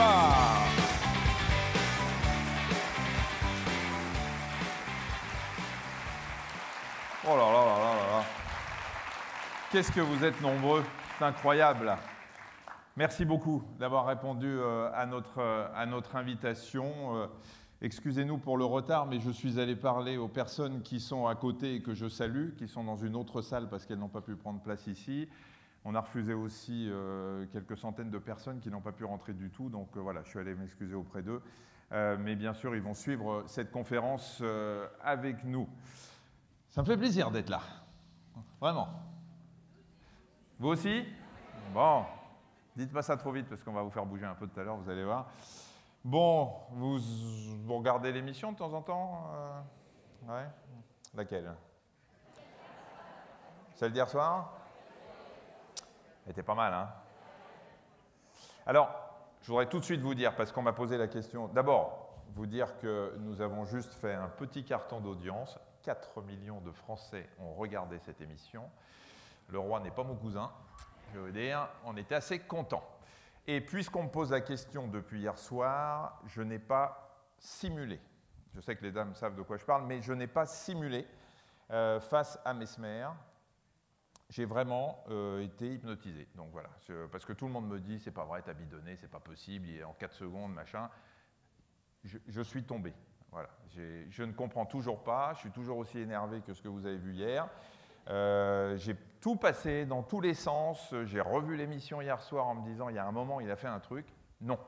Bonsoir. Oh là là là là là là. Qu'est-ce que vous êtes nombreux, c'est incroyable. Merci beaucoup d'avoir répondu à notre invitation. Excusez-nous pour le retard, mais je suis allé parler aux personnes qui sont à côté et que je salue, qui sont dans une autre salle parce qu'elles n'ont pas pu prendre place ici. On a refusé aussi quelques centaines de personnes qui n'ont pas pu rentrer du tout, donc voilà, je suis allé m'excuser auprès d'eux. Mais bien sûr, ils vont suivre cette conférence avec nous. Ça me fait plaisir d'être là, vraiment. Vous aussi? Bon, dites pas ça trop vite parce qu'on va vous faire bouger un peu tout à l'heure, vous allez voir. Bon, vous regardez l'émission de temps en temps? Ouais. Laquelle? Celle d'hier soir? Elle était pas mal, hein? Alors, je voudrais tout de suite vous dire, parce qu'on m'a posé la question, d'abord, vous dire que nous avons juste fait un petit carton d'audience. 4 millions de Français ont regardé cette émission. Le roi n'est pas mon cousin, je veux dire, on était assez contents. Et puisqu'on me pose la question depuis hier soir, je n'ai pas simulé. Je sais que les dames savent de quoi je parle, mais je n'ai pas simulé face à Mesmer. J'ai vraiment été hypnotisé. Donc voilà, parce que tout le monde me dit, c'est pas vrai, t'as bidonné, c'est pas possible, il est en 4 secondes, machin. Je suis tombé. Voilà. Je ne comprends toujours pas, je suis toujours aussi énervé que ce que vous avez vu hier. J'ai tout passé dans tous les sens, j'ai revu l'émission hier soir en me disant, il y a un moment, il a fait un truc. Non,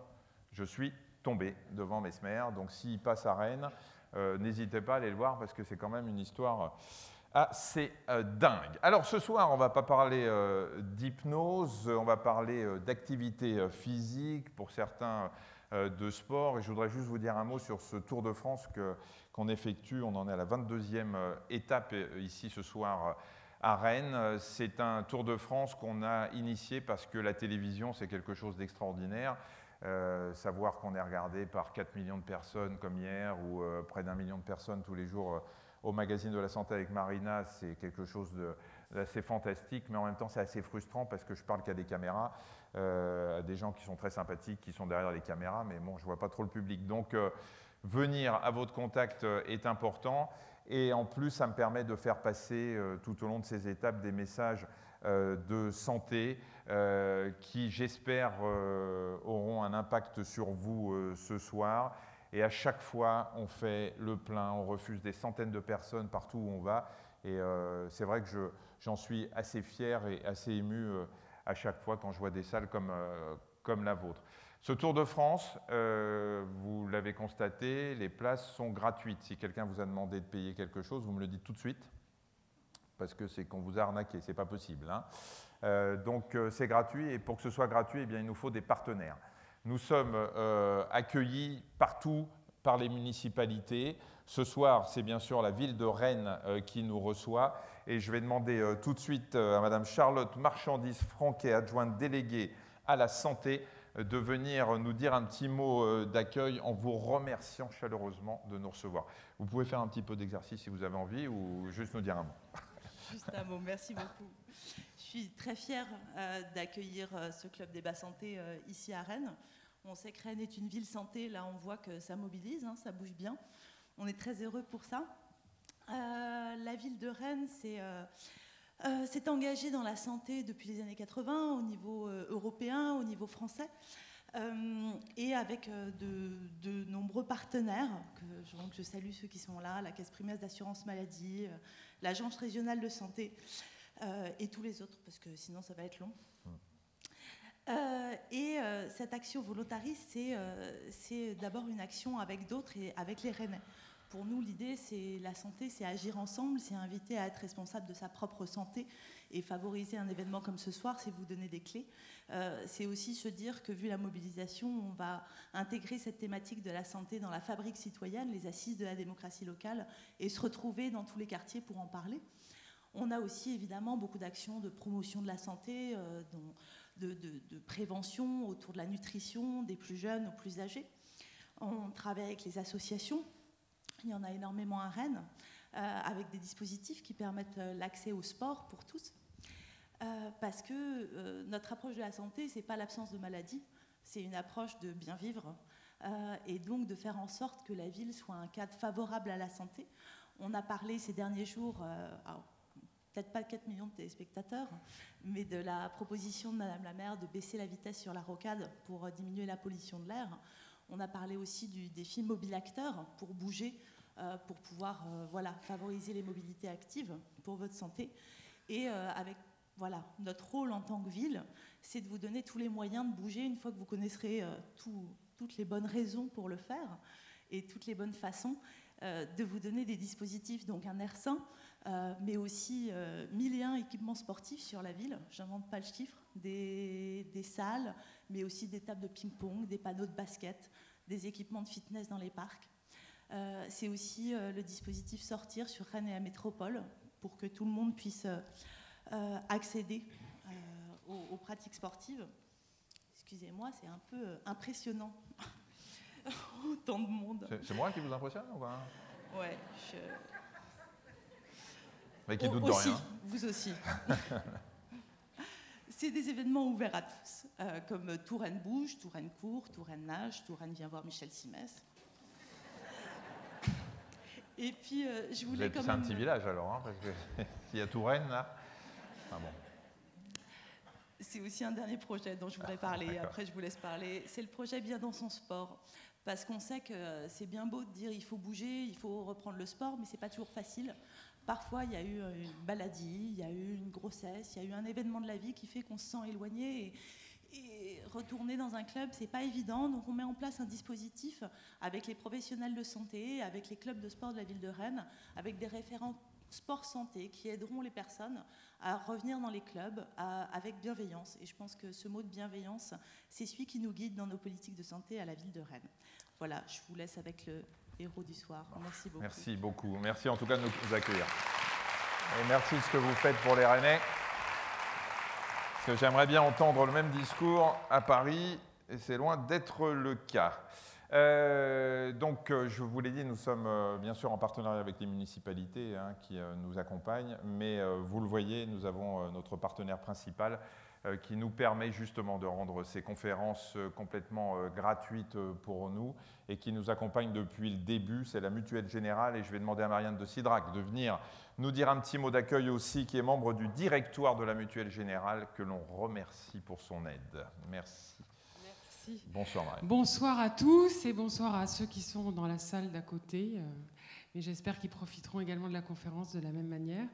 je suis tombé devant Mesmer, donc s'il passe à Rennes, n'hésitez pas à aller le voir parce que c'est quand même une histoire assez dingue. Alors ce soir, on ne va pas parler d'hypnose, on va parler d'activité physique, pour certains de sport, et je voudrais juste vous dire un mot sur ce Tour de France qu'on effectue. On en est à la 22e étape ici ce soir à Rennes. C'est un Tour de France qu'on a initié parce que la télévision, c'est quelque chose d'extraordinaire. Savoir qu'on est regardé par 4 millions de personnes comme hier, ou près d'1 million de personnes tous les jours au magazine de la santé avec Marina, c'est quelque chose d'assez fantastique, mais en même temps c'est assez frustrant parce que je parle qu'à des caméras, à des gens qui sont très sympathiques, qui sont derrière les caméras, mais bon, je ne vois pas trop le public. Donc venir à votre contact est important, et en plus ça me permet de faire passer tout au long de ces étapes des messages de santé qui, j'espère, auront un impact sur vous ce soir. Et à chaque fois, on fait le plein, on refuse des centaines de personnes partout où on va. Et c'est vrai que j'en suis assez fier et assez ému à chaque fois quand je vois des salles comme la vôtre. Ce Tour de France, vous l'avez constaté, les places sont gratuites. Si quelqu'un vous a demandé de payer quelque chose, vous me le dites tout de suite, parce que c'est qu'on vous a arnaqué, c'est pas possible, hein. Donc c'est gratuit, et pour que ce soit gratuit, eh bien, il nous faut des partenaires. Nous sommes accueillis partout par les municipalités. Ce soir, c'est bien sûr la ville de Rennes qui nous reçoit. Et je vais demander tout de suite à Madame Charlotte Marchandise-Franquet, adjointe déléguée à la santé, de venir nous dire un petit mot d'accueil en vous remerciant chaleureusement de nous recevoir. Vous pouvez faire un petit peu d'exercice si vous avez envie, ou juste nous dire un mot. Juste un mot, merci beaucoup. Je suis très fière d'accueillir ce club débat santé ici à Rennes. On sait que Rennes est une ville santé, là on voit que ça mobilise, hein, ça bouge bien. On est très heureux pour ça. La ville de Rennes s'est engagée dans la santé depuis les années 80 au niveau européen, au niveau français. Et avec de nombreux partenaires, donc je salue ceux qui sont là, la Caisse primaire d'assurance maladie, l'Agence régionale de santé et tous les autres, parce que sinon ça va être long. Cette action volontariste, c'est d'abord une action avec d'autres et avec les Rennais. Pour nous, l'idée, c'est la santé, c'est agir ensemble, c'est inviter à être responsable de sa propre santé et favoriser un événement comme ce soir, c'est vous donner des clés. C'est aussi se dire que, vu la mobilisation, on va intégrer cette thématique de la santé dans la fabrique citoyenne, les assises de la démocratie locale, et se retrouver dans tous les quartiers pour en parler. On a aussi évidemment beaucoup d'actions de promotion de la santé, de prévention autour de la nutrition des plus jeunes aux plus âgés. On travaille avec les associations, il y en a énormément à Rennes, avec des dispositifs qui permettent l'accès au sport pour tous. Parce que notre approche de la santé, ce n'est pas l'absence de maladie, c'est une approche de bien vivre et donc de faire en sorte que la ville soit un cadre favorable à la santé. On a parlé ces derniers jours, peut-être pas 4 millions de téléspectateurs, mais de la proposition de Madame la maire de baisser la vitesse sur la rocade pour diminuer la pollution de l'air. On a parlé aussi du défi mobile acteur pour bouger, pour pouvoir favoriser les mobilités actives pour votre santé. Et avec notre rôle en tant que ville, c'est de vous donner tous les moyens de bouger une fois que vous connaîtrez toutes les bonnes raisons pour le faire et toutes les bonnes façons, de vous donner des dispositifs, donc un air sain, mais aussi 1001 équipements sportifs sur la ville, je n'invente pas le chiffre, des salles, mais aussi des tables de ping-pong, des panneaux de basket, des équipements de fitness dans les parcs. C'est aussi le dispositif Sortir sur Rennes et la métropole pour que tout le monde puisse accéder aux pratiques sportives. Excusez-moi, c'est un peu impressionnant. Autant de monde. C'est moi qui vous impressionne ou pas? Ouais, mais qui doute de aussi, rien. Vous aussi. C'est des événements ouverts à tous, comme Touraine Bouge, Touraine Court, Touraine Nage, Touraine vient voir Michel Simès. Et puis, je voulais quand même... C'est un petit village alors, hein, parce que s'il y a Touraine là... Ah bon. C'est aussi un dernier projet dont je voudrais parler, après je vous laisse parler. C'est le projet Bien dans son sport. Parce qu'on sait que c'est bien beau de dire il faut bouger, il faut reprendre le sport, mais c'est pas toujours facile. Parfois, il y a eu une maladie, il y a eu une grossesse, il y a eu un événement de la vie qui fait qu'on se sent éloigné. Et retourner dans un club, c'est pas évident. Donc on met en place un dispositif avec les professionnels de santé, avec les clubs de sport de la ville de Rennes, avec des référents sport santé qui aideront les personnes à revenir dans les clubs avec bienveillance. Et je pense que ce mot de bienveillance, c'est celui qui nous guide dans nos politiques de santé à la ville de Rennes. Voilà, je vous laisse avec le héros du soir. Merci beaucoup. Merci beaucoup. Merci en tout cas de nous accueillir. Et merci de ce que vous faites pour les Rennais. Parce que j'aimerais bien entendre le même discours à Paris, et c'est loin d'être le cas. Donc, je vous l'ai dit, nous sommes bien sûr en partenariat avec les municipalités qui nous accompagnent, mais vous le voyez, nous avons notre partenaire principal qui nous permet justement de rendre ces conférences complètement gratuites pour nous et qui nous accompagne depuis le début, c'est la Mutuelle Générale, et je vais demander à Marianne de Cidrac de venir nous dire un petit mot d'accueil aussi, qui est membre du directoire de la Mutuelle Générale, que l'on remercie pour son aide. Merci. Bonsoir Marianne. Bonsoir à tous et bonsoir à ceux qui sont dans la salle d'à côté. Mais j'espère qu'ils profiteront également de la conférence de la même manière.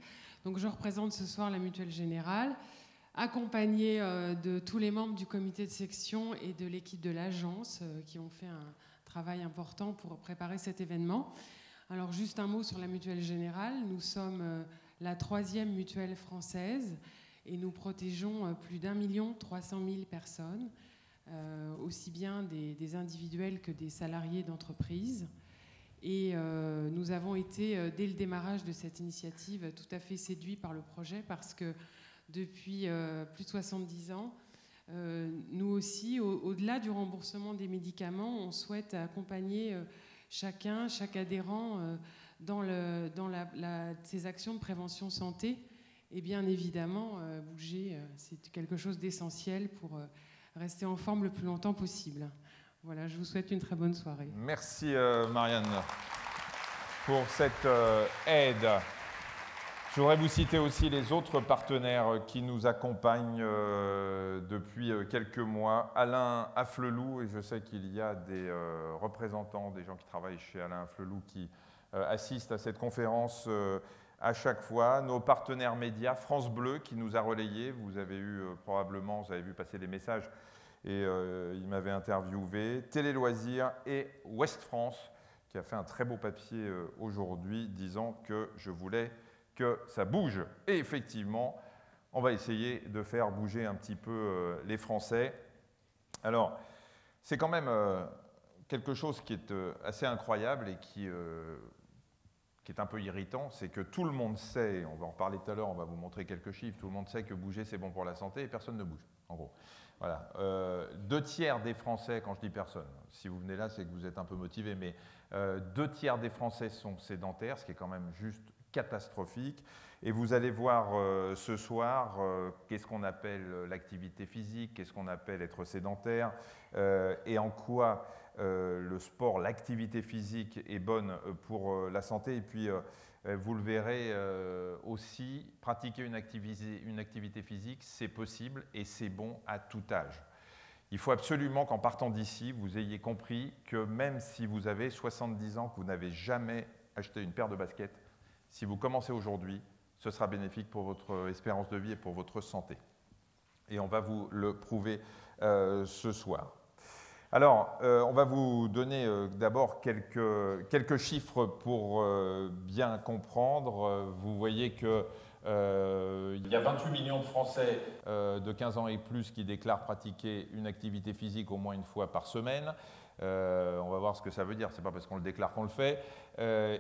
Donc je représente ce soir la Mutuelle Générale, accompagnée de tous les membres du comité de section et de l'équipe de l'agence qui ont fait un travail important pour préparer cet événement. Alors juste un mot sur la Mutuelle Générale. Nous sommes la 3e mutuelle française et nous protégeons plus d'1 300 000 personnes. Aussi bien des individuels que des salariés d'entreprise. Et nous avons été, dès le démarrage de cette initiative, tout à fait séduits par le projet parce que depuis plus de 70 ans, nous aussi, au-delà du remboursement des médicaments, on souhaite accompagner chaque adhérent dans ces actions de prévention santé. Et bien évidemment, bouger, c'est quelque chose d'essentiel pour rester en forme le plus longtemps possible. Voilà, je vous souhaite une très bonne soirée. Merci Marianne pour cette aide. Je voudrais vous citer aussi les autres partenaires qui nous accompagnent depuis quelques mois. Alain Afflelou, et je sais qu'il y a des représentants, des gens qui travaillent chez Alain Afflelou qui assistent à cette conférence à chaque fois. Nos partenaires médias, France Bleu qui nous a relayés, vous avez eu probablement, vous avez vu passer des messages et il m'avait interviewé, Télé Loisirs et Ouest France qui a fait un très beau papier aujourd'hui disant que je voulais que ça bouge. Et effectivement, on va essayer de faire bouger un petit peu les Français. Alors, c'est quand même quelque chose qui est assez incroyable et qui est un peu irritant, c'est que tout le monde sait, on va en reparler tout à l'heure, on va vous montrer quelques chiffres, tout le monde sait que bouger c'est bon pour la santé et personne ne bouge, en gros. Voilà. 2/3 des Français, quand je dis personne, si vous venez là c'est que vous êtes un peu motivés, mais 2/3 des Français sont sédentaires, ce qui est quand même juste catastrophique. Et vous allez voir ce soir qu'est-ce qu'on appelle l'activité physique, qu'est-ce qu'on appelle être sédentaire et en quoi le sport, l'activité physique est bonne pour la santé. Et puis, vous le verrez aussi, pratiquer une activité physique, c'est possible et c'est bon à tout âge. Il faut absolument qu'en partant d'ici, vous ayez compris que même si vous avez 70 ans, que vous n'avez jamais acheté une paire de baskets, si vous commencez aujourd'hui, ce sera bénéfique pour votre espérance de vie et pour votre santé. Et on va vous le prouver ce soir. Alors, on va vous donner d'abord quelques chiffres pour bien comprendre. Vous voyez que il y a 28 millions de Français de 15 ans et plus qui déclarent pratiquer une activité physique au moins une fois par semaine. On va voir ce que ça veut dire, ce n'est pas parce qu'on le déclare qu'on le fait.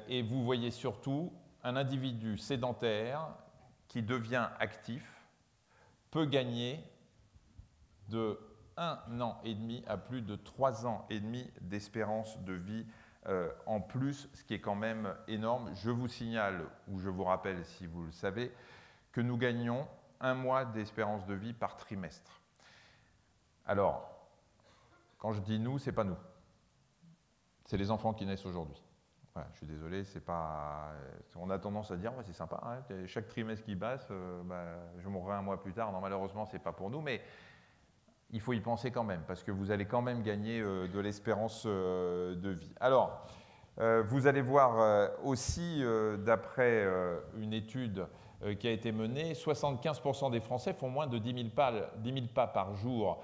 Et vous voyez surtout un individu sédentaire qui devient actif peut gagner de 1 an et demi à plus de 3 ans et demi d'espérance de vie en plus, ce qui est quand même énorme. Je vous signale, ou je vous rappelle si vous le savez, que nous gagnons 1 mois d'espérance de vie par trimestre. Alors, quand je dis nous, ce n'est pas nous. C'est les enfants qui naissent aujourd'hui. Voilà, je suis désolé, c'est pas. On a tendance à dire ouais, c'est sympa, hein, chaque trimestre qui passe, je mourrai 1 mois plus tard. Non, malheureusement, ce n'est pas pour nous, mais il faut y penser quand même, parce que vous allez quand même gagner de l'espérance de vie. Alors, vous allez voir aussi, d'après une étude qui a été menée, 75% des Français font moins de 10 000 pas par jour.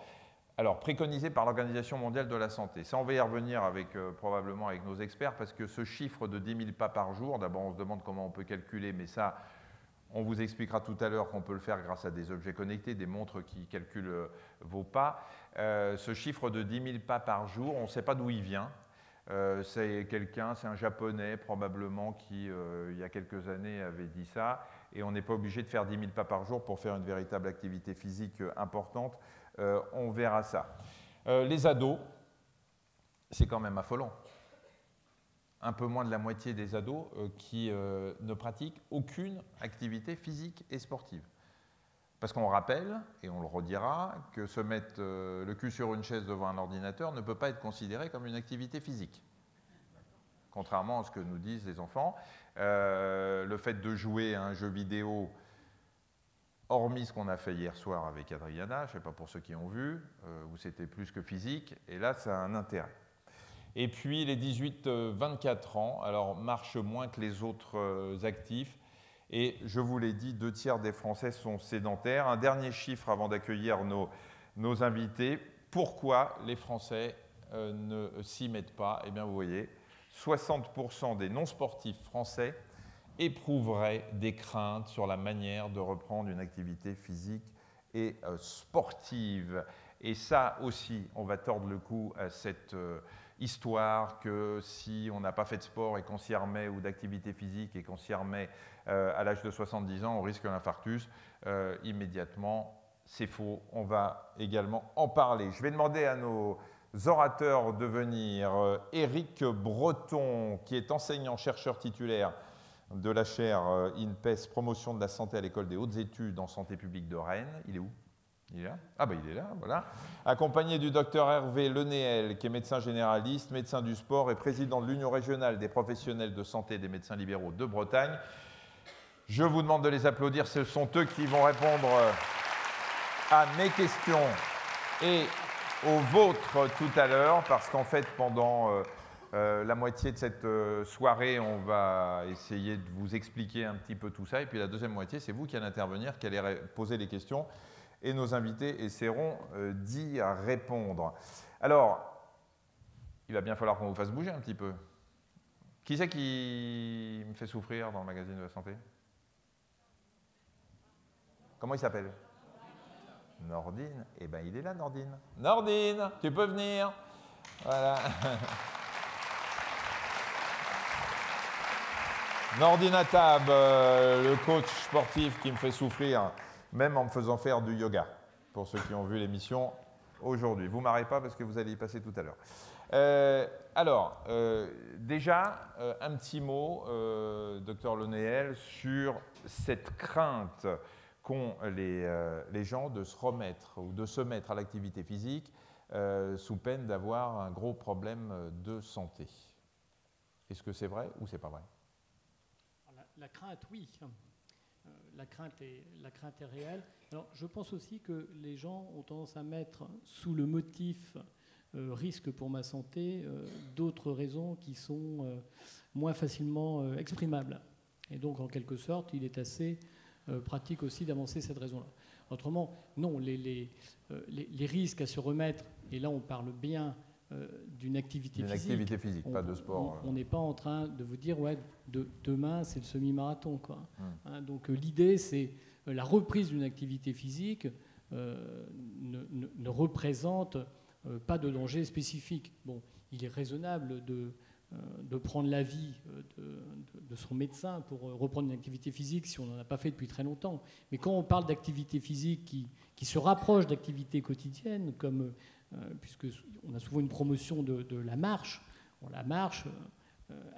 Alors, préconisé par l'Organisation mondiale de la santé. Ça, on va y revenir probablement avec nos experts, parce que ce chiffre de 10 000 pas par jour, d'abord on se demande comment on peut calculer, mais ça, on vous expliquera tout à l'heure qu'on peut le faire grâce à des objets connectés, des montres qui calculent vos pas. Ce chiffre de 10 000 pas par jour, on ne sait pas d'où il vient. C'est un Japonais probablement qui, il y a quelques années, avait dit ça. Et on n'est pas obligé de faire 10 000 pas par jour pour faire une véritable activité physique importante. On verra ça. Les ados, c'est quand même affolant. Un peu moins de la moitié des ados qui ne pratiquent aucune activité physique et sportive. Parce qu'on rappelle, et on le redira, que se mettre le cul sur une chaise devant un ordinateur ne peut pas être considéré comme une activité physique. Contrairement à ce que nous disent les enfants, le fait de jouer à un jeu vidéo, hormis ce qu'on a fait hier soir avec Adriana, je ne sais pas pour ceux qui ont vu, où c'était plus que physique, et là ça a un intérêt. Et puis les 18-24 ans, alors marchent moins que les autres actifs, et je vous l'ai dit, 2/3 des Français sont sédentaires. Un dernier chiffre avant d'accueillir nos invités. Pourquoi les Français ne s'y mettent pas? Eh bien vous voyez, 60% des non-sportifs français éprouveraient des craintes sur la manière de reprendre une activité physique et sportive. Et ça aussi, on va tordre le cou à cette histoire que si on n'a pas fait de sport et qu'on s'y remet, ou d'activité physique et qu'on s'y remet à l'âge de 70 ans, on risque l'infarctus immédiatement. C'est faux, on va également en parler. Je vais demander à nos orateurs de venir. Éric Breton, qui est enseignant-chercheur titulaire de la chaire INPES, promotion de la santé à l'école des hautes études en santé publique de Rennes. Il est où? Il est là? Ah ben il est là, voilà. Accompagné du docteur Hervé Lenéel, qui est médecin généraliste, médecin du sport et président de l'Union régionale des professionnels de santé des médecins libéraux de Bretagne. Je vous demande de les applaudir, ce sont eux qui vont répondre à mes questions et aux vôtres tout à l'heure, parce qu'en fait, pendant la moitié de cette soirée, on va essayer de vous expliquer un petit peu tout ça, et puis la deuxième moitié, c'est vous qui allez intervenir, qui allez poser les questions, et nos invités essaieront d'y répondre. Alors, il va bien falloir qu'on vous fasse bouger un petit peu. Qui c'est qui me fait souffrir dans le magazine de la santé? Comment il s'appelle? Nordine. Eh bien, il est là, Nordine. Nordine, tu peux venir. Voilà. Nordine Attab, le coach sportif qui me fait souffrir, même en me faisant faire du yoga, pour ceux qui ont vu l'émission aujourd'hui. Vous ne marrez pas parce que vous allez y passer tout à l'heure. Alors, déjà, un petit mot, docteur Lonéel, sur cette crainte qu'ont les gens de se remettre ou de se mettre à l'activité physique sous peine d'avoir un gros problème de santé. Est-ce que c'est vrai ou c'est pas vrai? La crainte, oui. La crainte est réelle. Alors, je pense aussi que les gens ont tendance à mettre sous le motif risque pour ma santé d'autres raisons qui sont moins facilement exprimables. Et donc, en quelque sorte, il est assez pratique aussi d'avancer cette raison-là. Autrement, non, les risques à se remettre, et là on parle bien d'une activité physique. Une activité physique, pas de sport. On n'est pas en train de vous dire, ouais, demain c'est le semi-marathon, quoi. Hein, donc l'idée, c'est la reprise d'une activité physique ne représente pas de danger spécifique. Bon, il est raisonnable de prendre l'avis de son médecin pour reprendre une activité physique si on n'en a pas fait depuis très longtemps. Mais quand on parle d'activité physique qui se rapproche d'activité quotidienne, comme puisqu'on a souvent une promotion de la marche, bon, la marche,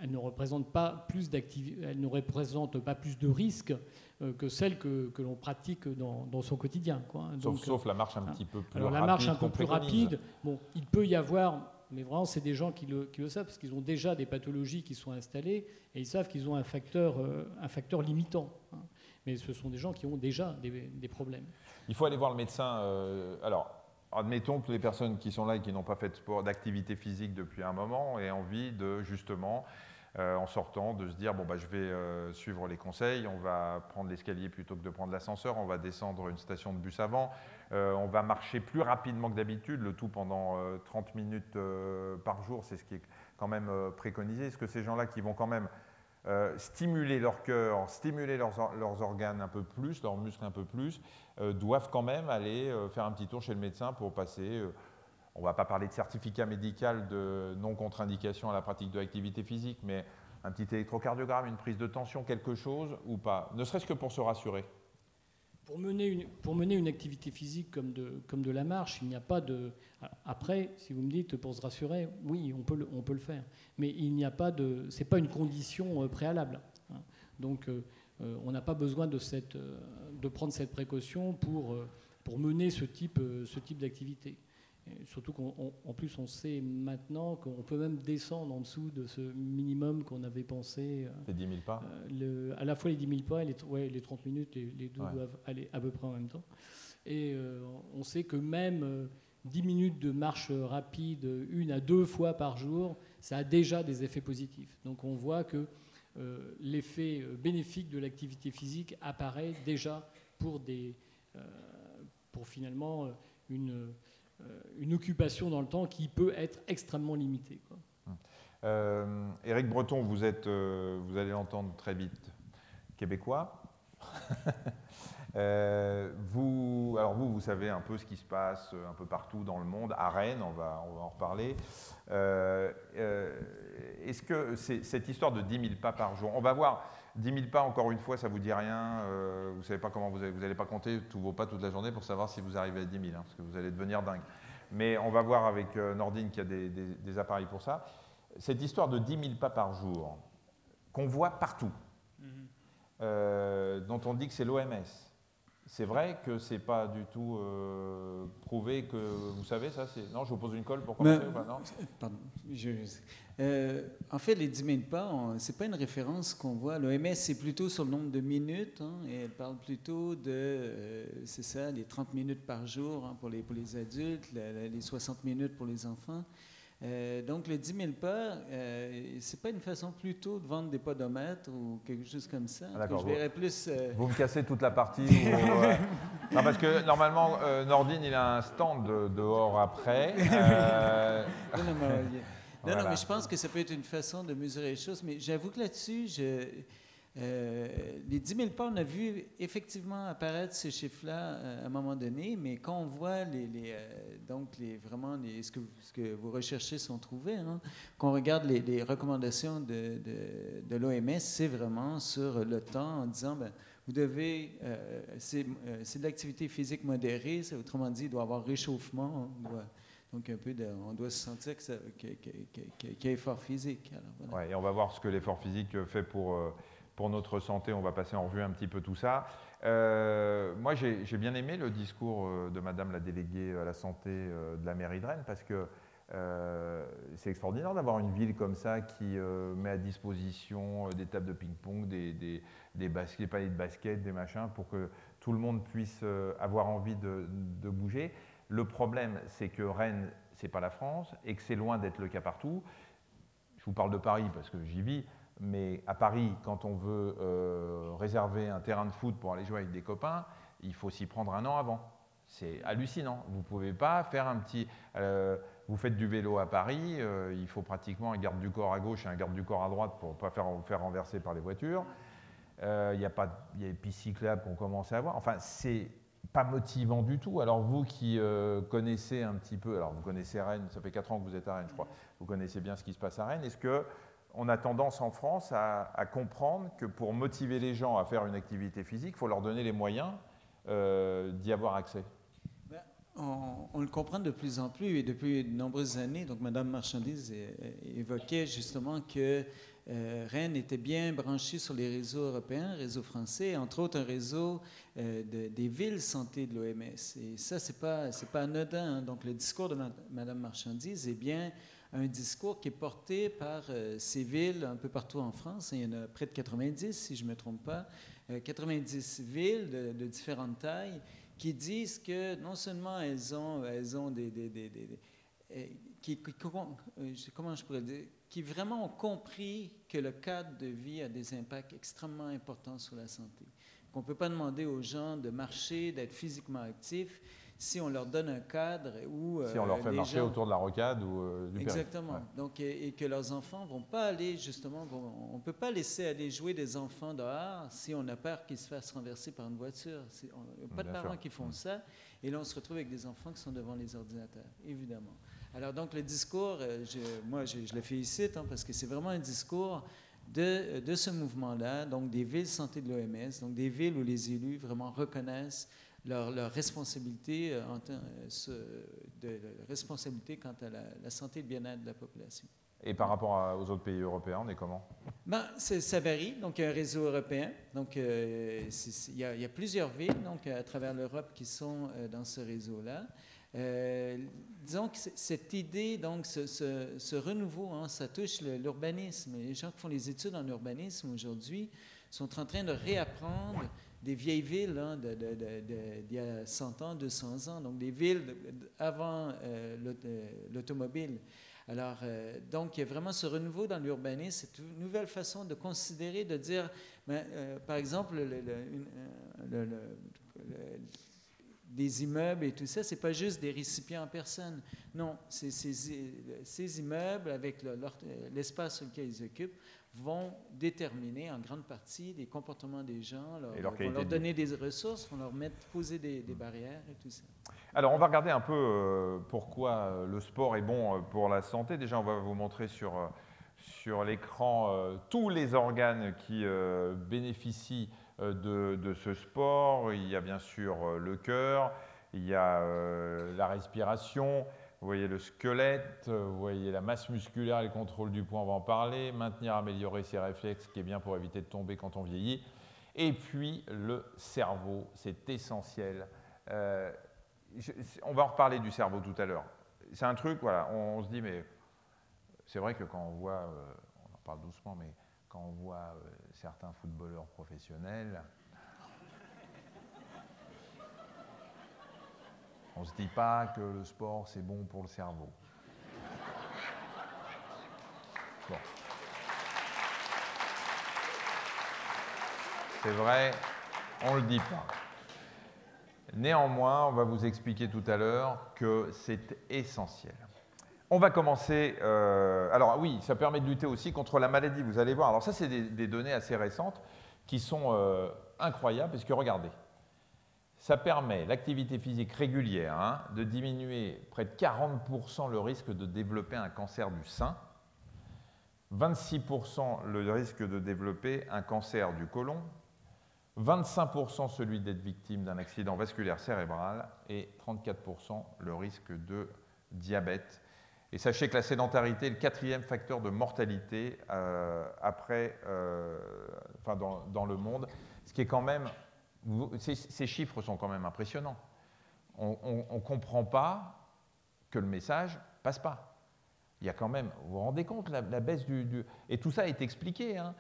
elle ne représente pas plus de risques que celle que l'on pratique dans son quotidien, quoi. Donc, sauf la marche un petit peu plus rapide. Alors la marche un peu plus rapide, bon, il peut y avoir... Mais vraiment, c'est des gens qui le savent parce qu'ils ont déjà des pathologies qui sont installées et ils savent qu'ils ont un facteur limitant. Hein. Mais ce sont des gens qui ont déjà des problèmes. Il faut aller voir le médecin. Alors, admettons que les personnes qui sont là et qui n'ont pas fait de sport, d'activité physique depuis un moment aient envie de, justement, en sortant, de se dire, bon, bah, je vais suivre les conseils, on va prendre l'escalier plutôt que de prendre l'ascenseur, on va descendre une station de bus avant. On va marcher plus rapidement que d'habitude, le tout pendant 30 minutes par jour, c'est ce qui est quand même préconisé. Est-ce que ces gens-là qui vont quand même stimuler leur cœur, stimuler leurs organes un peu plus, leurs muscles un peu plus, doivent quand même aller faire un petit tour chez le médecin pour passer, on ne va pas parler de certificat médical de non-contre-indication à la pratique de l'activité physique, mais un petit électrocardiogramme, une prise de tension, quelque chose ou pas, ne serait-ce que pour se rassurer? Pour mener une activité physique comme de la marche, il n'y a pas de... Après, si vous me dites pour se rassurer, oui, on peut le faire. Mais il n'y a pas de... Ce n'est pas une condition préalable. Hein. Donc, on n'a pas besoin de prendre cette précaution pour mener ce type d'activité. Et surtout qu'en plus, on sait maintenant qu'on peut même descendre en dessous de ce minimum qu'on avait pensé. Les 10 000 pas à la fois les 10 000 pas et les 30 minutes, les deux doivent aller à peu près en même temps. Et on sait que même 10 minutes de marche rapide, 1 à 2 fois par jour, ça a déjà des effets positifs. Donc on voit que l'effet bénéfique de l'activité physique apparaît déjà pour finalement une occupation dans le temps qui peut être extrêmement limitée, quoi. Éric Breton, vous allez l'entendre très vite, québécois. Vous savez un peu ce qui se passe un peu partout dans le monde, à Rennes, on va en reparler. Est-ce que cette histoire de 10 000 pas par jour, on va voir, 10 000 pas, encore une fois, ça ne vous dit rien, vous ne savez pas comment vous n'allez pas compter tous vos pas toute la journée pour savoir si vous arrivez à 10 000, hein, parce que vous allez devenir dingue. Mais on va voir avec Nordine qui a des appareils pour ça. Cette histoire de 10 000 pas par jour, qu'on voit partout, dont on dit que c'est l'OMS, c'est vrai que ce n'est pas du tout prouvé que... Vous savez ça? Non, je vous pose une colle pour commencer ou pas? Non, pardon. En fait, les 10 000 pas, ce n'est pas une référence qu'on voit. L'OMS, c'est plutôt sur le nombre de minutes. Hein, et elle parle plutôt de, c'est ça, les 30 minutes par jour, hein, pour les adultes, les 60 minutes pour les enfants. Donc, le 10 000 pas, c'est pas une façon plutôt de vendre des podomètres ou quelque chose comme ça. D'accord, je verrais plus... Vous me cassez toute la partie. Non, parce que normalement, Nordine, il a un stand dehors après. Non, mais je pense que ça peut être une façon de mesurer les choses. Mais j'avoue que là-dessus, les 10 000 pas, on a vu effectivement apparaître ces chiffres-là à un moment donné, mais quand on voit ce que vous recherchez sont trouvés, hein, quand on regarde les recommandations de l'OMS, c'est vraiment sur le temps en disant, vous devez, c'est de l'activité physique modérée, autrement dit, il doit y avoir réchauffement, Donc, un peu on doit se sentir qu'il y a effort physique. Alors, voilà. Ouais, et on va voir ce que l'effort physique fait pour notre santé. On va passer en revue un petit peu tout ça. Moi, j'ai bien aimé le discours de Madame la déléguée à la santé de la mairie de Rennes, parce que c'est extraordinaire d'avoir une ville comme ça qui met à disposition des tables de ping-pong, des paniers de basket, des machins, pour que tout le monde puisse avoir envie de bouger. Le problème, c'est que Rennes, ce n'est pas la France, et que c'est loin d'être le cas partout. Je vous parle de Paris parce que j'y vis, mais à Paris, quand on veut réserver un terrain de foot pour aller jouer avec des copains, il faut s'y prendre un an avant. C'est hallucinant. Vous ne pouvez pas faire un petit... vous faites du vélo à Paris, il faut pratiquement un garde du corps à gauche et un garde du corps à droite pour ne pas faire renverser par les voitures. Il y a des pistes cyclables qu'on commence à avoir. Enfin, c'est pas motivant du tout. Alors vous qui connaissez un petit peu, alors vous connaissez Rennes, ça fait 4 ans que vous êtes à Rennes, je crois, vous connaissez bien ce qui se passe à Rennes. Est-ce qu'on a tendance en France à comprendre que pour motiver les gens à faire une activité physique, il faut leur donner les moyens d'y avoir accès? On le comprend de plus en plus et depuis de nombreuses années. Donc, Mme Marchandise évoquait justement que Rennes était bien branché sur les réseaux européens, réseaux français, entre autres un réseau des villes santé de l'OMS. Et ça, c'est pas anodin. Hein. Donc, le discours de Mme Marchandise est bien un discours qui est porté par ces villes un peu partout en France. Il y en a près de 90, si je ne me trompe pas, 90 villes de différentes tailles qui disent que non seulement elles ont comment je pourrais dire, qui vraiment ont compris que le cadre de vie a des impacts extrêmement importants sur la santé. Qu'on ne peut pas demander aux gens de marcher, d'être physiquement actifs, si on leur donne un cadre où... si on leur fait marcher autour de la rocade ou du Exactement. Ouais. Donc, et que leurs enfants ne vont pas aller, justement, on ne peut pas laisser aller jouer des enfants dehors si on a peur qu'ils se fassent renverser par une voiture. Il n'y a pas de parents qui font ça. Et là, on se retrouve avec des enfants qui sont devant les ordinateurs, évidemment. Alors, donc, le discours, je le félicite, hein, parce que c'est vraiment un discours de ce mouvement-là, donc des villes santé de l'OMS, donc des villes où les élus vraiment reconnaissent leur responsabilité, responsabilité quant à la santé et le bien-être de la population. Et par rapport aux autres pays européens, on est comment? Ça varie. Donc, il y a un réseau européen. Donc, il y a plusieurs villes donc, à travers l'Europe qui sont dans ce réseau-là. Disons que cette idée, donc, ce renouveau, hein, ça touche l'urbanisme. Les gens qui font les études en urbanisme aujourd'hui sont en train de réapprendre des vieilles villes hein, d'il y a 100 ans, 200 ans, donc des villes avant l'automobile. Alors, donc, il y a vraiment ce renouveau dans l'urbanisme, cette nouvelle façon de considérer, de dire, par exemple, des immeubles et tout ça, c'est pas juste des récipients en personne. Non, ces immeubles, avec l'espace sur lequel ils occupent, vont déterminer en grande partie les comportements des gens, vont leur donner des ressources, vont leur poser des barrières et tout ça. Alors, on va regarder un peu pourquoi le sport est bon pour la santé. Déjà, on va vous montrer sur l'écran tous les organes qui bénéficient de ce sport. Il y a bien sûr le cœur, il y a la respiration, vous voyez le squelette, vous voyez la masse musculaire et le contrôle du poids, on va en parler. Maintenir, améliorer ses réflexes, qui est bien pour éviter de tomber quand on vieillit. Et puis le cerveau, c'est essentiel. On va en reparler du cerveau tout à l'heure. C'est un truc, voilà, on se dit, mais c'est vrai que quand on voit, on en parle doucement, mais quand on voit certains footballeurs professionnels, on ne se dit pas que le sport, c'est bon pour le cerveau. Bon. C'est vrai, on ne le dit pas. Néanmoins, on va vous expliquer tout à l'heure que c'est essentiel. On va commencer... alors oui, ça permet de lutter aussi contre la maladie, vous allez voir. Alors ça, c'est des données assez récentes qui sont incroyables, parce que regardez, ça permet, l'activité physique régulière, hein, de diminuer près de 40% le risque de développer un cancer du sein, 26% le risque de développer un cancer du côlon, 25% celui d'être victime d'un accident vasculaire cérébral et 34% le risque de diabète. Et sachez que la sédentarité est le 4e facteur de mortalité dans le monde, ce qui est quand même, ces chiffres sont quand même impressionnants. On ne comprend pas que le message passe pas. Il y a quand même, vous vous rendez compte, la baisse et tout ça est expliqué, hein.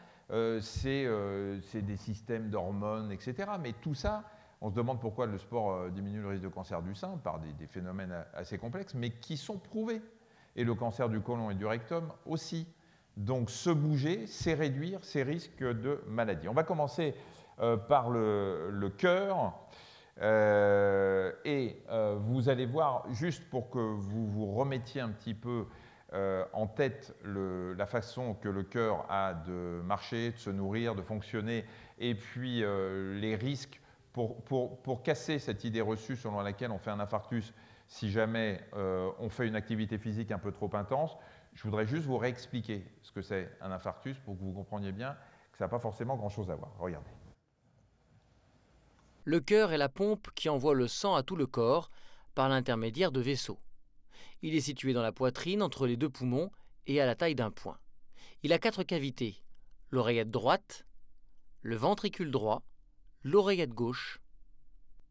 C'est des systèmes d'hormones, etc. Mais tout ça, on se demande pourquoi le sport diminue le risque de cancer du sein par des phénomènes assez complexes, mais qui sont prouvés. Et le cancer du côlon et du rectum aussi. Donc se bouger, c'est réduire ces risques de maladie. On va commencer par le cœur. Vous allez voir, juste pour que vous vous remettiez un petit peu en tête la façon que le cœur a de marcher, de se nourrir, de fonctionner, et puis les risques pour casser cette idée reçue selon laquelle on fait un infarctus si jamais on fait une activité physique un peu trop intense. Je voudrais juste vous réexpliquer ce que c'est un infarctus pour que vous compreniez bien que ça n'a pas forcément grand-chose à voir. Regardez. Le cœur est la pompe qui envoie le sang à tout le corps par l'intermédiaire de vaisseaux. Il est situé dans la poitrine, entre les 2 poumons et à la taille d'un poing. Il a 4 cavités, l'oreillette droite, le ventricule droit, l'oreillette gauche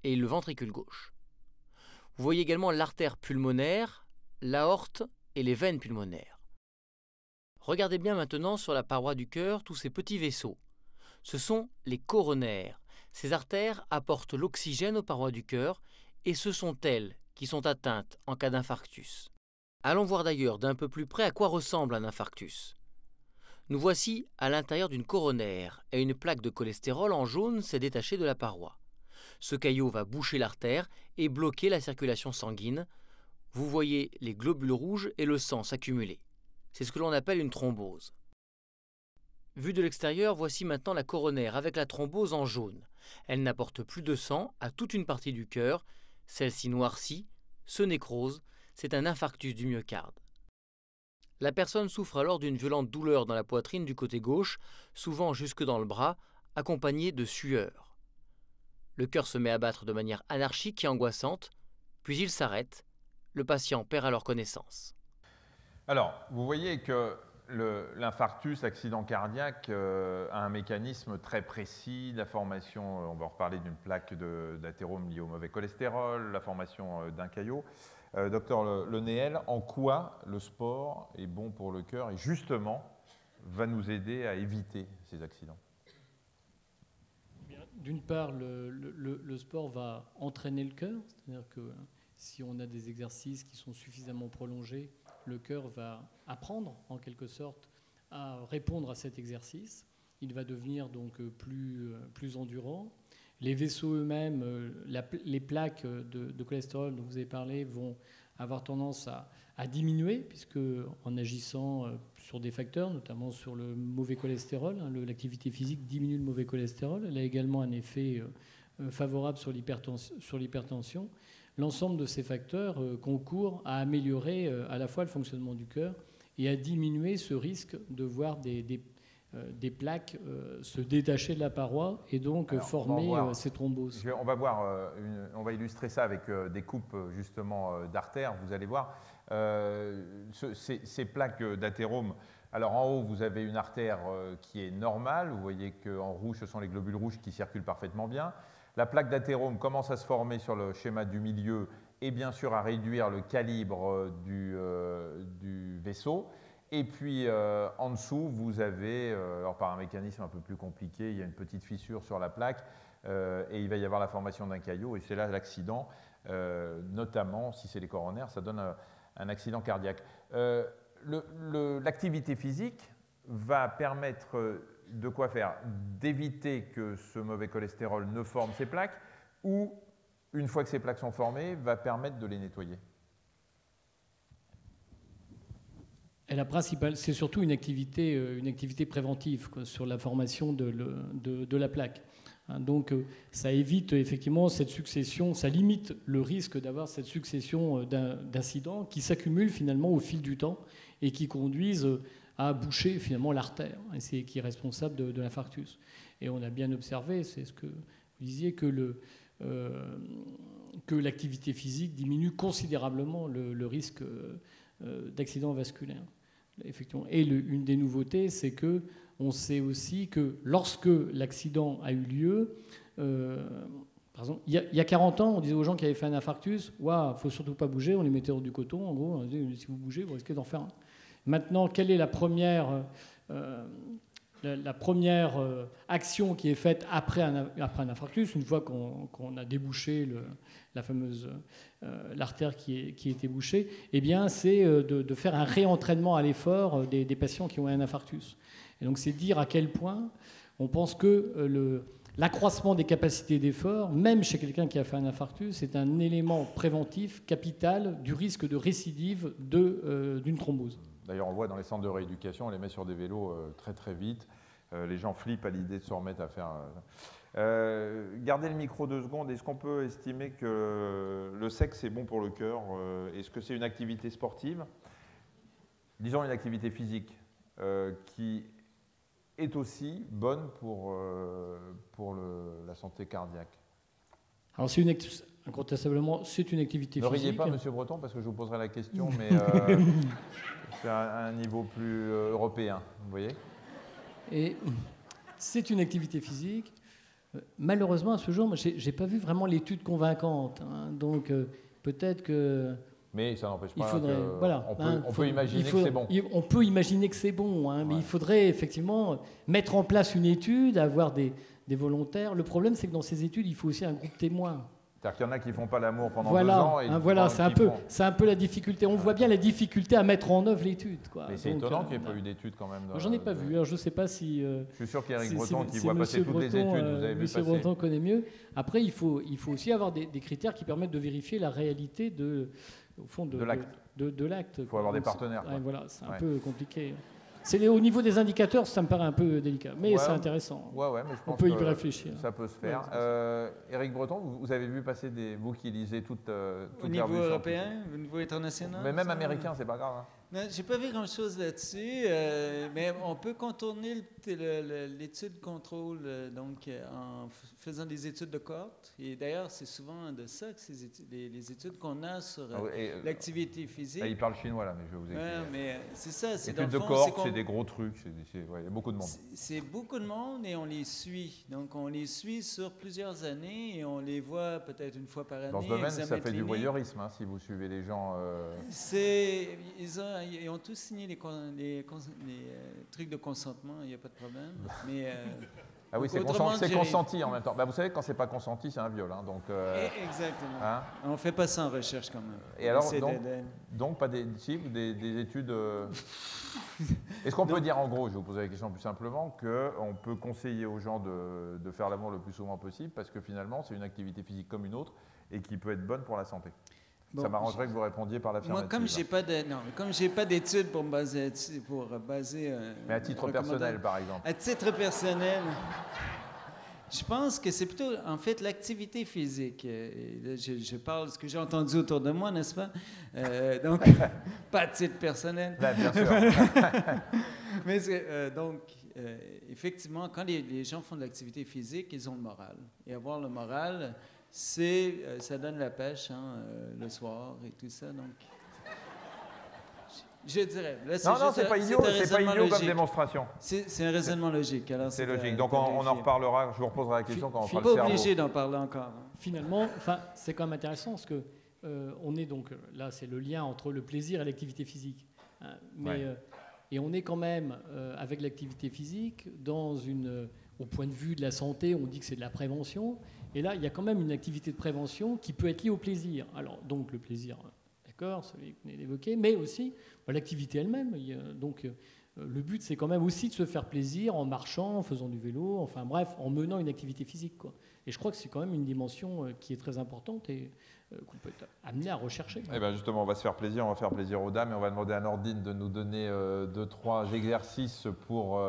et le ventricule gauche. Vous voyez également l'artère pulmonaire, l'aorte et les veines pulmonaires. Regardez bien maintenant sur la paroi du cœur tous ces petits vaisseaux. Ce sont les coronaires. Ces artères apportent l'oxygène aux parois du cœur et ce sont elles qui sont atteintes en cas d'infarctus. Allons voir d'ailleurs d'un peu plus près à quoi ressemble un infarctus. Nous voici à l'intérieur d'une coronaire et une plaque de cholestérol en jaune s'est détachée de la paroi. Ce caillot va boucher l'artère et bloquer la circulation sanguine. Vous voyez les globules rouges et le sang s'accumuler. C'est ce que l'on appelle une thrombose. Vue de l'extérieur, voici maintenant la coronaire avec la thrombose en jaune. Elle n'apporte plus de sang à toute une partie du cœur. Celle-ci noircit, se nécrose, c'est un infarctus du myocarde. La personne souffre alors d'une violente douleur dans la poitrine du côté gauche, souvent jusque dans le bras, accompagnée de sueur. Le cœur se met à battre de manière anarchique et angoissante, puis il s'arrête. Le patient perd alors connaissance. Alors, vous voyez que l'infarctus, l'accident cardiaque, a un mécanisme très précis, la formation, on va reparler d'une plaque d'athérome liée au mauvais cholestérol, la formation d'un caillot. Docteur Le Néel, en quoi le sport est bon pour le cœur et justement va nous aider à éviter ces accidents? D'une part, le sport va entraîner le cœur, c'est-à-dire que si on a des exercices qui sont suffisamment prolongés, le cœur va apprendre en quelque sorte à répondre à cet exercice. Il va devenir donc plus endurant. Les vaisseaux eux-mêmes, les plaques de cholestérol dont vous avez parlé vont avoir tendance à diminuer, puisque en agissant sur des facteurs, notamment sur le mauvais cholestérol, l'activité physique diminue le mauvais cholestérol. Elle a également un effet favorable sur l'hypertension. L'ensemble de ces facteurs concourent à améliorer à la fois le fonctionnement du cœur et à diminuer ce risque de voir des plaques se détacher de la paroi et donc former ces thromboses. On va illustrer ça avec des coupes justement d'artères. Vous allez voir ces plaques d'athérome. Alors en haut, vous avez une artère qui est normale. Vous voyez qu'en rouge, ce sont les globules rouges qui circulent parfaitement bien. La plaque d'athérome commence à se former sur le schéma du milieu et bien sûr à réduire le calibre du vaisseau. Et puis en dessous, vous avez, alors par un mécanisme un peu plus compliqué, il y a une petite fissure sur la plaque et il va y avoir la formation d'un caillot et c'est là l'accident, notamment si c'est les coronaires, ça donne un accident cardiaque. L'activité physique va permettre de quoi faire? D'éviter que ce mauvais cholestérol ne forme ces plaques ou, une fois que ces plaques sont formées, va permettre de les nettoyer. Et la principale, c'est surtout une activité préventive sur la formation de la plaque. Donc ça évite effectivement cette succession, ça limite le risque d'avoir cette succession d'incidents qui s'accumulent finalement au fil du temps et qui conduisent à boucher finalement l'artère, et c'est qui est responsable de l'infarctus. Et on a bien observé, c'est ce que vous disiez, que que l'activité physique diminue considérablement le risque d'accident vasculaire. Effectivement. Et une des nouveautés, c'est que on sait aussi que lorsque l'accident a eu lieu, par exemple, il y a 40 ans, on disait aux gens qui avaient fait un infarctus, « Waouh, il ne faut surtout pas bouger », on les mettait hors du coton, en gros, on disait, si vous bougez, vous risquez d'en faire un. Maintenant, quelle est la première action qui est faite après un infarctus, une fois qu'on a débouché la fameuse l'artère qui était bouchée, eh bien, c'est de faire un réentraînement à l'effort des patients qui ont un infarctus. Et donc, c'est dire à quel point on pense que l'accroissement des capacités d'effort, même chez quelqu'un qui a fait un infarctus, est un élément préventif capital du risque de récidive d'une thrombose. D'ailleurs, on voit dans les centres de rééducation, on les met sur des vélos très très vite. Les gens flippent à l'idée de se remettre à faire... gardez le micro 2 secondes. Est-ce qu'on peut estimer que le sexe est bon pour le cœur? Est-ce que c'est une activité sportive? Disons une activité physique qui est aussi bonne pour la santé cardiaque. Alors incontestablement, c'est une activité physique. Ne riez pas, Monsieur Breton, parce que je vous poserai la question, mais c'est un niveau plus européen, vous voyez. Et c'est une activité physique. Malheureusement, à ce jour, je n'ai pas vu vraiment l'étude convaincante. Hein, donc, peut-être que... Mais ça n'empêche pas on peut imaginer que c'est bon. On peut imaginer que c'est bon, hein, mais il faudrait effectivement mettre en place une étude, avoir des volontaires. Le problème, c'est que dans ces études, il faut aussi un groupe témoin. C'est-à-dire qu'il y en a qui ne font pas l'amour pendant 2 ans. Et c'est un peu la difficulté. On voit bien la difficulté à mettre en œuvre l'étude. Mais c'est étonnant qu'il n'y ait pas eu d'études quand même. J'en ai pas vu. Alors, je ne sais pas si... je suis sûr qu'Éric Breton, qui voit passer toutes les études, vous avez vu passer. Monsieur Breton connaît mieux. Après, il faut aussi avoir des critères qui permettent de vérifier la réalité de l'acte. Il faut avoir des partenaires. Voilà, c'est un peu compliqué. Au niveau des indicateurs, ça me paraît un peu délicat, mais c'est intéressant. Mais je pense on peut y réfléchir. Ça peut se faire. Éric Breton, vous avez vu passer vous qui lisez toute au niveau européen, au niveau international. Mais même américain, c'est pas grave. Hein. J'ai pas vu grand-chose là-dessus, mais on peut contourner l'étude contrôle en faisant des études de cohorte. Et d'ailleurs, c'est souvent de ça que les études qu'on a sur l'activité physique. Il parle chinois là, mais je vais vous expliquer. Mais c'est ça. Études de cohorte, c'est des gros trucs. Il y a beaucoup de monde. C'est beaucoup de monde et on les suit. Donc, on les suit sur plusieurs années et on les voit peut-être une fois par année. Dans ce domaine, ça fait du voyeurisme, hein, si vous suivez les gens. Ils ont tous signé les trucs de consentement, il n'y a pas de problème. Mais, ah oui, c'est consenti en même temps. Vous savez, quand c'est pas consenti, c'est un viol. Hein, donc, exactement. Hein, on ne fait pas ça en recherche quand même. Et alors, donc pas des études... Est-ce qu'on peut dire en gros, je vais vous poser la question plus simplement, qu'on peut conseiller aux gens de faire l'amour le plus souvent possible parce que finalement, c'est une activité physique comme une autre et qui peut être bonne pour la santé? Bon, ça m'arrangerait que vous répondiez par l'affirmative. Moi, comme j'ai pas d'études pour me baser, mais à titre personnel, par exemple. À titre personnel, je pense que c'est plutôt, en fait, l'activité physique. Je parle de ce que j'ai entendu autour de moi, n'est-ce pas? Donc, pas à titre personnel. Bien sûr. Mais effectivement, quand les gens font de l'activité physique, ils ont le moral. Et avoir le moral, ça donne la pêche le soir et tout ça. Donc, je dirais. Là, c'est pas idiot comme démonstration. C'est un raisonnement logique. C'est logique. Donc, on en reparlera. Je vous reposerai la question quand on fera le cerveau. Pas obligé d'en parler encore. Finalement, c'est quand même intéressant parce que on est donc là, c'est le lien entre le plaisir et l'activité physique. Hein, et on est quand même avec l'activité physique au point de vue de la santé, on dit que c'est de la prévention. Et là, il y a quand même une activité de prévention qui peut être liée au plaisir. Alors, donc, le plaisir, d'accord, celui que vous venez d'évoquer, mais aussi l'activité elle-même. Donc, le but, c'est quand même aussi de se faire plaisir en marchant, en faisant du vélo, enfin bref, en menant une activité physique, quoi. Et je crois que c'est quand même une dimension qui est très importante et qu'on peut être amené à rechercher. Eh bien justement, on va se faire plaisir, on va faire plaisir aux dames et on va demander à Nordine de nous donner 2-3 exercices pour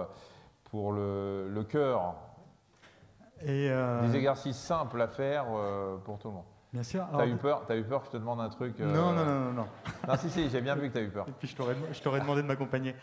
le cœur. Des exercices simples à faire pour tout le monde. Bien sûr. T'as eu peur que je te demande un truc Non. Non, si, j'ai bien vu que tu as eu peur. Et puis je t'aurais demandé de m'accompagner.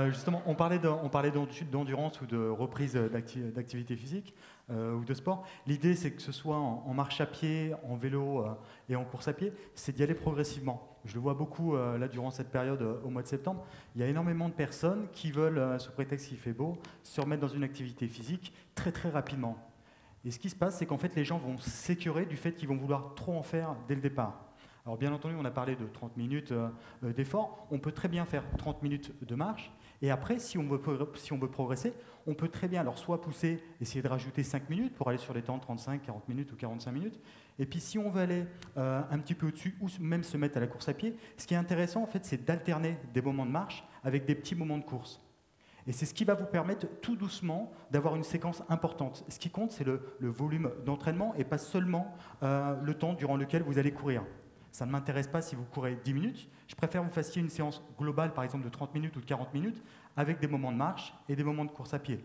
Justement, on parlait d'endurance ou de reprise d'activité physique ou de sport. L'idée, c'est que ce soit en marche à pied, en vélo et en course à pied, c'est d'y aller progressivement. Je le vois beaucoup là durant cette période au mois de septembre. Il y a énormément de personnes qui veulent, sous prétexte qu'il fait beau, se remettre dans une activité physique très très rapidement. Et ce qui se passe, c'est qu'en fait, les gens vont s'écœurer du fait qu'ils vont vouloir trop en faire dès le départ. Alors bien entendu, on a parlé de 30 minutes d'effort. On peut très bien faire 30 minutes de marche. Et après, si on veut progresser, on peut très bien alors soit pousser, essayer de rajouter 5 minutes pour aller sur les temps de 35, 40 minutes ou 45 minutes. Et puis si on veut aller un petit peu au-dessus ou même se mettre à la course à pied, ce qui est intéressant, en fait, c'est d'alterner des moments de marche avec des petits moments de course. Et c'est ce qui va vous permettre tout doucement d'avoir une séquence importante. Ce qui compte, c'est le volume d'entraînement et pas seulement le temps durant lequel vous allez courir. Ça ne m'intéresse pas si vous courez 10 minutes. Je préfère que vous fassiez une séance globale, par exemple de 30 minutes ou de 40 minutes, avec des moments de marche et des moments de course à pied.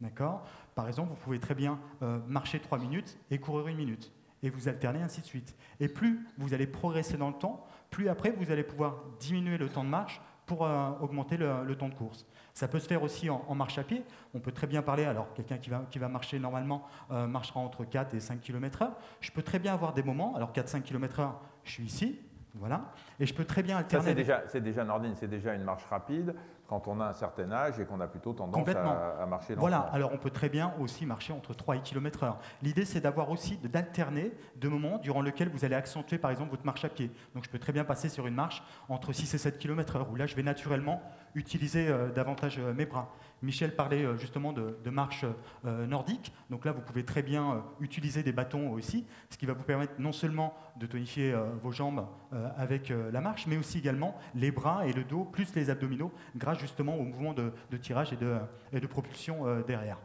D'accord ? Par exemple, vous pouvez très bien marcher 3 minutes et courir 1 minute. Et vous alternez ainsi de suite. Et plus vous allez progresser dans le temps, plus après vous allez pouvoir diminuer le temps de marche pour augmenter le temps de course. Ça peut se faire aussi en marche à pied. On peut très bien parler, alors quelqu'un qui va marcher normalement marchera entre 4 et 5 km/h. Je peux très bien avoir des moments, alors 4-5 km/h, je suis ici, voilà, et je peux très bien alterner. Ça, c'est déjà Nordine, c'est déjà une marche rapide quand on a un certain âge et qu'on a plutôt tendance à marcher lentement. Voilà, alors on peut très bien aussi marcher entre 3 et km/h. L'idée, c'est d'avoir aussi, d'alterner de moments durant lesquels vous allez accentuer, par exemple, votre marche à pied. Donc je peux très bien passer sur une marche entre 6 et 7 km/h, où là, je vais naturellement utiliser davantage mes bras. Michel parlait justement de marche nordique. Donc là, vous pouvez très bien utiliser des bâtons aussi, ce qui va vous permettre non seulement de tonifier vos jambes avec la marche, mais aussi également les bras et le dos, plus les abdominaux, grâce justement au mouvement de tirage et de propulsion derrière.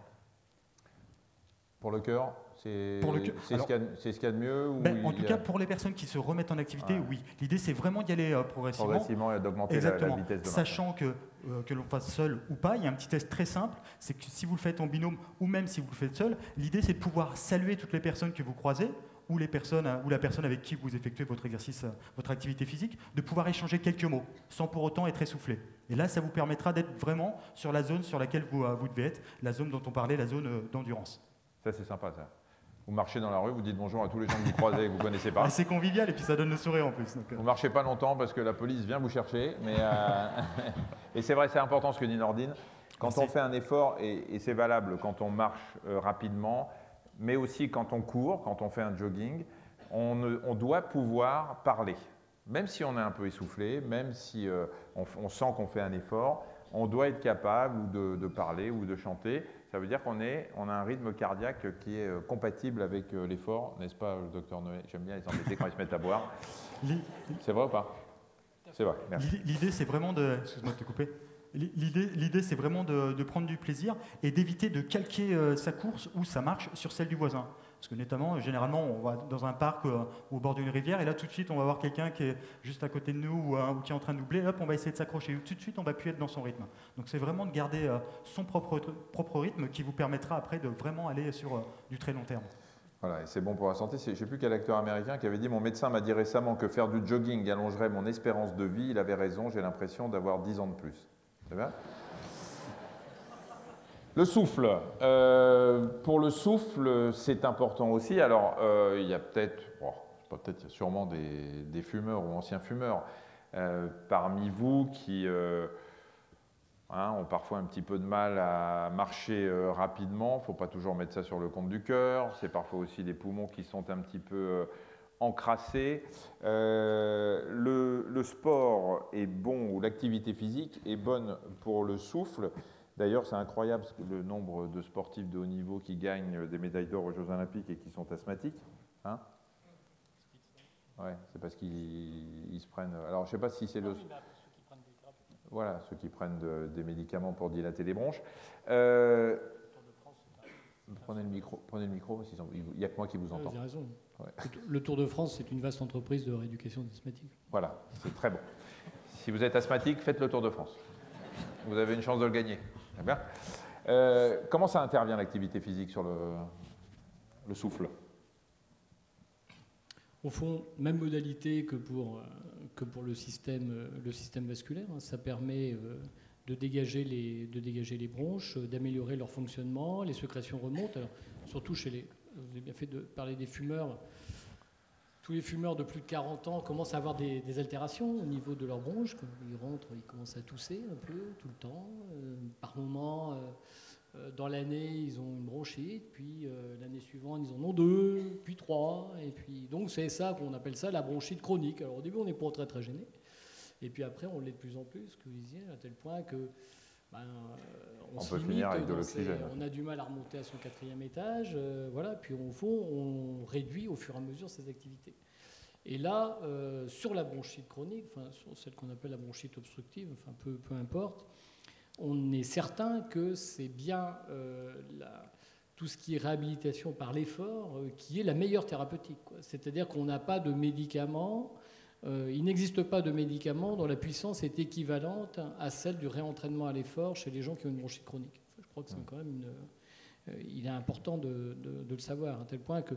Pour le cœur, c'est ce qu'il y a de mieux en tout cas, pour les personnes qui se remettent en activité, oui. L'idée, c'est vraiment d'y aller progressivement et d'augmenter la vitesse de marche. Sachant que l'on fasse seul ou pas, il y a un petit test très simple, c'est que si vous le faites en binôme ou même si vous le faites seul, l'idée, c'est de pouvoir saluer toutes les personnes que vous croisez ou la personne avec qui vous effectuez votre exercice, votre activité physique, de pouvoir échanger quelques mots, sans pour autant être essoufflé. Et là, ça vous permettra d'être vraiment sur la zone sur laquelle vous devez être, la zone dont on parlait, la zone d'endurance. Ça, c'est sympa, ça. Vous marchez dans la rue, vous dites bonjour à tous les gens que vous croisez et que vous ne connaissez pas. C'est convivial et puis ça donne le sourire en plus. Donc, Vous ne marchez pas longtemps parce que la police vient vous chercher. Mais et c'est vrai, c'est important ce que dit Nordine. Quand on fait un effort, et c'est valable quand on marche rapidement, mais aussi quand on court, quand on fait un jogging, on doit pouvoir parler. Même si on est un peu essoufflé, même si on sent qu'on fait un effort, on doit être capable de parler ou de chanter. Ça veut dire qu'on a un rythme cardiaque qui est compatible avec l'effort, n'est-ce pas, le docteur Noé? J'aime bien les embêter quand ils se mettent à boire. C'est vrai ou pas? C'est vrai, merci. L'idée, c'est vraiment de... Excuse-moi de te couper. L'idée, c'est vraiment de prendre du plaisir et d'éviter de calquer sa course ou sa marche sur celle du voisin. Parce que notamment, généralement, on va dans un parc ou au bord d'une rivière et là, tout de suite, on va voir quelqu'un qui est juste à côté de nous ou qui est en train de doubler. Hop, on va essayer de s'accrocher. Tout de suite, on va plus être dans son rythme. Donc, c'est vraiment de garder son propre rythme qui vous permettra après de vraiment aller sur du très long terme. Voilà, et c'est bon pour la santé. Je ne sais plus quel acteur américain qui avait dit « Mon médecin m'a dit récemment que faire du jogging allongerait mon espérance de vie. Il avait raison, j'ai l'impression d'avoir 10 ans de plus. » C'est bien ? Le souffle. Pour le souffle, c'est important aussi. Alors, il y a peut-être, il y a sûrement des fumeurs ou anciens fumeurs parmi vous qui ont parfois un petit peu de mal à marcher rapidement. Il ne faut pas toujours mettre ça sur le compte du cœur. C'est parfois aussi des poumons qui sont un petit peu encrassés. Le sport est bon, ou l'activité physique est bonne pour le souffle. D'ailleurs, c'est incroyable le nombre de sportifs de haut niveau qui gagnent des médailles d'or aux Jeux Olympiques et qui sont asthmatiques. Hein? Ouais, c'est parce qu'ils se prennent... Alors, je ne sais pas si c'est le... Voilà, ceux qui prennent des médicaments pour dilater les bronches. Prenez le micro, il n'y a que moi qui vous entends. Vous avez raison. Ouais. Le Tour de France, c'est une vaste entreprise de rééducation d'asthmatiques. Voilà, c'est très bon. Si vous êtes asthmatique, faites le Tour de France. Vous avez une chance de le gagner. Bien. Comment ça intervient l'activité physique sur le souffle? Au fond, même modalité que pour le système vasculaire. Hein. Ça permet de dégager les bronches, d'améliorer leur fonctionnement. Les sécrétions remontent. Alors, surtout chez les... Vous avez bien fait de parler des fumeurs. Tous les fumeurs de plus de 40 ans commencent à avoir des altérations au niveau de leurs bronches. Quand ils rentrent, ils commencent à tousser un peu, tout le temps. Par moment, dans l'année, ils ont une bronchite, puis l'année suivante, ils en ont 2, puis 3. Et puis, donc, c'est ça qu'on appelle ça la bronchite chronique. Alors, au début, on n'est pas très, très gêné. Et puis après, on l'est de plus en plus, ce que vous disiez, à tel point que on peut finir avec de l'oxygène. On a du mal à remonter à son 4e étage, voilà. Puis au fond, on réduit au fur et à mesure ses activités. Et là, sur la bronchite chronique, enfin sur celle qu'on appelle la bronchite obstructive, enfin peu importe, on est certain que c'est bien tout ce qui est réhabilitation par l'effort qui est la meilleure thérapeutique. C'est-à-dire qu'on n'a pas de médicaments. Il n'existe pas de médicament dont la puissance est équivalente à celle du réentraînement à l'effort chez les gens qui ont une bronchite chronique. Je crois que c'est quand même il est important de le savoir, à tel point que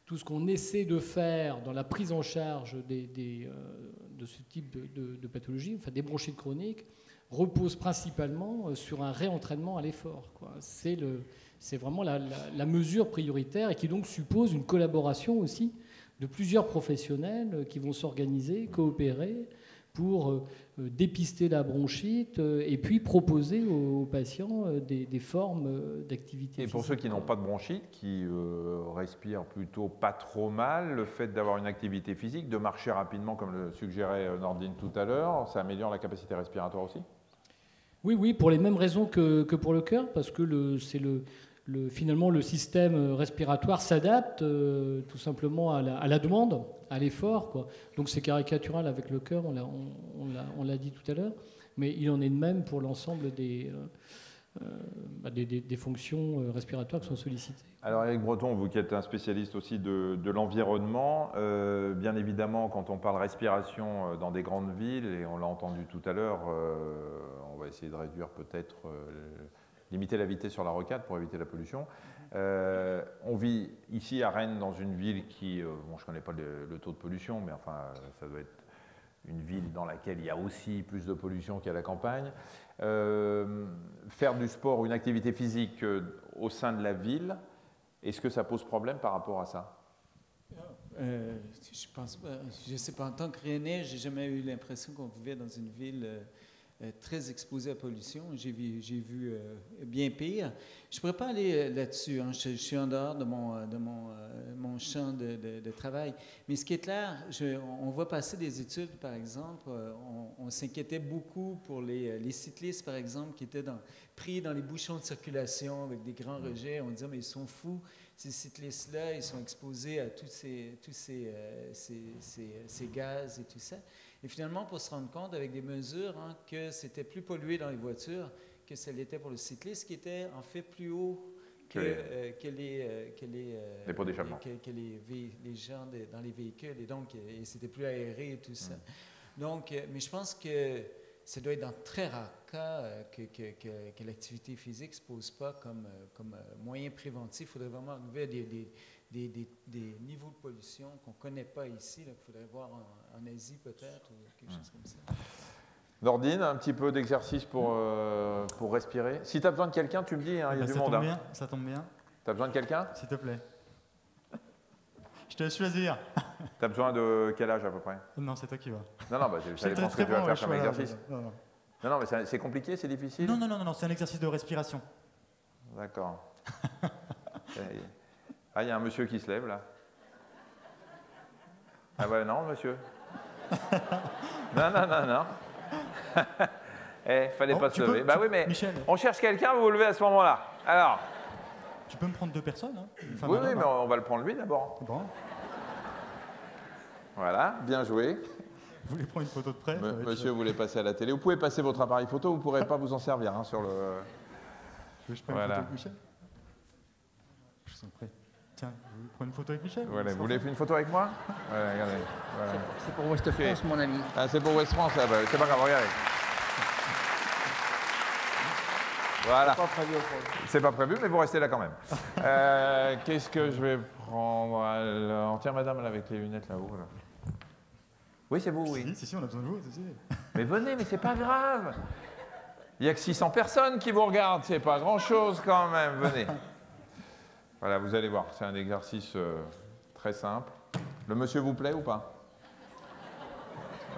tout ce qu'on essaie de faire dans la prise en charge de ce type de pathologie, enfin des bronchites chroniques, repose principalement sur un réentraînement à l'effort. C'est vraiment la mesure prioritaire et qui donc suppose une collaboration aussi de plusieurs professionnels qui vont s'organiser, coopérer pour dépister la bronchite et puis proposer aux patients des formes d'activité. Et pour ceux qui n'ont pas de bronchite, qui respirent plutôt pas trop mal, le fait d'avoir une activité physique, de marcher rapidement comme le suggérait Nordine tout à l'heure, ça améliore la capacité respiratoire aussi? Oui, pour les mêmes raisons que pour le cœur, parce que finalement, le système respiratoire s'adapte tout simplement à la demande, à l'effort, quoi. Donc c'est caricatural avec le cœur, on l'a dit tout à l'heure, mais il en est de même pour l'ensemble des fonctions respiratoires qui sont sollicitées. Alors Éric Breton, vous qui êtes un spécialiste aussi de l'environnement, bien évidemment quand on parle respiration dans des grandes villes, et on l'a entendu tout à l'heure, on va essayer de réduire peut-être... limiter la vitesse sur la rocade pour éviter la pollution. On vit ici à Rennes dans une ville qui, je ne connais pas le taux de pollution, mais enfin, ça doit être une ville dans laquelle il y a aussi plus de pollution qu'à la campagne. Faire du sport ou une activité physique au sein de la ville, est-ce que ça pose problème par rapport à ça? Je pense pas. Je ne sais pas, en tant que Rennais, je n'ai jamais eu l'impression qu'on vivait dans une ville très exposé à la pollution. J'ai vu bien pire. Je ne pourrais pas aller là-dessus. Hein. Je suis en dehors de mon champ de travail. Mais ce qui est clair, on voit passer des études, par exemple. On s'inquiétait beaucoup pour les cyclistes, par exemple, qui étaient pris dans les bouchons de circulation avec des grands rejets. On disait, mais ils sont fous. Ces cyclistes-là, ils sont exposés à tous ces gaz et tout ça. Et finalement, pour se rendre compte avec des mesures que c'était plus pollué dans les voitures que ça l'était pour le cycliste, qui était en fait plus haut que les pots d'échappement, que les gens dans les véhicules, et donc c'était plus aéré et tout ça. Donc, mais je pense que ça doit être dans très rares cas que l'activité physique ne se pose pas comme moyen préventif. Il faudrait vraiment arriver à des niveaux de pollution qu'on ne connaît pas ici, qu'il faudrait voir en Asie peut-être, ou quelque chose comme ça. Nordine, un petit peu d'exercice pour respirer. Si tu as besoin de quelqu'un, tu me dis, il y a du monde. Ça tombe bien. Tu as besoin de quelqu'un? S'il te plaît. Je te laisse choisir. Tu as besoin de quel âge à peu près? Non, c'est toi qui vas. Non, ça dépend ce que tu vas faire comme exercice. Non, mais c'est compliqué, c'est difficile? Non, c'est un exercice de respiration. D'accord. Ah, il y a un monsieur qui se lève, là. Ah ouais, non, monsieur. Non. Fallait pas se lever. Bah oui, mais Michel, on cherche quelqu'un, vous vous levez à ce moment-là. Alors. Tu peux me prendre 2 personnes, hein? Oui, mais on va le prendre lui d'abord. Bon. Voilà, bien joué. Vous voulez prendre une photo de près? Monsieur, vous voulez passer à la télé. Vous pouvez passer votre appareil photo, vous ne pourrez pas vous en servir sur le... Je prends une photo avec Michel? Je suis prêt. Tiens, vous prenez une photo avec Michel? Voilà, vous voulez faire une photo avec moi? Ouais, regardez. Voilà. C'est pour West France, mon ami. Ah, c'est pour West France, c'est pas grave, regardez. Voilà. Pas prévu au fond. C'est pas prévu, mais vous restez là quand même. Qu'est-ce que je vais prendre alors? Tiens, madame, là, avec les lunettes là-haut. Là. Oui, c'est vous, oui. Si, on a besoin de vous. Si. Mais venez, mais c'est pas grave. Il n'y a que 600 personnes qui vous regardent, c'est pas grand-chose quand même. Venez. Voilà, vous allez voir, c'est un exercice très simple. Le monsieur vous plaît ou pas?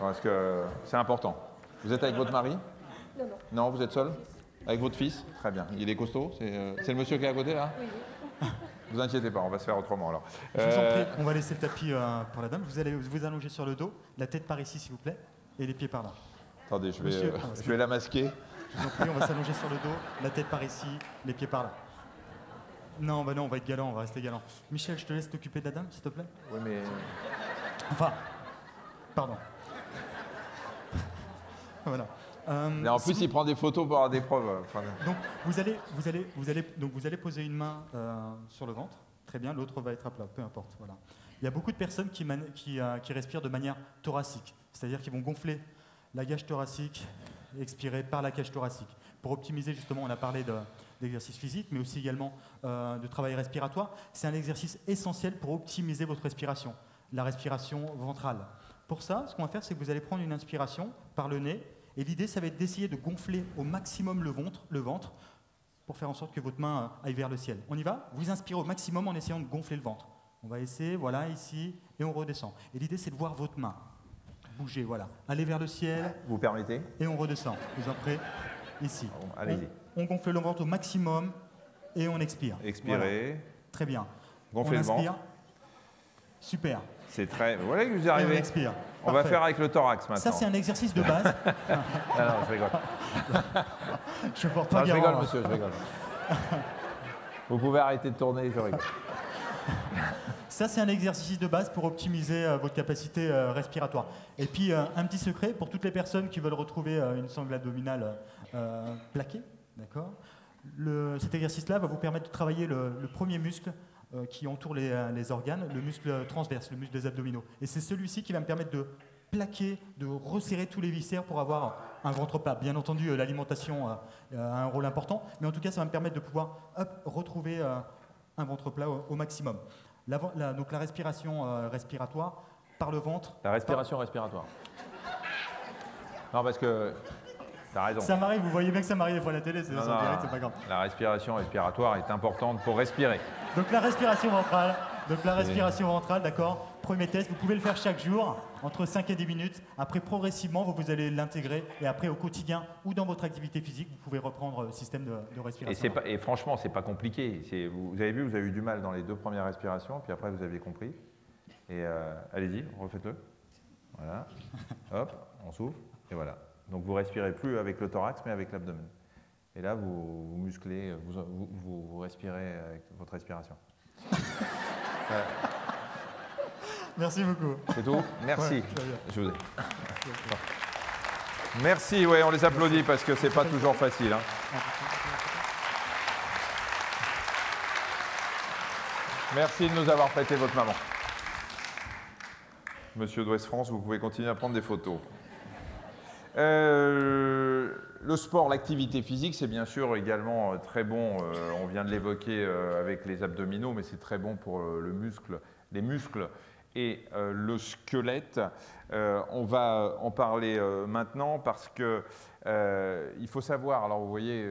Parce que c'est important. Vous êtes avec votre mari? Non, non. Non, vous êtes seul? Avec votre fils? Très bien. Il est costaud? C'est le monsieur qui est à côté, là? Oui. Vous inquiétez pas, on va se faire autrement alors. Je vous en prie, on va laisser le tapis pour la dame. Vous allez vous allonger sur le dos, la tête par ici s'il vous plaît, et les pieds par là. Attendez, je Monsieur, vais la masquer. Je vous en prie, on va s'allonger sur le dos, la tête par ici, les pieds par là. Non, bah non, on va être galant, on va rester galant. Michel, je te laisse t'occuper de la dame, s'il te plaît. Oui, mais... Enfin, pardon. Voilà. Mais en plus, il prend des photos pour avoir des preuves. Enfin, Donc, vous allez poser une main sur le ventre. Très bien, l'autre va être à plat, peu importe. Voilà. Il y a beaucoup de personnes qui respirent de manière thoracique, c'est-à-dire qu'ils vont gonfler la cage thoracique et expirer par la cage thoracique. Pour optimiser, justement, on a parlé d'exercice physique, mais aussi également de travail respiratoire. C'est un exercice essentiel pour optimiser votre respiration, la respiration ventrale. Pour ça, ce qu'on va faire, c'est que vous allez prendre une inspiration par le nez, et l'idée, ça va être d'essayer de gonfler au maximum le ventre pour faire en sorte que votre main aille vers le ciel. On y va? Vous inspirez au maximum en essayant de gonfler le ventre. On va essayer, voilà, ici, et on redescend. Et l'idée, c'est de voir votre main bouger, voilà. Aller vers le ciel. vous permettez? Et on redescend. Vous en prêt? Ici. Bon, allez-y. On gonfle le ventre au maximum et on expire. Expirez. Voilà. Très bien. Gonflez le ventre. Super. C'est très... Vous voyez que vous y Et on arrivez? expire. On va faire avec le thorax maintenant. Ça, c'est un exercice de base. Ah non, je rigole. Je porte pas Non, je garant, rigole, hein. monsieur, je rigole. Vous pouvez arrêter de tourner, je rigole. Ça, c'est un exercice de base pour optimiser votre capacité respiratoire. Et puis, un petit secret pour toutes les personnes qui veulent retrouver une sangle abdominale plaquée, d'accord? Cet exercice-là va vous permettre de travailler le premier muscle qui entoure les organes, le muscle transverse, le muscle des abdominaux. Et c'est celui-ci qui va me permettre de plaquer, de resserrer tous les viscères pour avoir un ventre plat. Bien entendu, l'alimentation a un rôle important, mais en tout cas, ça va me permettre de pouvoir retrouver un ventre plat au maximum. Donc la respiration respiratoire par le ventre. La respiration respiratoire. Non, parce que... T'as raison. Ça m'arrive, vous voyez bien que ça m'arrive des fois à la télé, c'est en direct, c'est pas grave. La respiration respiratoire est importante pour respirer. Donc la respiration ventrale, d'accord. Premier test, vous pouvez le faire chaque jour, entre 5 et 10 minutes. Après, progressivement, vous allez l'intégrer. Et après, au quotidien ou dans votre activité physique, vous pouvez reprendre le système de respiration. Et franchement, c'est pas compliqué. Vous avez vu, vous avez eu du mal dans les 2 premières respirations, puis après, vous aviez compris. Et allez-y, refaites-le. Voilà. Hop, on souffle, et voilà. Donc vous respirez plus avec le thorax, mais avec l'abdomen. Et là, vous musclez, vous respirez avec votre respiration. Merci beaucoup. C'est tout? Merci. Ouais, très bien. Je vous ai... Merci, ouais, on les applaudit parce que c'est pas toujours facile. Hein. Merci de nous avoir prêté votre maman. Monsieur d'Ouest France, vous pouvez continuer à prendre des photos. Le sport, l'activité physique, c'est bien sûr également très bon. On vient de l'évoquer avec les abdominaux, mais c'est très bon pour les muscles et le squelette. On va en parler maintenant parce que il faut savoir, alors vous voyez,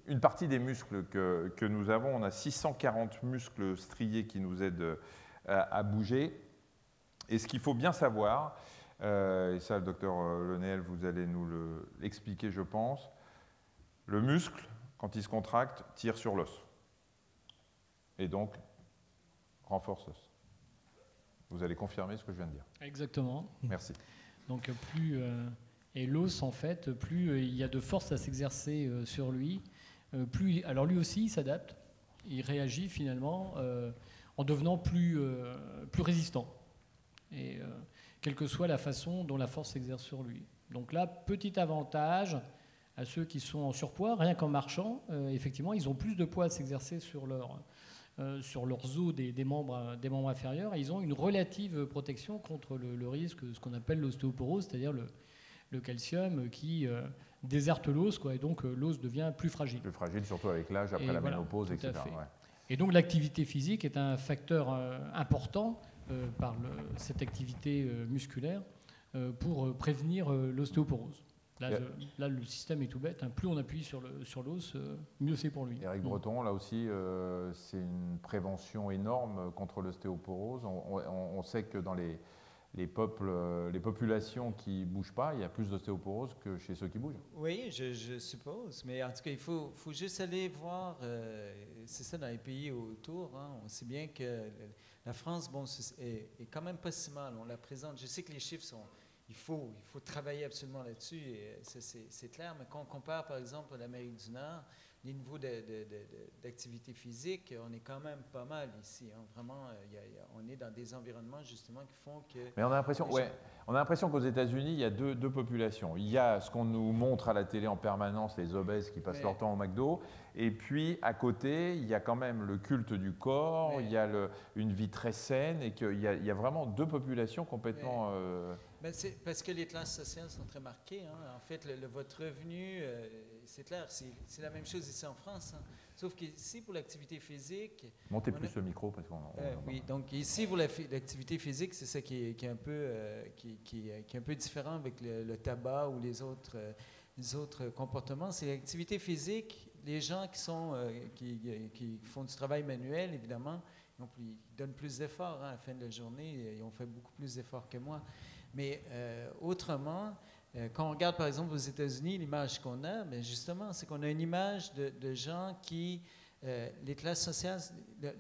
une partie des muscles que nous avons, on a 640 muscles striés qui nous aident à bouger. Et ce qu'il faut bien savoir, et ça, le docteur Lenel, vous allez nous l'expliquer, je pense. Le muscle, quand il se contracte, tire sur l'os. Et donc, renforce l'os. Vous allez confirmer ce que je viens de dire. Exactement. Merci. Donc, et l'os, en fait, plus il y a de force à s'exercer sur lui, alors lui aussi, il s'adapte. Il réagit finalement en devenant plus résistant. Et quelle que soit la façon dont la force s'exerce sur lui. Donc là, petit avantage à ceux qui sont en surpoids, rien qu'en marchant, effectivement, ils ont plus de poids à s'exercer sur leurs os des membres inférieurs, et ils ont une relative protection contre le risque, ce qu'on appelle l'ostéoporose, c'est-à-dire le calcium qui déserte l'os, quoi, et donc l'os devient plus fragile. Plus fragile, surtout avec l'âge, après la ménopause, tout à etc. fait. Ouais. Et donc l'activité physique est un facteur important par cette activité musculaire pour prévenir l'ostéoporose. Là, le système est tout bête. Plus on appuie sur l'os, mieux c'est pour lui. Éric Breton, là aussi, c'est une prévention énorme contre l'ostéoporose. On sait que dans les populations qui ne bougent pas, il y a plus d'ostéoporose que chez ceux qui bougent. Oui, je suppose. Mais en tout cas, il faut juste aller voir, c'est ça, dans les pays autour. On sait bien que la France, est quand même pas si mal. On la présente. Je sais que les chiffres sont... Il faut travailler absolument là-dessus, et c'est clair. Mais quand on compare, par exemple, à l'Amérique du Nord, les niveaux d'activité physique, on est quand même pas mal ici. Vraiment, on est dans des environnements, justement, qui font que... Mais on a l'impression qu'aux États-Unis, il y a deux populations. Il y a ce qu'on nous montre à la télé en permanence, les obèses qui passent leur temps au McDo. Et puis, à côté, il y a quand même le culte du corps, il y a une vie très saine, et qu'il y a vraiment deux populations complètement... Ben c'est parce que les classes sociales sont très marquées. En fait, votre revenu, c'est clair, c'est la même chose ici en France. Sauf qu'ici, pour l'activité physique... Montez plus le micro parce qu'on... oui, donc ici, pour l'activité physique, c'est ça qui est un peu différent avec le tabac ou les autres comportements. C'est l'activité physique. Les gens qui font du travail manuel, évidemment, ils donnent plus d'efforts. À la fin de la journée, ils ont fait beaucoup plus d'efforts que moi. Mais autrement, quand on regarde par exemple aux États-Unis, l'image qu'on a, mais justement, c'est qu'on a une image de gens qui, les classes sociales,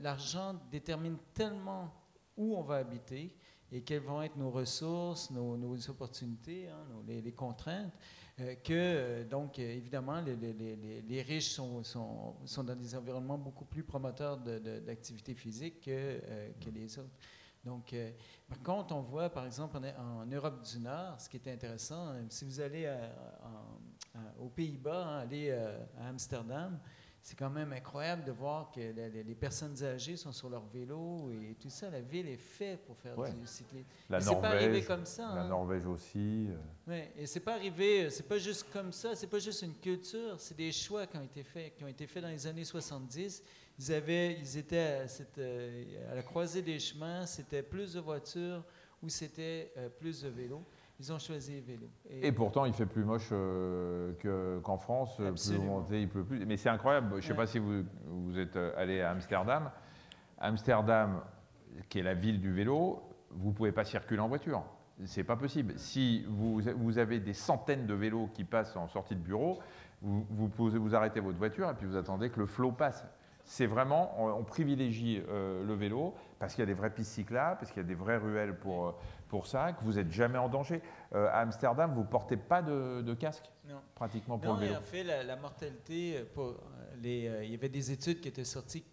l'argent détermine tellement où on va habiter et quelles vont être nos ressources, nos opportunités, les contraintes, que donc évidemment les riches sont dans des environnements beaucoup plus promoteurs d'activité physique que les autres. Donc, par contre, on voit, par exemple, en Europe du Nord, ce qui est intéressant, si vous allez aux Pays-Bas, aller à Amsterdam, c'est quand même incroyable de voir que les personnes âgées sont sur leur vélo et tout ça. La ville est faite pour faire du cyclisme. C'est pas arrivé comme ça. La Norvège aussi. Oui, et c'est pas arrivé, c'est pas juste comme ça, c'est pas juste une culture, c'est des choix qui ont été faits dans les années 70. Ils étaient à la croisée des chemins, c'était plus de voitures ou c'était plus de vélos. Ils ont choisi les vélos. Et pourtant, il fait plus moche qu'en France. Absolument. Plus monté, il pleut plus. Mais c'est incroyable. Je ne sais pas si vous êtes allé à Amsterdam. Amsterdam, qui est la ville du vélo, vous ne pouvez pas circuler en voiture. Ce n'est pas possible. Si vous avez des centaines de vélos qui passent en sortie de bureau, vous arrêtez votre voiture et puis vous attendez que le flot passe. C'est vraiment, on privilégie le vélo parce qu'il y a des vraies pistes cyclables, parce qu'il y a des vraies ruelles pour ça, que vous n'êtes jamais en danger. À Amsterdam, vous ne portez pas de casque pratiquement pour le vélo. Non, en fait, la mortalité, il y avait des études qui étaient sorties qui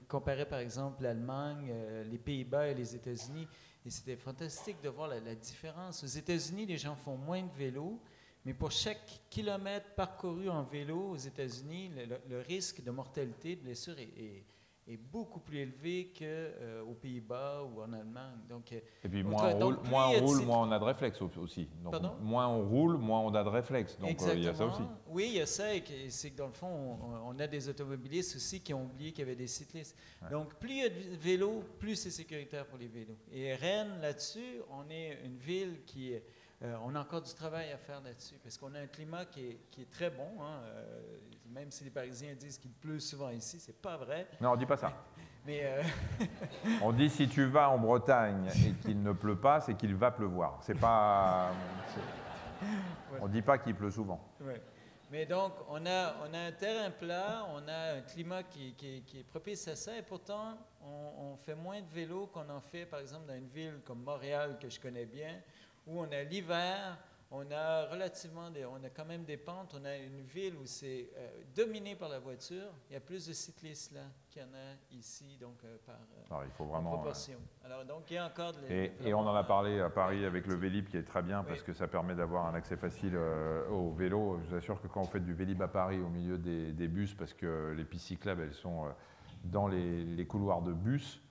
comparaient par exemple l'Allemagne, les Pays-Bas et les États-Unis. Et c'était fantastique de voir la différence. Aux États-Unis, les gens font moins de vélo. Mais pour chaque kilomètre parcouru en vélo aux États-Unis, le risque de mortalité, de blessure est beaucoup plus élevé qu'aux Pays-Bas ou en Allemagne. Donc, et puis moins on roule, moins on a de réflexes aussi. Donc, moins on roule, moins on a de réflexes. Donc il y a ça aussi. Oui, il y a ça. Et c'est que dans le fond, on a des automobilistes aussi qui ont oublié qu'il y avait des cyclistes. Ouais. Donc plus il y a de vélos, plus c'est sécuritaire pour les vélos. Et Rennes, là-dessus, on est une ville qui est... on a encore du travail à faire là-dessus, parce qu'on a un climat qui est très bon. Même si les Parisiens disent qu'il pleut souvent ici, c'est pas vrai. Non, on dit pas ça. Mais on dit si tu vas en Bretagne et qu'il ne pleut pas, c'est qu'il va pleuvoir. C'est pas. On dit pas qu'il pleut souvent. Ouais. Mais donc, on a un terrain plat, on a un climat qui est propice à ça, et pourtant, on fait moins de vélo qu'on en fait, par exemple, dans une ville comme Montréal, que je connais bien, où on a l'hiver, on a quand même des pentes, on a une ville où c'est dominé par la voiture. Il y a plus de cyclistes là qu'il y en a ici, donc il faut vraiment, proportion. Alors, donc, il y a encore et on en a parlé à Paris avec le Vélib, qui est très bien, parce que ça permet d'avoir un accès facile au vélo. Je vous assure que quand vous faites du Vélib à Paris, au milieu des bus, parce que les pistes cyclables, elles sont dans les couloirs de bus,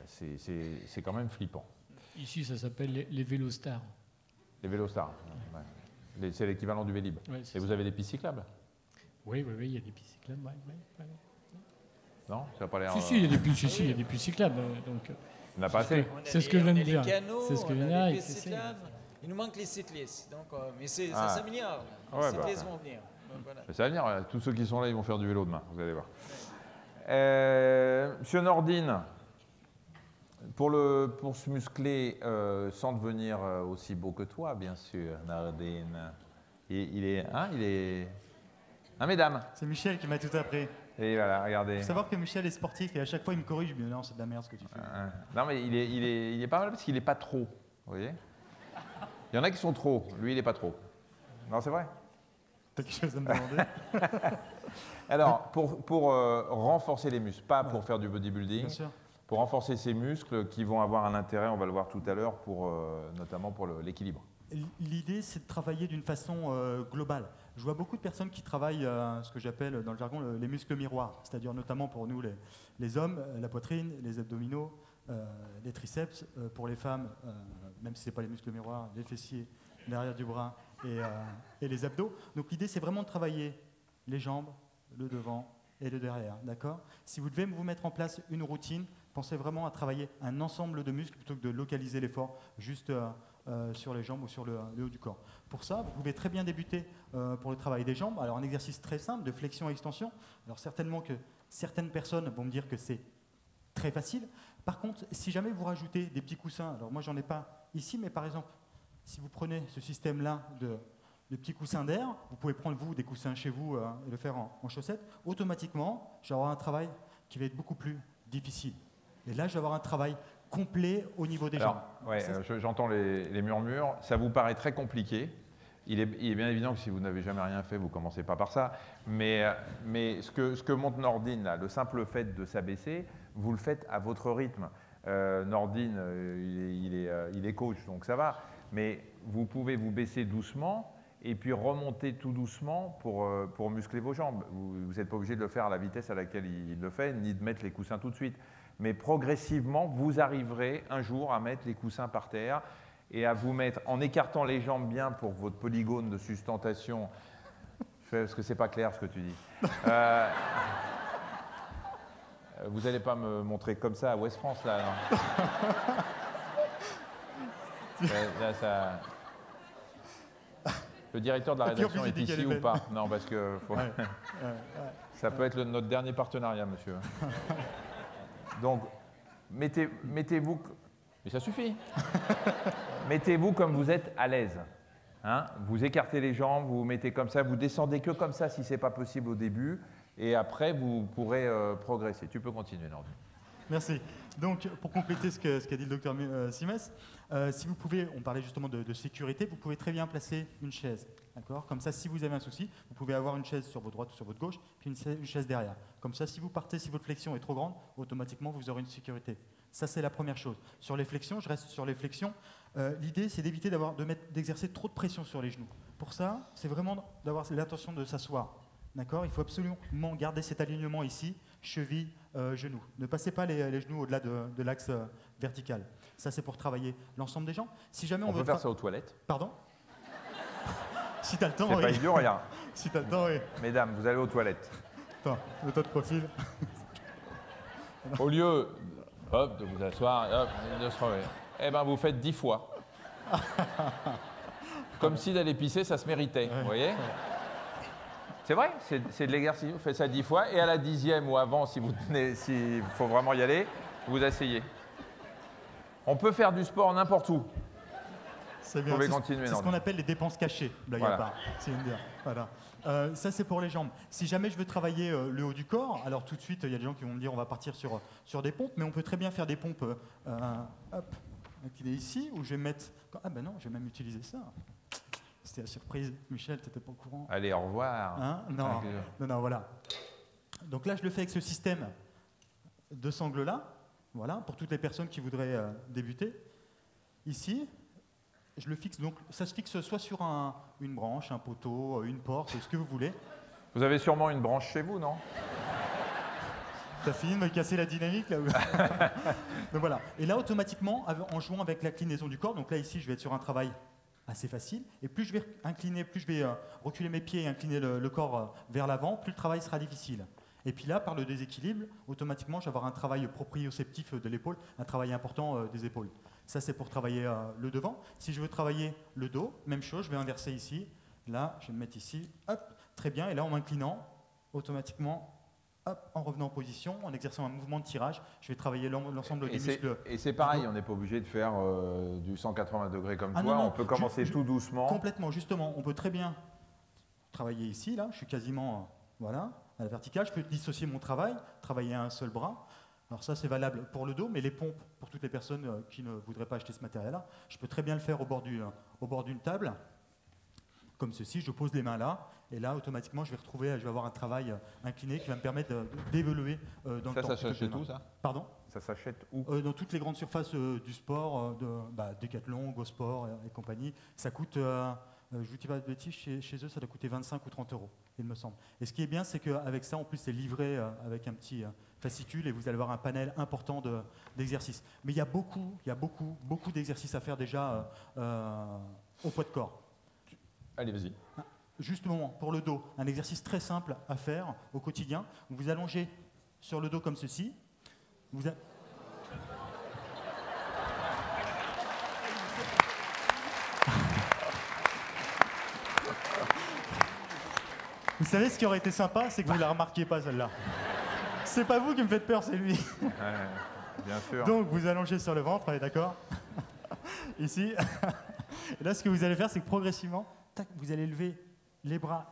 c'est quand même flippant. Ici, ça s'appelle les Vélostars. Les Vélostars. Ouais. C'est l'équivalent du Vélib. Ouais, Et vous avez des pistes cyclables? Oui, il y a des pistes cyclables. Non, ça n'a pas l'air. Si, il y a des pistes, il y a des pistes cyclables. Donc, on n'a pas assez. c'est ce que je viens de dire. Les canaux, C'est ce que on je a viens de les dire. pistes cyclables. Il nous manque les cyclistes. Donc, mais ça Ah. s'améliore. Les Ouais, cyclistes vont venir. Donc, voilà. Ça va venir, tous ceux qui sont là, ils vont faire du vélo demain, vous allez voir. Monsieur Nordine, pour se muscler sans devenir aussi beau que toi, bien sûr, Nordine. Il est. Hein, mesdames? C'est Michel qui m'a tout appris. Et voilà, regardez. Il faut savoir que Michel est sportif et à chaque fois il me corrige. Mais non, c'est de la merde ce que tu fais. Non, mais il est pas mal parce qu'il n'est pas trop. Vous voyez? Il y en a qui sont trop. Lui, il n'est pas trop. Non, c'est vrai? T'as quelque chose à me demander? Alors, pour renforcer les muscles, pas pour faire du bodybuilding, Bien sûr. pour renforcer ces muscles qui vont avoir un intérêt, on va le voir tout à l'heure, notamment pour l'équilibre. L'idée, c'est de travailler d'une façon globale. Je vois beaucoup de personnes qui travaillent ce que j'appelle dans le jargon les muscles miroirs, c'est-à-dire notamment pour nous les hommes, la poitrine, les abdominaux, les triceps, pour les femmes, même si ce n'est pas les muscles miroirs, les fessiers, l'arrière du bras et les abdos. Donc l'idée, c'est vraiment de travailler les jambes, le devant et le derrière, d'accord? Si vous devez vous mettre en place une routine, pensez vraiment à travailler un ensemble de muscles plutôt que de localiser l'effort juste sur les jambes ou sur le haut du corps. Pour ça, vous pouvez très bien débuter pour le travail des jambes. Alors un exercice très simple de flexion et extension. Alors certainement que certaines personnes vont me dire que c'est très facile. Par contre, si jamais vous rajoutez des petits coussins, alors moi j'en ai pas ici, mais par exemple, si vous prenez ce système-là de petits coussins d'air, vous pouvez prendre vous des coussins chez vous et le faire en chaussettes, automatiquement, je vais avoir un travail qui va être beaucoup plus difficile. Et là, je vais avoir un travail complet au niveau des jambes. Ouais, j'entends les murmures. Ça vous paraît très compliqué. Il est bien évident que si vous n'avez jamais rien fait, vous ne commencez pas par ça. Mais ce que montre Nordine, là, le simple fait de s'abaisser, vous le faites à votre rythme. Nordine, il est coach, donc ça va. Mais vous pouvez vous baisser doucement et puis remonter tout doucement pour muscler vos jambes. Vous n'êtes pas obligé de le faire à la vitesse à laquelle il le fait, ni de mettre les coussins tout de suite. Mais progressivement, vous arriverez un jour à mettre les coussins par terre et à vous mettre, en écartant les jambes bien pour votre polygone de sustentation, parce que c'est pas clair ce que tu dis. Vous n'allez pas me montrer comme ça à Ouest France, là, non? Là, ça... Le directeur de la rédaction est ici ou pas? Non, parce que ça peut être notre dernier partenariat, monsieur. Donc, mettez-vous... Mais ça suffit. Mettez-vous comme vous êtes à l'aise. Hein? Vous écartez les jambes, vous vous mettez comme ça, vous descendez que comme ça si ce n'est pas possible au début, et après, vous pourrez progresser. Tu peux continuer, Nordine. Merci. Donc, pour compléter ce qu'a dit le docteur Simès, si vous pouvez, on parlait justement de sécurité, vous pouvez très bien placer une chaise. D'accord? Comme ça, si vous avez un souci, vous pouvez avoir une chaise sur votre droite ou sur votre gauche, puis une chaise derrière. Comme ça, si vous partez, si votre flexion est trop grande, automatiquement, vous aurez une sécurité. Ça, c'est la première chose. Sur les flexions, je reste sur les flexions. L'idée, c'est d'éviter d'exercer trop de pression sur les genoux. Pour ça, c'est vraiment d'avoir l'intention de s'asseoir. D'accord? Il faut absolument garder cet alignement ici, cheville, genoux. Ne passez pas les genoux au-delà de l'axe vertical. Ça, c'est pour travailler l'ensemble des jambes. Si jamais on peut faire ça aux toilettes. Pardon? Si t'as le temps, c'est oui. pas idiot, regarde. Si t'as le temps, oui. Mesdames, vous allez aux toilettes. Attends, le tas de profil. Au lieu hop, de vous asseoir, hop, de se relever, eh ben, vous faites 10 fois. Comme si d'aller pisser, ça se méritait, vous voyez? C'est vrai, c'est de l'exercice. Vous faites ça 10 fois, et à la 10e ou avant, s'il faut vraiment y aller, vous asseyez. On peut faire du sport n'importe où. C'est bien. Vous pouvez continuer. C'est ce qu'on appelle les dépenses cachées, blague à part. C'est une dire. Voilà. Ça, c'est pour les jambes. Si jamais je veux travailler le haut du corps, alors tout de suite, il y a des gens qui vont me dire on va partir sur des pompes, mais on peut très bien faire des pompes. Hop, qui est ici, où je vais mettre. Ah ben non, je vais même utiliser ça. C'était la surprise. Michel, tu n'étais pas au courant. Allez, au revoir. Hein? Non, voilà. Donc là, je le fais avec ce système de sangles-là, voilà, pour toutes les personnes qui voudraient débuter. Ici, je le fixe, donc ça se fixe soit sur une branche, un poteau, une porte, ce que vous voulez. Vous avez sûrement une branche chez vous, non? T'as fini de me casser la dynamique, là? Donc voilà. Et là, automatiquement, en jouant avec l'inclinaison du corps, donc là, ici, je vais être sur un travail assez facile. Et plus je vais incliner, plus je vais reculer mes pieds et incliner le corps vers l'avant, plus le travail sera difficile. Et puis là, par le déséquilibre, automatiquement, je vais avoir un travail proprioceptif de l'épaule, un travail important des épaules. Ça, c'est pour travailler le devant. Si je veux travailler le dos, même chose, je vais inverser ici. Là, je vais me mettre ici. Hop, très bien. Et là, en m'inclinant, automatiquement, hop, en revenant en position, en exerçant un mouvement de tirage, je vais travailler l'ensemble des muscles. Et c'est pareil, on n'est pas obligé de faire du 180 degrés comme toi. Non, on peut commencer tout doucement. Complètement, justement. On peut très bien travailler ici. Là, je suis quasiment voilà, à la verticale. Je peux dissocier mon travail, travailler à un seul bras. Alors ça, c'est valable pour le dos, mais les pompes, pour toutes les personnes qui ne voudraient pas acheter ce matériel-là, je peux très bien le faire au bord d'une table. Comme ceci, je pose les mains là, et là, automatiquement, je vais avoir un travail incliné qui va me permettre d'évoluer dans le temps. Ça s'achète où, ça? Pardon? Ça s'achète où? Dans toutes les grandes surfaces du sport, Decathlon, Go Sport et compagnie. Ça coûte, je vous dis pas de bêtises, chez eux, ça doit coûter 25 ou 30 euros, il me semble. Et ce qui est bien, c'est qu'avec ça, en plus, c'est livré avec un petit fascicule, et vous allez avoir un panel important d'exercices. Mais il y a beaucoup d'exercices à faire déjà au poids de corps. Allez, vas-y. Justement, pour le dos, un exercice très simple à faire au quotidien. Vous vous allongez sur le dos comme ceci. Vous savez ce qui aurait été sympa, c'est que vous ne la remarquiez pas celle-là. C'est pas vous qui me faites peur, c'est lui. Bien sûr. Donc vous allongez sur le ventre, on est d'accord? Ici. Et là, ce que vous allez faire, c'est que progressivement, tac, vous allez lever les bras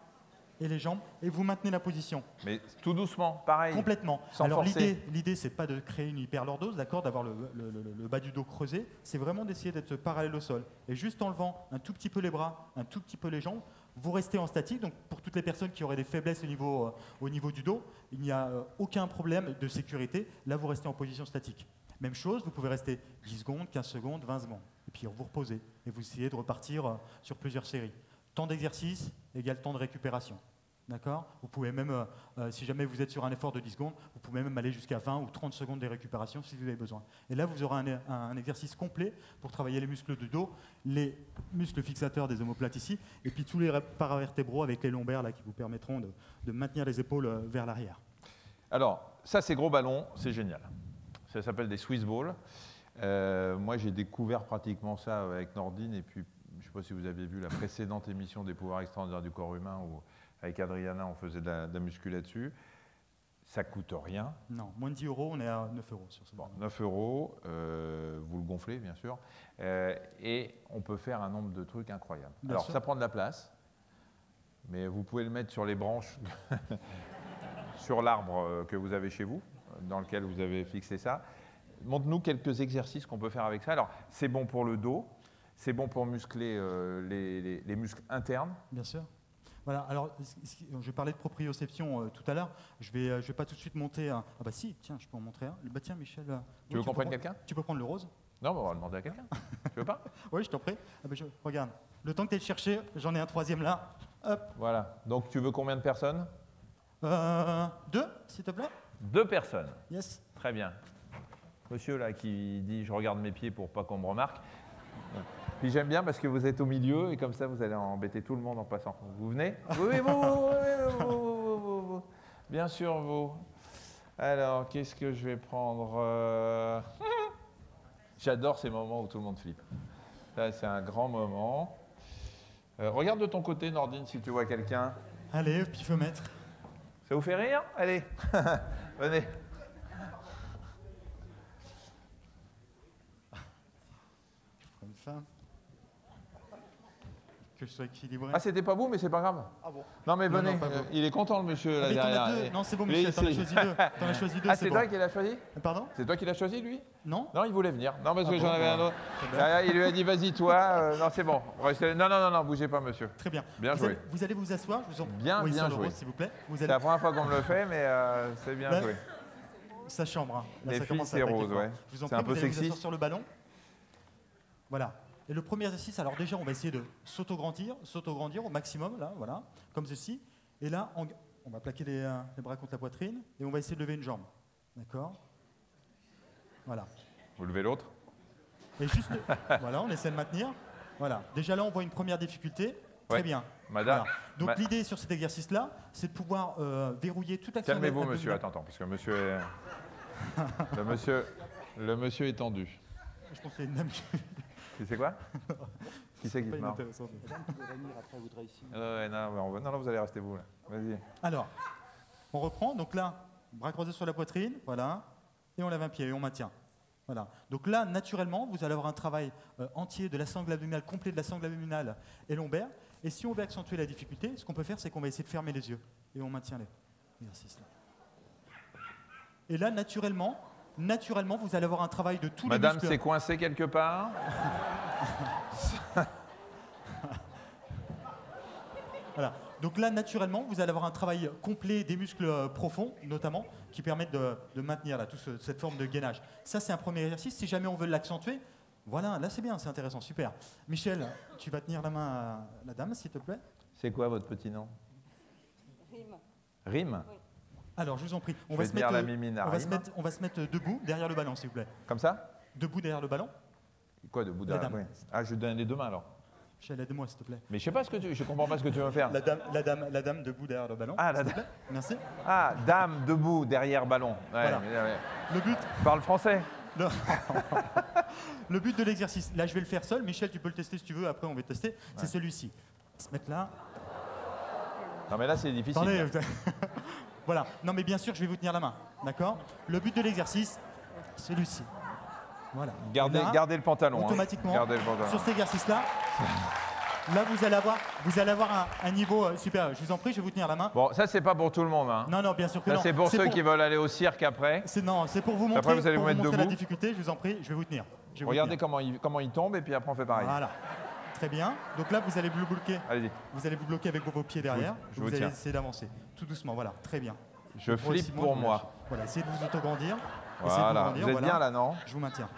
et les jambes et vous maintenez la position. Mais tout doucement, pareil. Complètement. Sans Alors forcer. l'idée, c'est pas de créer une hyperlordose, d'accord, d'avoir le bas du dos creusé. C'est vraiment d'essayer d'être parallèle au sol. Et juste en levant un tout petit peu les bras, un tout petit peu les jambes, vous restez en statique. Donc pour toutes les personnes qui auraient des faiblesses au niveau du dos, il n'y a aucun problème de sécurité. Là, vous restez en position statique. Même chose, vous pouvez rester 10 secondes, 15 secondes, 20 secondes. Et puis vous reposez et vous essayez de repartir sur plusieurs séries. Temps d'exercice égale temps de récupération. D'accord? Vous pouvez même, si jamais vous êtes sur un effort de 10 secondes, vous pouvez même aller jusqu'à 20 ou 30 secondes de récupération si vous avez besoin. Et là, vous aurez un exercice complet pour travailler les muscles du dos, les muscles fixateurs des omoplates ici, et puis tous les paravertébraux avec les lombaires là, qui vous permettront de maintenir les épaules vers l'arrière. Alors, ça, c'est gros ballon, c'est génial. Ça s'appelle des Swiss Balls. Moi, j'ai découvert pratiquement ça avec Nordine, et puis, je ne sais pas si vous avez vu la précédente émission des pouvoirs extraordinaires du corps humain, où avec Adriana, on faisait de la muscu là-dessus. Ça ne coûte rien. Non, moins de 10 euros, on est à 9 euros sur ce bon, 9 euros, vous le gonflez, bien sûr. Et on peut faire un nombre de trucs incroyables. Bien Alors, sûr. ça prend de la place, mais vous pouvez le mettre sur les branches, sur l'arbre que vous avez chez vous, dans lequel vous avez fixé ça. Montre-nous quelques exercices qu'on peut faire avec ça. Alors, c'est bon pour le dos, c'est bon pour muscler les muscles internes. Bien sûr. Voilà, alors, je parlais de proprioception tout à l'heure. Je vais pas tout de suite monter un... Ah bah si, tiens, je peux en montrer un. Bah tiens, Michel... Tu veux qu'on prenne quelqu'un? Tu peux prendre le rose? Non, on va demander à quelqu'un. Tu veux pas? Oui, je t'en prie. Ah bah regarde, le temps que tu aies cherché, j'en ai un troisième là. Hop. Voilà. Donc, tu veux combien de personnes? 2, s'il te plaît. 2 personnes. Yes. Très bien. Monsieur là qui dit « je regarde mes pieds pour pas qu'on me remarque ». Puis j'aime bien parce que vous êtes au milieu et comme ça vous allez embêter tout le monde en passant. Vous venez? Oui, vous. Bien sûr, vous. Alors, qu'est-ce que je vais prendre? J'adore ces moments où tout le monde flippe. Là, c'est un grand moment. Regarde de ton côté, Nordine, si tu vois quelqu'un. Allez, pifomètre. Ça vous fait rire? Allez, venez. Comme ça. Que je sois équilibré. Ah, c'était pas vous, mais c'est pas grave. Ah bon? Non, mais venez, pas vous. il est content, le monsieur, là, Mais t'en derrière. as 2. Non, c'est bon, Michel, t'en as choisi 2. T'en as choisi 2, Ah, c'est c'est bon. toi qui l'as choisi? Pardon? C'est toi qui l'as choisi, lui? Non? Non, il voulait venir. Non, parce que Ah j'en bon, avais un autre. Très bien. Derrière, il lui a dit, vas-y, toi. Non, c'est bon. Restez... Non, bougez pas, monsieur. Très bien. Bien joué. Vous allez vous asseoir, je vous en prie. Bien, oui, bien sur le joué. rose, s'il vous plaît. Vous C'est allez... la première fois qu'on me le fait, mais c'est bien Là, joué. Ça chambre. Hein. Là, Les ça filles, commence à c'est attaquer rose, fort. ouais. Je vous en C'est prie, un peu vous allez vous sexy. asseoir sur le ballon. Voilà. Et le premier exercice, alors déjà, on va essayer de s'auto-grandir au maximum, là, voilà, comme ceci. Et là, on va plaquer les bras contre la poitrine et on va essayer de lever une jambe. D'accord? Voilà. Vous levez l'autre? Et juste, voilà, on essaie de maintenir. Voilà. Déjà là, on voit une première difficulté. Très bien. Madame. Voilà. Donc l'idée sur cet exercice-là, c'est de pouvoir verrouiller toute l'action. Calmez-vous, monsieur. Attends, parce que monsieur est... le monsieur est tendu. Je pense que c'est une dame qui... C'est quoi? Qui c'est qui se marre? Madame qui voudrait venir après, voudrait ici. Non, vous allez rester vous là. Vas-y. Alors, on reprend. Donc là, bras croisés sur la poitrine, voilà. Et on lève un pied et on maintient. Voilà. Donc là, naturellement, vous allez avoir un travail entier de la sangle abdominale, complet de la sangle abdominale et lombaire. Et si on veut accentuer la difficulté, ce qu'on peut faire, c'est qu'on va essayer de fermer les yeux. Et on maintient l'exercice là. Et là, naturellement, vous allez avoir un travail de tous les muscles. Madame s'est coincée quelque part. Voilà. Donc là, naturellement, vous allez avoir un travail complet des muscles profonds, notamment, qui permettent de maintenir là, cette forme de gainage. Ça, c'est un premier exercice. Si jamais on veut l'accentuer, voilà, là, c'est bien, c'est intéressant, super. Michel, tu vas tenir la main à la dame, s'il te plaît. C'est quoi votre petit nom? Rime. Rime? Oui. Alors, je vous en prie, on va se mettre debout derrière le ballon, s'il vous plaît. Comme ça? Debout derrière le ballon. Quoi, debout derrière? Oui. Ah, je donne les deux mains alors. Michel, aide-moi, s'il te plaît. Mais je sais pas je comprends pas ce que tu veux faire. La dame debout derrière le ballon. Ah, la dame. Merci. Ah, dame debout derrière ballon. Ouais, Voilà. Le but. Parle français. Le but de l'exercice, là je vais le faire seul. Michel, tu peux le tester si tu veux. Après, on va le tester. C'est celui-ci. Se mettre là. Non, mais là, c'est difficile. Attendez. Voilà. Non, mais bien sûr, je vais vous tenir la main. D'accord? Le but de l'exercice, celui-ci. Voilà. Gardez le pantalon. Automatiquement, Gardez le pantalon. sur cet exercice-là, là, vous allez avoir un niveau supérieur. Je vous en prie, je vais vous tenir la main. Bon, ça, c'est pas pour tout le monde. Hein. Non, bien sûr que non. C'est pour ceux qui veulent aller au cirque après. C'est pour vous montrer, après, vous allez vous mettre debout. La difficulté. Je vous en prie, je vais vous tenir. Regardez comment il tombe et puis après, on fait pareil. Voilà. Très bien. Donc là, vous allez vous bloquer. Allez-y. Vous allez vous bloquer avec vos pieds derrière. Vous allez essayer d'avancer. Tout doucement. Voilà. Très bien. Je flippe pour moi. Voilà. Essayez de vous autograndir. Voilà. Vous êtes bien là, non? Je vous maintiens.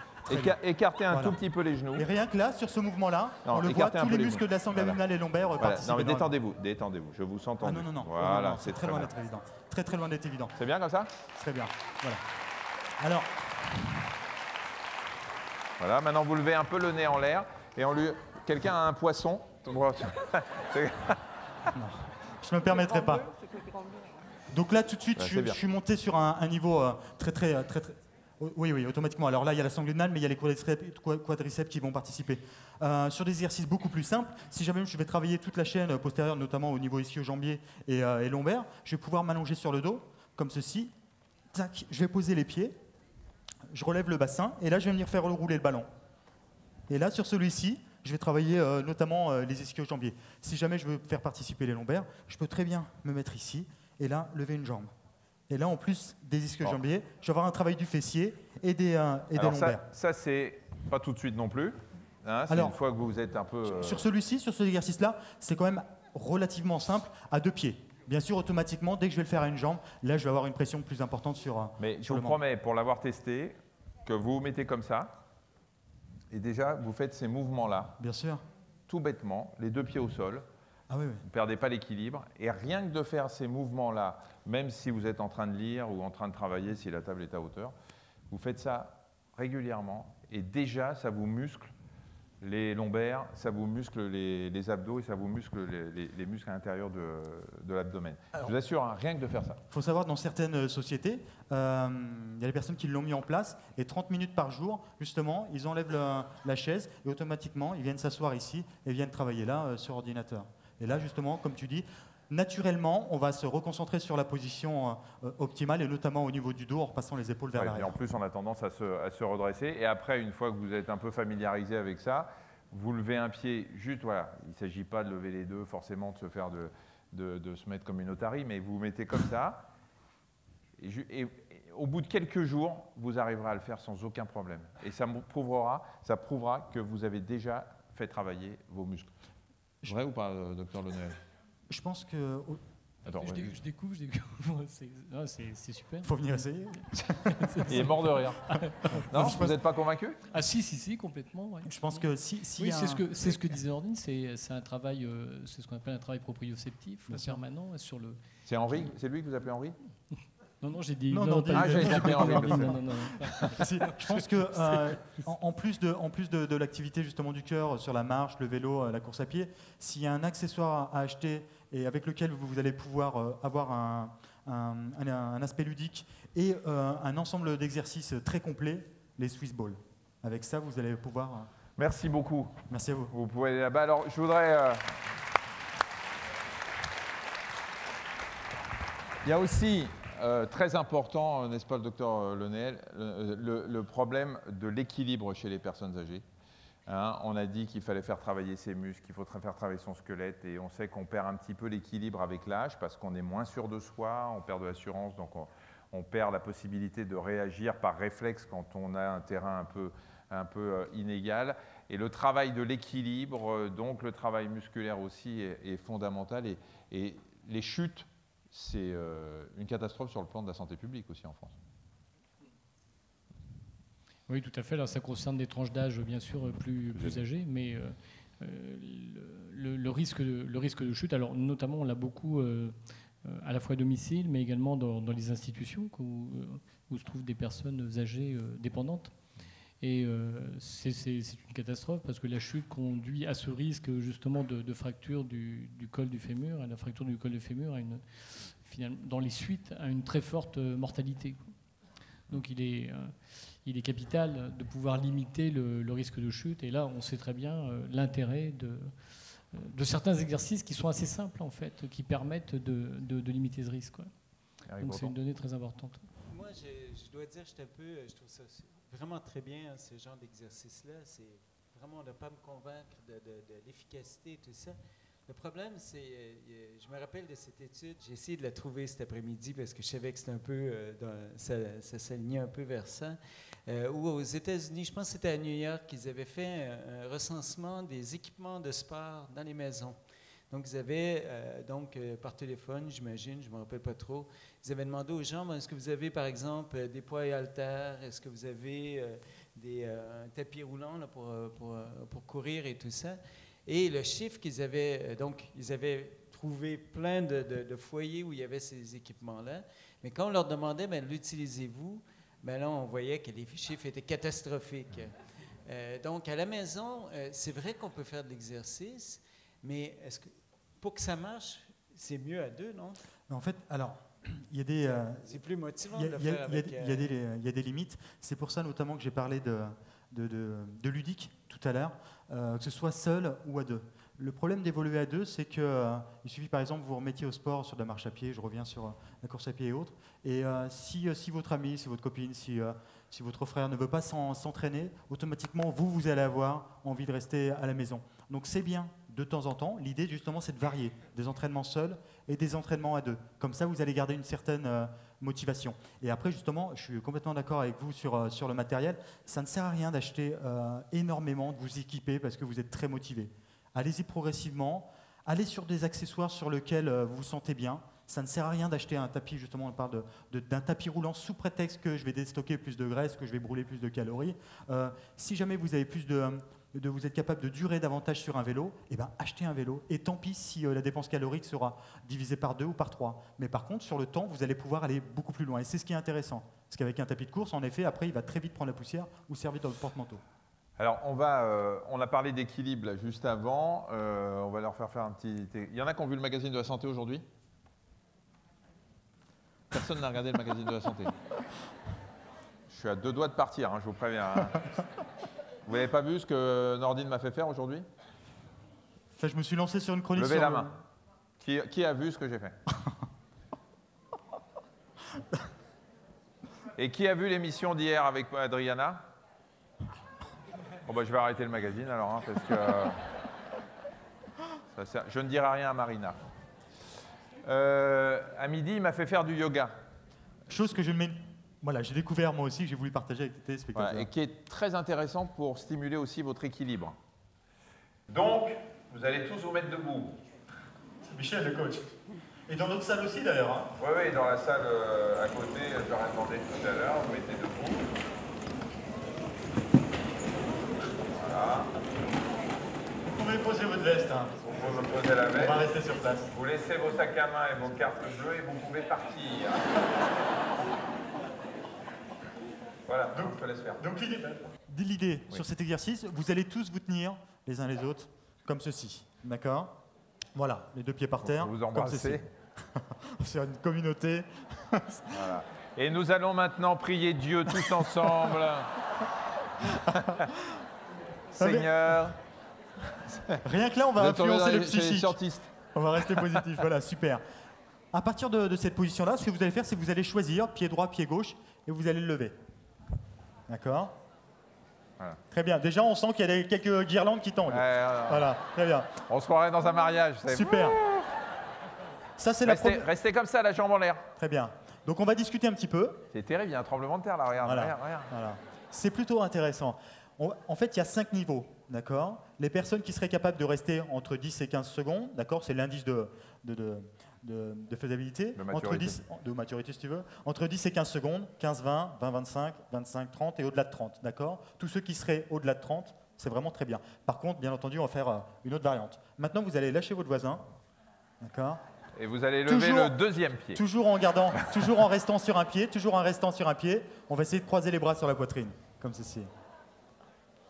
Écartez un tout petit peu les genoux. Et rien que là, sur ce mouvement-là, on le voit, tous les muscles de la sangle abdominale et lombaire participent. Non, mais détendez-vous. Je vous sens tendu. Ah non. Voilà, c'est très loin d'être évident. Très loin d'être évident. C'est bien comme ça? Très bien. Voilà. Alors. Voilà, maintenant vous levez un peu le nez en l'air et on lui. Quelqu'un a un poisson? Non, je ne me permettrai pas. Donc là, tout de suite, je suis monté sur un niveau très. Oui, automatiquement. Alors là, il y a la sangle abdominale, mais il y a les quadriceps qui vont participer. Sur des exercices beaucoup plus simples, si jamais je vais travailler toute la chaîne postérieure, notamment au niveau ischio-jambier et lombaire, je vais pouvoir m'allonger sur le dos, comme ceci. Tac, je vais poser les pieds, je relève le bassin, et là, je vais venir faire rouler le ballon. Et là, sur celui-ci, je vais travailler notamment les ischio-jambiers. Si jamais je veux faire participer les lombaires, je peux très bien me mettre ici, et là, lever une jambe. Et là, en plus des ischio-jambiers, je vais avoir un travail du fessier et des lombaires. Ça, c'est pas tout de suite non plus. Hein, c'est une fois que vous êtes un peu... Sur celui-ci, sur cet exercice-là, c'est quand même relativement simple à 2 pieds. Bien sûr, automatiquement, dès que je vais le faire à une jambe, là, je vais avoir une pression plus importante sur Mais je vous promets, pour l'avoir testé, que vous vous mettez comme ça, et déjà, vous faites ces mouvements-là. Bien sûr. Tout bêtement, les 2 pieds au sol. Ah oui. Vous ne perdez pas l'équilibre. Et rien que de faire ces mouvements-là, même si vous êtes en train de lire ou en train de travailler, si la table est à hauteur, vous faites ça régulièrement. Et déjà, ça vous muscle les lombaires, ça vous muscle les abdos et ça vous muscle les muscles à l'intérieur de l'abdomen. Je vous assure, hein, rien que de faire ça. Il faut savoir, dans certaines sociétés, il y a des personnes qui l'ont mis en place et 30 minutes par jour, justement, ils enlèvent la chaise et automatiquement, ils viennent s'asseoir ici et viennent travailler là sur ordinateur. Et là, justement, comme tu dis, naturellement, on va se reconcentrer sur la position optimale et notamment au niveau du dos en repassant les épaules vers l'arrière. Et en plus, on a tendance à se redresser. Et après, une fois que vous êtes un peu familiarisé avec ça, vous levez un pied juste, voilà. Il ne s'agit pas de lever les deux, forcément, de se faire de se mettre comme une otarie, mais vous vous mettez comme ça. Et au bout de quelques jours, vous arriverez à le faire sans aucun problème. Et ça prouvera que vous avez déjà fait travailler vos muscles. Vrai ou pas, docteur Lenel? Je pense que... Attends, je découvre. C'est super. Il faut venir essayer. Il est mort de rire. Non, vous n'êtes pas convaincu? Ah si, complètement. Ouais. Je pense que si oui, c'est ce que disait Nordine, c'est un travail, c'est ce qu'on appelle un travail proprioceptif permanent sur le... C'est Henri? C'est lui que vous appelez Henri? Non, j'ai dit non, non, pas j'ai compris en Nordine, anglais. non. Je pense que en plus de l'activité justement du cœur sur la marche, le vélo, la course à pied, s'il y a un accessoire à acheter et avec lequel vous allez pouvoir avoir un aspect ludique et un ensemble d'exercices très complets, les Swiss Balls. Avec ça, vous allez pouvoir... Merci beaucoup. Merci à vous. Vous pouvez aller là-bas. Alors, je voudrais... Il y a aussi, très important, n'est-ce pas, le docteur Lenel, le problème de l'équilibre chez les personnes âgées. Hein, on a dit qu'il fallait faire travailler ses muscles, qu'il faut faire travailler son squelette, et on sait qu'on perd un petit peu l'équilibre avec l'âge parce qu'on est moins sûr de soi, on perd de l'assurance, donc on perd la possibilité de réagir par réflexe quand on a un terrain un peu inégal. Et le travail de l'équilibre, donc le travail musculaire aussi, est fondamental. Et les chutes, c'est une catastrophe sur le plan de la santé publique aussi en France. Oui, tout à fait. Alors, ça concerne des tranches d'âge, bien sûr, plus âgées, mais le risque de chute, alors notamment, on l'a beaucoup à la fois à domicile, mais également dans les institutions où se trouvent des personnes âgées dépendantes. Et c'est une catastrophe parce que la chute conduit à ce risque justement de fracture du col du fémur. Et la fracture du col du fémur, dans les suites, a une très forte mortalité. Donc il est capital de pouvoir limiter le risque de chute. Et là, on sait très bien l'intérêt de certains exercices qui sont assez simples, en fait, qui permettent de limiter ce risque, quoi. Donc c'est une donnée très importante. Moi, je dois dire, je trouve ça vraiment très bien, ce genre d'exercice-là. C'est vraiment de ne pas me convaincre de l'efficacité et tout ça. Le problème, c'est, je me rappelle de cette étude, j'ai essayé de la trouver cet après-midi parce que je savais que c'était un peu, ça s'alignait un peu vers ça, où aux États-Unis, je pense que c'était à New York, ils avaient fait un recensement des équipements de sport dans les maisons. Donc, ils avaient, par téléphone, j'imagine, je ne me rappelle pas trop, ils avaient demandé aux gens, est-ce que vous avez, par exemple, des poids et haltères, est-ce que vous avez un tapis roulant là, pour courir et tout ça. Et le chiffre qu'ils avaient, ils avaient trouvé plein de foyers où il y avait ces équipements-là, mais quand on leur demandait, l'utilisez-vous, là, on voyait que les chiffres étaient catastrophiques. Donc, à la maison, c'est vrai qu'on peut faire de l'exercice, mais est-ce que pour que ça marche, c'est mieux à deux, non? En fait, alors, il y a des... c'est plus motivant de le faire avec... Il y a des limites. C'est pour ça notamment que j'ai parlé de ludique tout à l'heure, que ce soit seul ou à deux. Le problème d'évoluer à deux, c'est qu'il suffit par exemple que vous remettiez au sport sur de la marche à pied, je reviens sur la course à pied et autres, et si votre ami, si votre copine, si votre frère ne veut pas s'entraîner, automatiquement vous allez avoir envie de rester à la maison. Donc c'est bien de temps en temps, l'idée justement c'est de varier des entraînements seuls et des entraînements à deux. Comme ça vous allez garder une certaine motivation. Et après justement, je suis complètement d'accord avec vous sur le matériel, ça ne sert à rien d'acheter énormément, de vous équiper parce que vous êtes très motivé. Allez-y progressivement, allez sur des accessoires sur lesquels vous vous sentez bien. Ça ne sert à rien d'acheter un tapis, justement, on parle d'un tapis roulant sous prétexte que je vais déstocker plus de graisse, que je vais brûler plus de calories. Si jamais vous avez vous êtes capable de durer davantage sur un vélo, achetez un vélo. Et tant pis si la dépense calorique sera divisée par 2 ou par 3. Mais par contre, sur le temps, vous allez pouvoir aller beaucoup plus loin. Et c'est ce qui est intéressant. Parce qu'avec un tapis de course, en effet, après, il va très vite prendre la poussière ou servir dans le porte-manteau. Alors, on a parlé d'équilibre là, juste avant. On va leur faire un petit... Il y en a qui ont vu le magazine de la santé aujourd'hui? Personne n'a regardé le magazine de la santé. Je suis à 2 doigts de partir, je vous préviens. Vous n'avez pas vu ce que Nordine m'a fait faire aujourd'hui? Enfin, je me suis lancé sur une chronique. Levez la main. Qui a vu ce que j'ai fait? Et qui a vu l'émission d'hier avec Adriana? Bon, je vais arrêter le magazine alors, parce que je ne dirai rien à Marina. À midi, il m'a fait faire du yoga. Chose que j'ai découvert moi aussi, que j'ai voulu partager avec les téléspectateurs. Voilà, et qui est très intéressant pour stimuler aussi votre équilibre. Donc, vous allez tous vous mettre debout. C'est Michel, le coach. Et dans notre salle aussi d'ailleurs. Oui, dans la salle à côté, je leur ai demandé tout à l'heure, vous mettez debout. Voilà. Vous pouvez poser votre veste. Vous pouvez poser la veste. On va rester sur place. Vous laissez vos sacs à main et vos cartes bleues et vous pouvez partir. Voilà, donc je te laisse faire. Donc l'idée sur cet exercice, vous allez tous vous tenir les uns les autres comme ceci, d'accord? Voilà, les deux pieds par terre. Vous embrassez. C'est une communauté. Voilà. Et nous allons maintenant prier Dieu tous ensemble. Seigneur. Rien que là, on va influencer le psychique. Scientiste. On va rester positif, voilà, super. À partir de cette position-là, ce que vous allez faire, c'est que vous allez choisir pied droit, pied gauche, et vous allez le lever. D'accord? Voilà. Très bien. Déjà, on sent qu'il y a quelques guirlandes qui tendent. Voilà, très bien. On se croirait dans un mariage. Super. Ça, c'est restez comme ça, la jambe en l'air. Très bien. Donc, on va discuter un petit peu. C'est terrible, il y a un tremblement de terre là, regarde. Voilà. Regarde. Voilà. C'est plutôt intéressant. En fait, il y a 5 niveaux, d'accord? Les personnes qui seraient capables de rester entre 10 et 15 secondes, d'accord? C'est l'indice de faisabilité. De maturité, si tu veux. Entre 10 et 15 secondes, 15, 20, 20, 25, 25, 30 et au-delà de 30, d'accord? Tous ceux qui seraient au-delà de 30, c'est vraiment très bien. Par contre, bien entendu, on va faire une autre variante. Maintenant, vous allez lâcher votre voisin, d'accord? Et vous allez lever le deuxième pied. Toujours en restant sur un pied, on va essayer de croiser les bras sur la poitrine, comme ceci.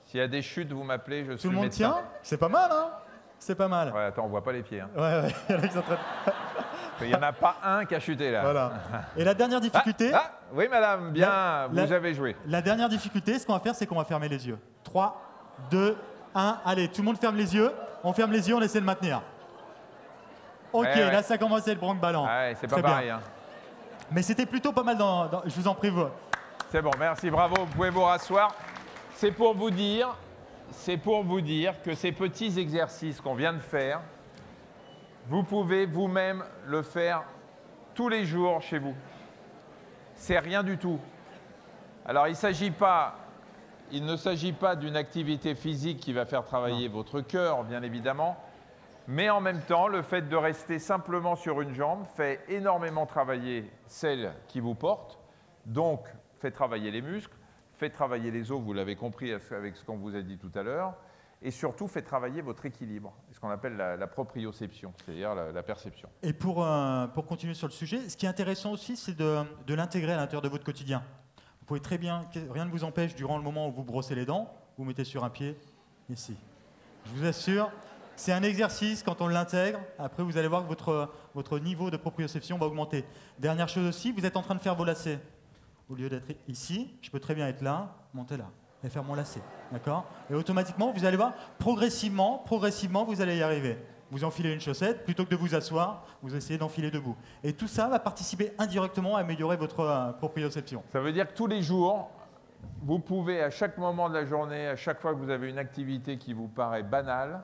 S'il y a des chutes, vous m'appelez, je suis Tout le monde médecin. tient? C'est pas mal, hein? C'est pas mal. Ouais, attends, on voit pas les pieds. Hein. Ouais. Il n'y en a pas un qui a chuté là. Voilà. Et la dernière difficulté... oui, madame, bien, vous avez joué. La dernière difficulté, ce qu'on va faire, c'est qu'on va fermer les yeux. 3, 2, 1, allez, tout le monde ferme les yeux. On ferme les yeux, on essaie de maintenir. Ok, là, ça commence à être bronque-ballant. Ouais, c'est pas pareil. Hein. Mais c'était plutôt pas mal je vous en prie, vous. C'est bon, merci, bravo, vous pouvez vous rasseoir. C'est pour vous dire que ces petits exercices qu'on vient de faire, vous pouvez vous-même le faire tous les jours chez vous. C'est rien du tout. Alors, il ne s'agit pas d'une activité physique qui va faire travailler votre cœur, bien évidemment, mais en même temps, le fait de rester simplement sur une jambe fait énormément travailler celle qui vous porte, donc fait travailler les muscles, fait travailler les os, vous l'avez compris avec ce qu'on vous a dit tout à l'heure, et surtout fait travailler votre équilibre, ce qu'on appelle la proprioception, c'est-à-dire la perception. Et pour continuer sur le sujet, ce qui est intéressant aussi, c'est de l'intégrer à l'intérieur de votre quotidien. Vous pouvez très bien, rien ne vous empêche, durant le moment où vous brossez les dents, vous mettez sur un pied, ici. Je vous assure, c'est un exercice, quand on l'intègre, après vous allez voir que votre niveau de proprioception va augmenter. Dernière chose aussi, vous êtes en train de faire vos lacets. Au lieu d'être ici, je peux très bien être là, monter là, et faire mon lacet, d'accord? Et automatiquement, vous allez voir, progressivement, vous allez y arriver. Vous enfilez une chaussette, plutôt que de vous asseoir, vous essayez d'enfiler debout. Et tout ça va participer indirectement à améliorer votre proprioception. Ça veut dire que tous les jours, vous pouvez, à chaque moment de la journée, à chaque fois que vous avez une activité qui vous paraît banale,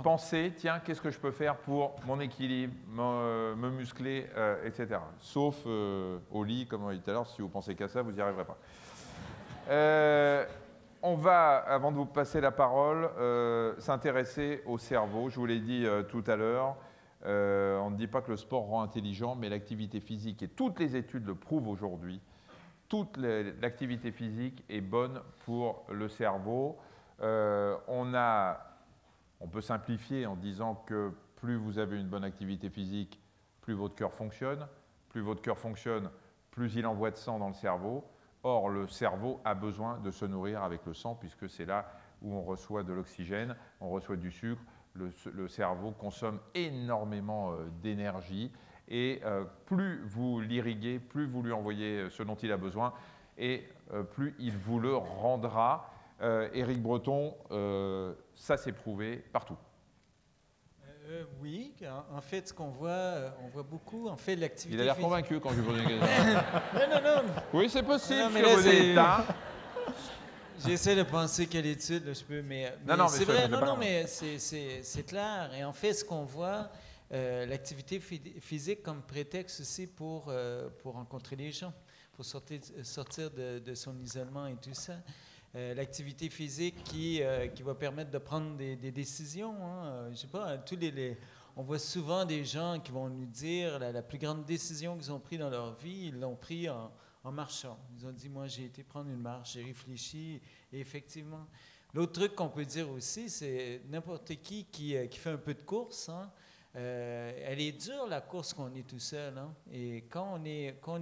penser, tiens, qu'est-ce que je peux faire pour mon équilibre, me muscler, etc. Sauf au lit, comme on a dit tout à l'heure, si vous pensez qu'à ça, vous n'y arriverez pas. On va, avant de vous passer la parole, s'intéresser au cerveau. Je vous l'ai dit tout à l'heure, on ne dit pas que le sport rend intelligent, mais l'activité physique, et toutes les études le prouvent aujourd'hui, toute l'activité physique est bonne pour le cerveau. On peut simplifier en disant que plus vous avez une bonne activité physique, plus votre cœur fonctionne. Plus votre cœur fonctionne, plus il envoie de sang dans le cerveau. Or, le cerveau a besoin de se nourrir avec le sang, puisque c'est là où on reçoit de l'oxygène, on reçoit du sucre. Le cerveau consomme énormément d'énergie. Et plus vous l'irriguez, plus vous lui envoyez ce dont il a besoin, et plus il vous le rendra. Éric Breton, ça s'est prouvé partout. Oui, en fait, ce qu'on voit, on voit beaucoup, en fait, l'activité... Il a l'air convaincu quand je lui pose une question. Non. Oui, c'est possible. Non, mais là, j'essaie de penser quelle étude, là, je peux, mais c'est vrai, mais c'est clair. Et en fait, ce qu'on voit, l'activité physique comme prétexte aussi pour rencontrer les gens, pour sortir de son isolement et tout ça. L'activité physique qui va permettre de prendre des décisions. Hein. Je sais pas, on voit souvent des gens qui vont nous dire la plus grande décision qu'ils ont prise dans leur vie, ils l'ont pris en marchant. Ils ont dit, moi, j'ai été prendre une marche, j'ai réfléchi, et effectivement. L'autre truc qu'on peut dire aussi, c'est n'importe qui fait un peu de course, hein, elle est dure, la course, quand on est tout seul. Hein. Et quand on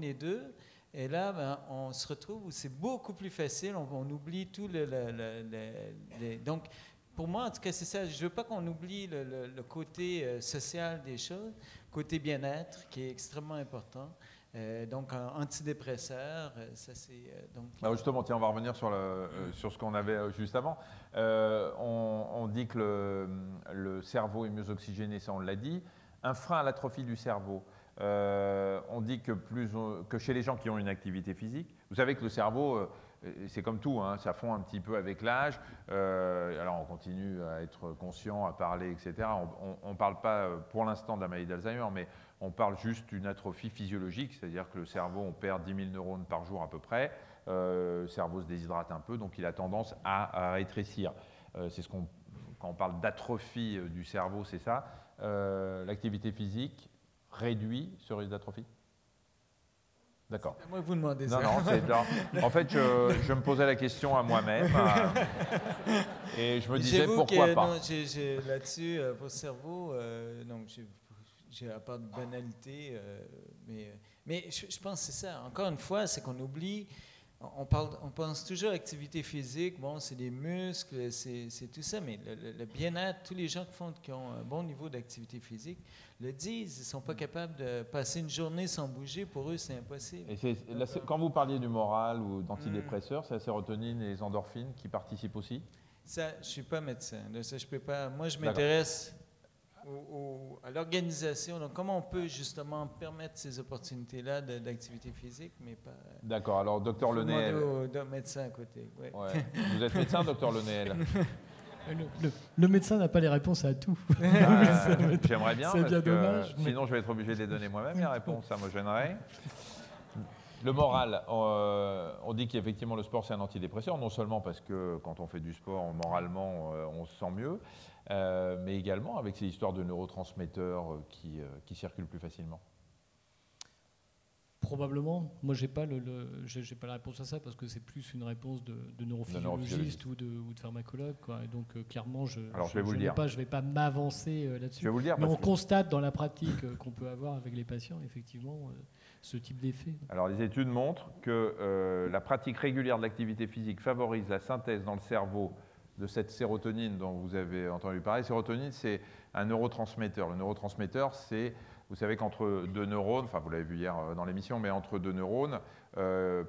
est deux, Et là, ben, on se retrouve où c'est beaucoup plus facile, on oublie tout donc, pour moi, en tout cas, c'est ça. Je ne veux pas qu'on oublie le côté social des choses, côté bien-être, qui est extrêmement important. Donc, antidépresseur, ça c'est... Alors justement, tiens, on va revenir sur ce qu'on avait juste avant. On dit que le cerveau est mieux oxygéné, ça on l'a dit. Un frein à l'atrophie du cerveau. On dit que chez les gens qui ont une activité physique, vous savez que le cerveau, c'est comme tout, hein, ça fond un petit peu avec l'âge. Alors on continue à être conscient, à parler, etc. On ne parle pas pour l'instant de la maladie d'Alzheimer, mais on parle juste d'une atrophie physiologique, c'est-à-dire que le cerveau, on perd 10 000 neurones par jour à peu près. Le cerveau se déshydrate un peu, donc il a tendance à rétrécir. C'est quand on parle d'atrophie du cerveau, c'est ça. L'activité physique réduit ce risque d'atrophie? D'accord. C'est à moi que vous demandez ça. En fait, je me posais la question à moi-même et je me disais pourquoi pas. Là-dessus, pour le cerveau, donc j'ai à part de banalité, mais je pense que c'est ça. Encore une fois, c'est qu'on oublie. On pense toujours à l'activité physique, bon, c'est des muscles, c'est tout ça, mais le bien-être, tous les gens qui ont un bon niveau d'activité physique le disent, ils ne sont pas capables de passer une journée sans bouger, pour eux, c'est impossible. Et quand vous parliez du moral ou d'antidépresseurs, c'est la sérotonine et les endorphines qui participent aussi? Ça, je ne suis pas médecin, ça, je peux pas. Moi, je m'intéresse à l'organisation. Donc, comment on peut justement permettre ces opportunités-là d'activité physique, mais pas... D'accord. Alors, docteur Lenéel... au médecin à côté. Ouais. Ouais. Vous êtes médecin, docteur Lenéel? Le médecin n'a pas les réponses à tout. J'aimerais bien, parce que dommage, sinon je vais être obligé de les donner moi-même, les réponses. Ça me gênerait. Le moral, on dit qu'effectivement le sport c'est un antidépresseur, non seulement parce que quand on fait du sport, moralement on se sent mieux, mais également avec ces histoires de neurotransmetteurs qui circulent plus facilement. Probablement. Moi, j'ai pas la réponse à ça parce que c'est plus une réponse de neurophysiologiste ou de pharmacologue, quoi. Et donc, clairement, je ne vais pas m'avancer là-dessus. Mais on constate dans la pratique qu'on peut avoir avec les patients, effectivement, ce type d'effet. Alors, les études montrent que la pratique régulière de l'activité physique favorise la synthèse dans le cerveau de cette sérotonine dont vous avez entendu parler. Sérotonine, c'est un neurotransmetteur. Le neurotransmetteur, c'est... Vous savez qu'entre deux neurones, enfin vous l'avez vu hier dans l'émission, mais entre deux neurones,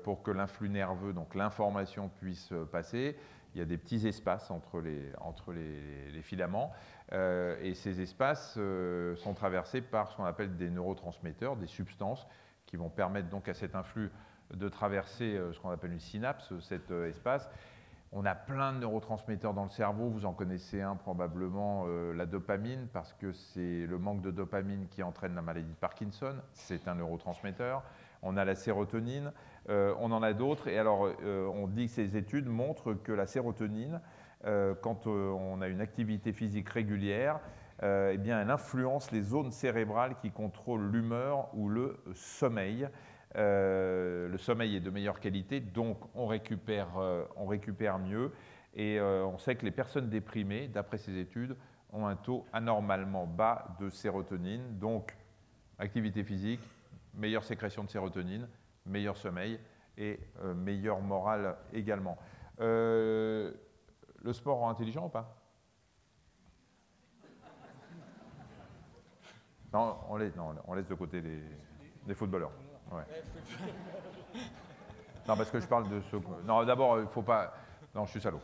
pour que l'influx nerveux, donc l'information puisse passer, il y a des petits espaces entre les filaments. Et ces espaces sont traversés par ce qu'on appelle des neurotransmetteurs, des substances qui vont permettre donc à cet influx de traverser ce qu'on appelle une synapse, cet espace. On a plein de neurotransmetteurs dans le cerveau, vous en connaissez un probablement, la dopamine, parce que c'est le manque de dopamine qui entraîne la maladie de Parkinson, c'est un neurotransmetteur. On a la sérotonine, on en a d'autres, et alors on dit que ces études montrent que la sérotonine, quand on a une activité physique régulière, eh bien, elle influence les zones cérébrales qui contrôlent l'humeur ou le sommeil. Le sommeil est de meilleure qualité, donc on récupère mieux. Et on sait que les personnes déprimées, d'après ces études, ont un taux anormalement bas de sérotonine. Donc, activité physique, meilleure sécrétion de sérotonine, meilleur sommeil et meilleur moral également. Le sport rend intelligent ou pas? Non, on laisse de côté les footballeurs. Ouais. Non, parce que je parle de ceux... Non, d'abord, il ne faut pas... Non, je suis salaud.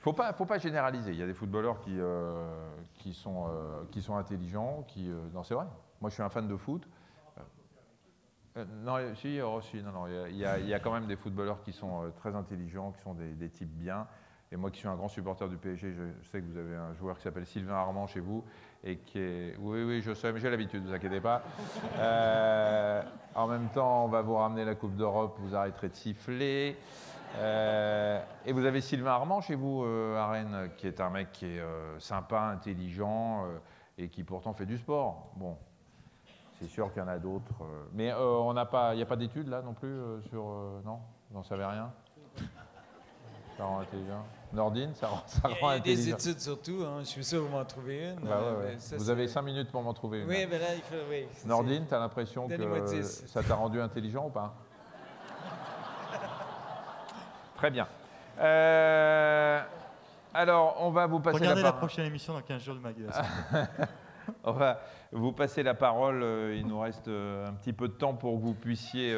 Il ne faut pas généraliser. Il y a des footballeurs qui sont intelligents, Non, c'est vrai. Moi, je suis un fan de foot. Non, il y a quand même des footballeurs qui sont très intelligents, qui sont des types bien. Et moi qui suis un grand supporter du PSG, je sais que vous avez un joueur qui s'appelle Sylvain Armand chez vous, et qui est... Oui, je sais, mais j'ai l'habitude, ne vous inquiétez pas. En même temps, on va vous ramener la Coupe d'Europe, vous arrêterez de siffler. Et vous avez Sylvain Armand chez vous, à Rennes, qui est un mec qui est sympa, intelligent, et qui pourtant fait du sport. Bon, c'est sûr qu'il y en a d'autres. Mais il n'y a pas d'études là non plus sur... non, vous n'en savez rien? Ça rend intelligent. Nordine, ça rend intelligent. Il y a des études surtout, hein. Je suis sûr que vous m'en trouvez une. Bah ouais. Ça, vous avez 5 minutes pour m'en trouver une. Oui, mais là, il faut... Oui, Nordine, tu as l'impression que ça t'a rendu intelligent ou pas? Très bien. Alors, on va vous passer Regardez la prochaine émission dans 15 jours de Maggie. On va vous passer la parole. Il nous reste un petit peu de temps pour que vous puissiez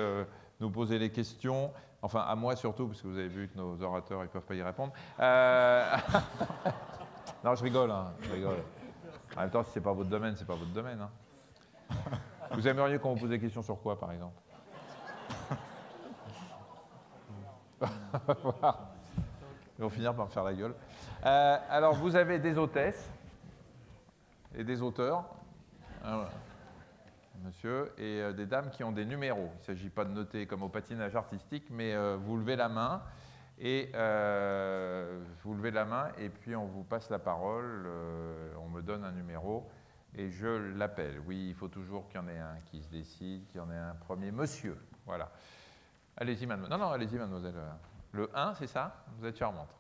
nous poser les questions. Enfin, à moi surtout, parce que vous avez vu que nos orateurs ne peuvent pas y répondre. Non, je rigole, hein, je rigole. En même temps, si ce n'est pas votre domaine, ce n'est pas votre domaine. Hein. Vous aimeriez qu'on vous pose des questions sur quoi, par exemple? Ils vont finir par me faire la gueule. Alors, vous avez des hôtesses et des auteurs, monsieur, et des dames qui ont des numéros. Il ne s'agit pas de noter comme au patinage artistique, mais vous levez la main et puis on vous passe la parole, on me donne un numéro et je l'appelle. Oui, il faut toujours qu'il y en ait un qui se décide, qu'il y en ait un premier. Monsieur, voilà. Allez-y, mademoiselle. Non, allez-y, mademoiselle. Le 1, c'est ça? Vous êtes charmante.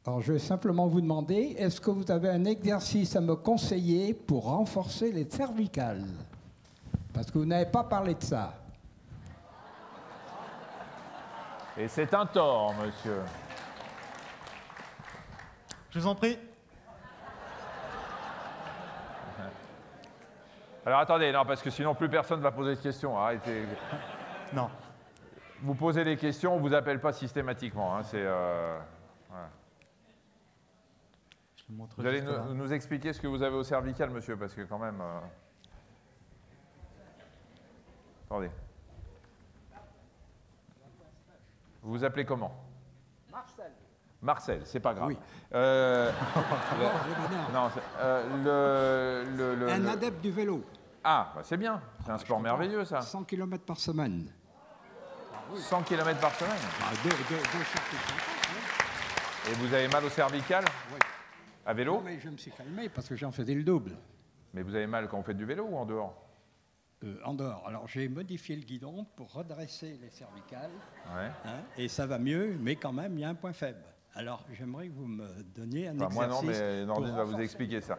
Alors, je vais simplement vous demander, est-ce que vous avez un exercice à me conseiller pour renforcer les cervicales? Parce que vous n'avez pas parlé de ça. Et c'est un tort, monsieur. Je vous en prie. Alors attendez, non, parce que sinon plus personne ne va poser de questions. Arrêtez. Non. Vous posez des questions, on ne vous appelle pas systématiquement. Hein, c'est, voilà. Vous allez nous expliquer ce que vous avez au cervical, monsieur, parce que quand même... Attendez. Vous vous appelez comment? Marcel. Marcel, c'est pas grave. Oui. Un adepte du vélo. Ah, bah c'est bien. C'est un sport merveilleux, ça. 100 km par semaine. 100 km par semaine. Et vous avez mal au cervical? Oui. À vélo? Non, mais je me suis calmé parce que j'en faisais le double. Mais vous avez mal quand vous faites du vélo ou en dehors? En dehors. Alors j'ai modifié le guidon pour redresser les cervicales. Ouais. Hein, et ça va mieux, mais quand même, il y a un point faible. Alors j'aimerais que vous me donniez un exercice. Moi non, mais Nordine va vous expliquer ça.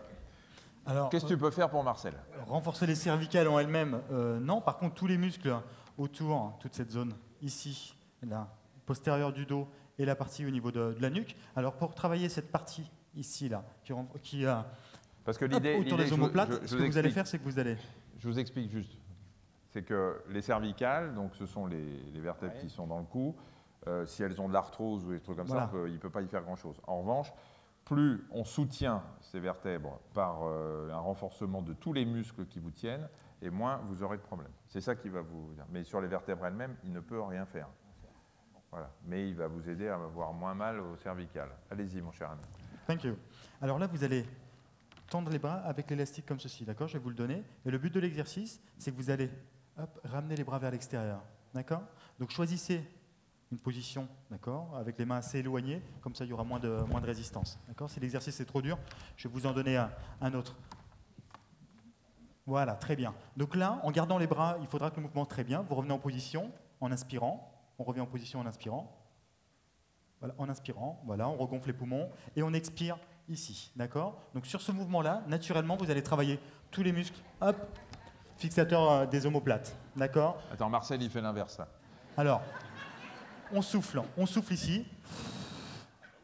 Alors, qu'est-ce que tu peux faire pour Marcel? Renforcer les cervicales en elles-mêmes, non. Par contre, tous les muscles autour, toute cette zone ici, là, postérieure du dos et la partie au niveau de la nuque. Alors pour travailler cette partie ici, là, qui parce que l'idée autour des omoplates, ce que vous allez faire, c'est que vous allez... Je vous explique juste. C'est que les cervicales, donc ce sont les vertèbres qui sont dans le cou. Si elles ont de l'arthrose ou des trucs comme ça, il ne peut pas y faire grand-chose. En revanche, plus on soutient ces vertèbres par un renforcement de tous les muscles qui vous tiennent, et moins vous aurez de problèmes. C'est ça qui va vous dire. Mais sur les vertèbres elles-mêmes, il ne peut rien faire. Voilà. Mais il va vous aider à avoir moins mal au cervical. Allez-y, mon cher ami. Thank you. Alors là, vous allez tendre les bras avec l'élastique comme ceci, d'accord? Je vais vous le donner. Et le but de l'exercice, c'est que vous allez ramener les bras vers l'extérieur, d'accord? Donc choisissez une position, d'accord, avec les mains assez éloignées, comme ça il y aura moins de résistance, d'accord? Si l'exercice est trop dur, je vais vous en donner un autre. Voilà, très bien. Donc là, en gardant les bras, il faudra que le mouvement très bien. Vous revenez en position en inspirant. On revient en position en inspirant. Voilà, en inspirant, voilà, on regonfle les poumons et on expire ici, d'accord? Donc sur ce mouvement-là, naturellement, vous allez travailler tous les muscles, hop, fixateurs des omoplates, d'accord? Attends, Marcel, il fait l'inverse. Alors, on souffle ici,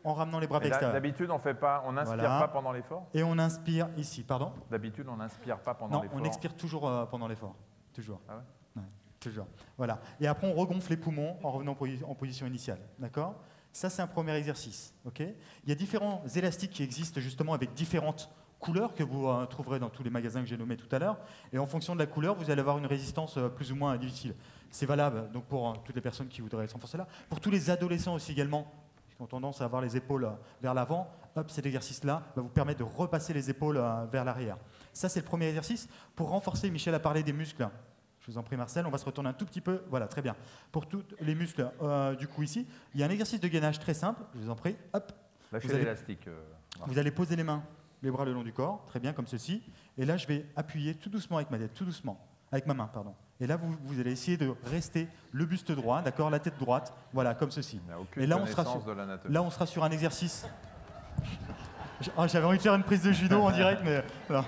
en ramenant les bras vers l'extérieur. D'habitude, on n'inspire pas pendant l'effort? Et on inspire ici, pardon? D'habitude, on n'inspire pas pendant l'effort? Non, on expire toujours pendant l'effort, toujours. Ah ouais? Ouais, toujours. Voilà. Et après, on regonfle les poumons en revenant en position initiale, d'accord? Ça, c'est un premier exercice. Okay, il y a différents élastiques qui existent justement avec différentes couleurs que vous trouverez dans tous les magasins que j'ai nommés tout à l'heure. Et en fonction de la couleur, vous allez avoir une résistance plus ou moins difficile. C'est valable donc, pour toutes les personnes qui voudraient s'enfoncer là. Pour tous les adolescents aussi également, qui ont tendance à avoir les épaules vers l'avant, cet exercice-là va vous permettre de repasser les épaules vers l'arrière. Ça, c'est le premier exercice. Pour renforcer, Michel a parlé des muscles. Je vous en prie, Marcel, on va se retourner un tout petit peu. Voilà, très bien. Pour tous les muscles du cou ici, il y a un exercice de gainage très simple. Je vous en prie. Hop. Lâchez l'élastique. Vous allez poser les mains, les bras le long du corps, très bien, comme ceci. Et là, je vais appuyer tout doucement avec ma tête, tout doucement, avec ma main, pardon. Et là, vous allez essayer de rester le buste droit, d'accord, la tête droite, voilà, comme ceci. Et là, on sera sur un exercice. J'avais envie de faire une prise de judo en direct, mais non.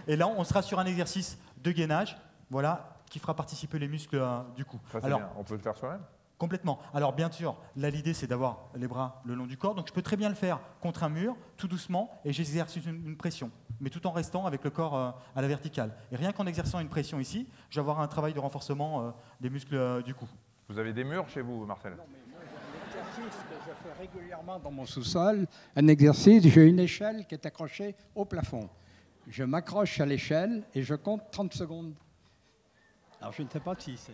Et là, on sera sur un exercice de gainage, voilà, qui fera participer les muscles du cou. Ça, alors, bien. On peut le faire soi-même? Complètement. Alors bien sûr, là l'idée c'est d'avoir les bras le long du corps, donc je peux très bien le faire contre un mur, tout doucement, et j'exerce une pression, mais tout en restant avec le corps à la verticale. Et rien qu'en exerçant une pression ici, je vais avoir un travail de renforcement des muscles du cou. Vous avez des murs chez vous, Marcel? Non, mais moi j'ai un exercice que je fais régulièrement dans mon sous-sol, un exercice, j'ai une échelle qui est accrochée au plafond. Je m'accroche à l'échelle et je compte 30 secondes. Alors je ne sais pas si c'est...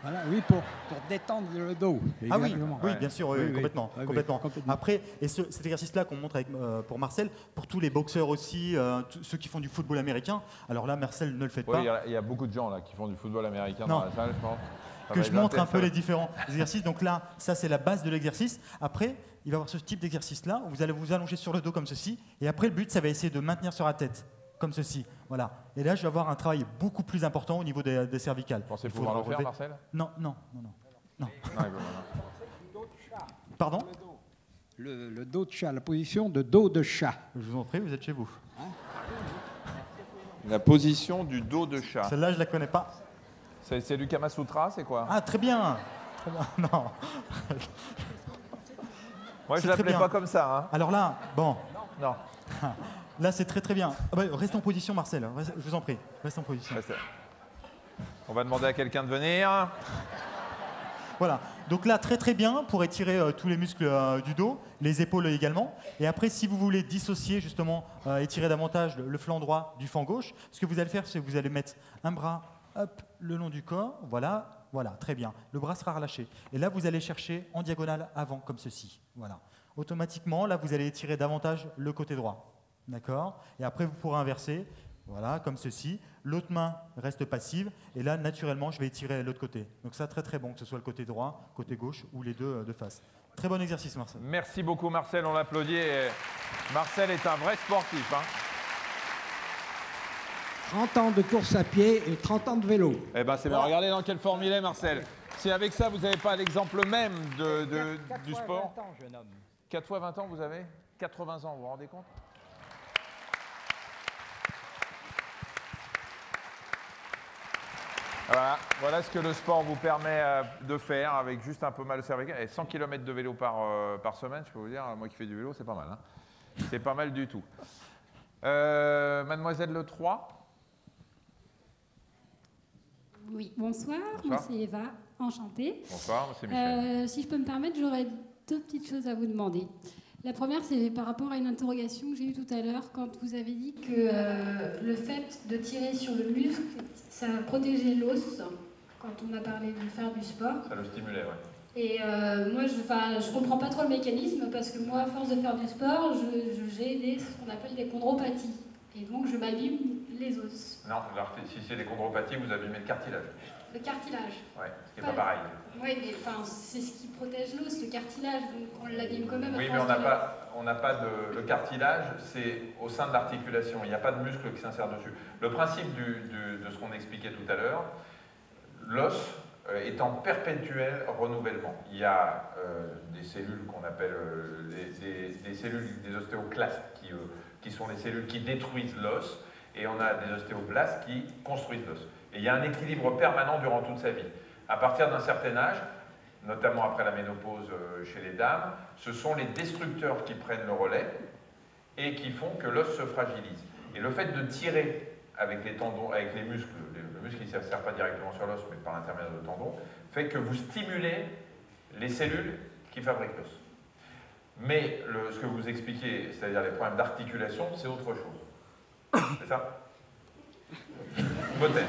Voilà, oui, pour détendre le dos. Ah oui, oui, bien sûr, oui, complètement, complètement. Après, et cet exercice-là qu'on montre avec, pour Marcel, pour tous les boxeurs aussi, ceux qui font du football américain, alors là, Marcel, ne le faites pas. Oui, il y a beaucoup de gens là qui font du football américain dans la salle, je pense. Que je montre un peu les différents exercices. Donc là, ça, c'est la base de l'exercice. Après, il va y avoir ce type d'exercice-là, où vous allez vous allonger sur le dos comme ceci, et après, le but, ça va essayer de maintenir sur la tête. Comme ceci, voilà. Et là, je vais avoir un travail beaucoup plus important au niveau des cervicales. Vous pensez pouvoir le faire, Marcel? Non. Pardon? Le dos de chat, la position de dos de chat. Je vous en prie, vous êtes chez vous. La position du dos de chat. Celle-là, je ne la connais pas. C'est du Kama Sutra, c'est quoi? Ah, très bien. Non. Moi, je ne l'appelais pas comme ça. Hein. Alors là, bon. Non. Là, c'est très très bien. Ah bah, reste en position, Marcel. Je vous en prie. Reste en position. On va demander à quelqu'un de venir. Voilà. Donc là, très très bien pour étirer tous les muscles du dos, les épaules également. Et après, si vous voulez dissocier justement, étirer davantage le flanc droit du flanc gauche, ce que vous allez faire, c'est que vous allez mettre un bras le long du corps. Voilà, très bien. Le bras sera relâché. Et là, vous allez chercher en diagonale avant, comme ceci. Voilà. Automatiquement, là, vous allez étirer davantage le côté droit. D'accord? Et après, vous pourrez inverser, voilà, comme ceci. L'autre main reste passive. Et là, naturellement, je vais étirer l'autre côté. Donc ça, très très bon, que ce soit le côté droit, côté gauche ou les deux de face. Très bon exercice, Marcel. Merci beaucoup, Marcel. On l'applaudit. Marcel est un vrai sportif. Hein. 30 ans de course à pied et 30 ans de vélo. Eh bien, c'est bien. Regardez dans quelle forme il est, Marcel. Si avec ça, vous n'avez pas l'exemple même du sport. 4 fois 20 ans, jeune homme. 4 fois 20 ans, vous avez 80 ans, vous vous rendez compte? Voilà ce que le sport vous permet de faire avec juste un peu mal au cervical. Et 100 km de vélo par semaine, je peux vous dire, moi qui fais du vélo, c'est pas mal. Hein. C'est pas mal du tout. Mademoiselle Le 3. Oui, bonsoir. Moi c'est Eva, enchantée. Bonsoir, c'est Michel. Si je peux me permettre, j'aurais 2 petites choses à vous demander. La première, c'est par rapport à une interrogation que j'ai eue tout à l'heure, quand vous avez dit que le fait de tirer sur le muscle, ça protégeait l'os, quand on a parlé de faire du sport. Ça le stimulait, oui. Et moi, je comprends pas trop le mécanisme, parce que moi, à force de faire du sport, j'ai ce qu'on appelle des chondropathies. Et donc, je m'abîme les os. Non, si c'est des chondropathies, vous abîmez le cartilage. Le cartilage. Oui, ce qui n'est pas pareil. Oui, mais c'est ce qui protège l'os, le cartilage, donc on l'abîme quand même. Oui, mais on n'a pas de... Le cartilage, c'est au sein de l'articulation, il n'y a pas de muscle qui s'insère dessus. Le principe de ce qu'on expliquait tout à l'heure, l'os est en perpétuel renouvellement. Il y a des cellules qu'on appelle des cellules, des ostéoclastes, qui sont les cellules qui détruisent l'os, et on a des ostéoblastes qui construisent l'os. Et il y a un équilibre permanent durant toute sa vie. À partir d'un certain âge, notamment après la ménopause chez les dames, ce sont les destructeurs qui prennent le relais et qui font que l'os se fragilise. Et le fait de tirer avec les tendons, avec les muscles, le muscle qui ne sert pas directement sur l'os, mais par l'intermédiaire de tendons, fait que vous stimulez les cellules qui fabriquent l'os. Mais ce que vous expliquez, c'est-à-dire les problèmes d'articulation, c'est autre chose. C'est ça? Hypothèse.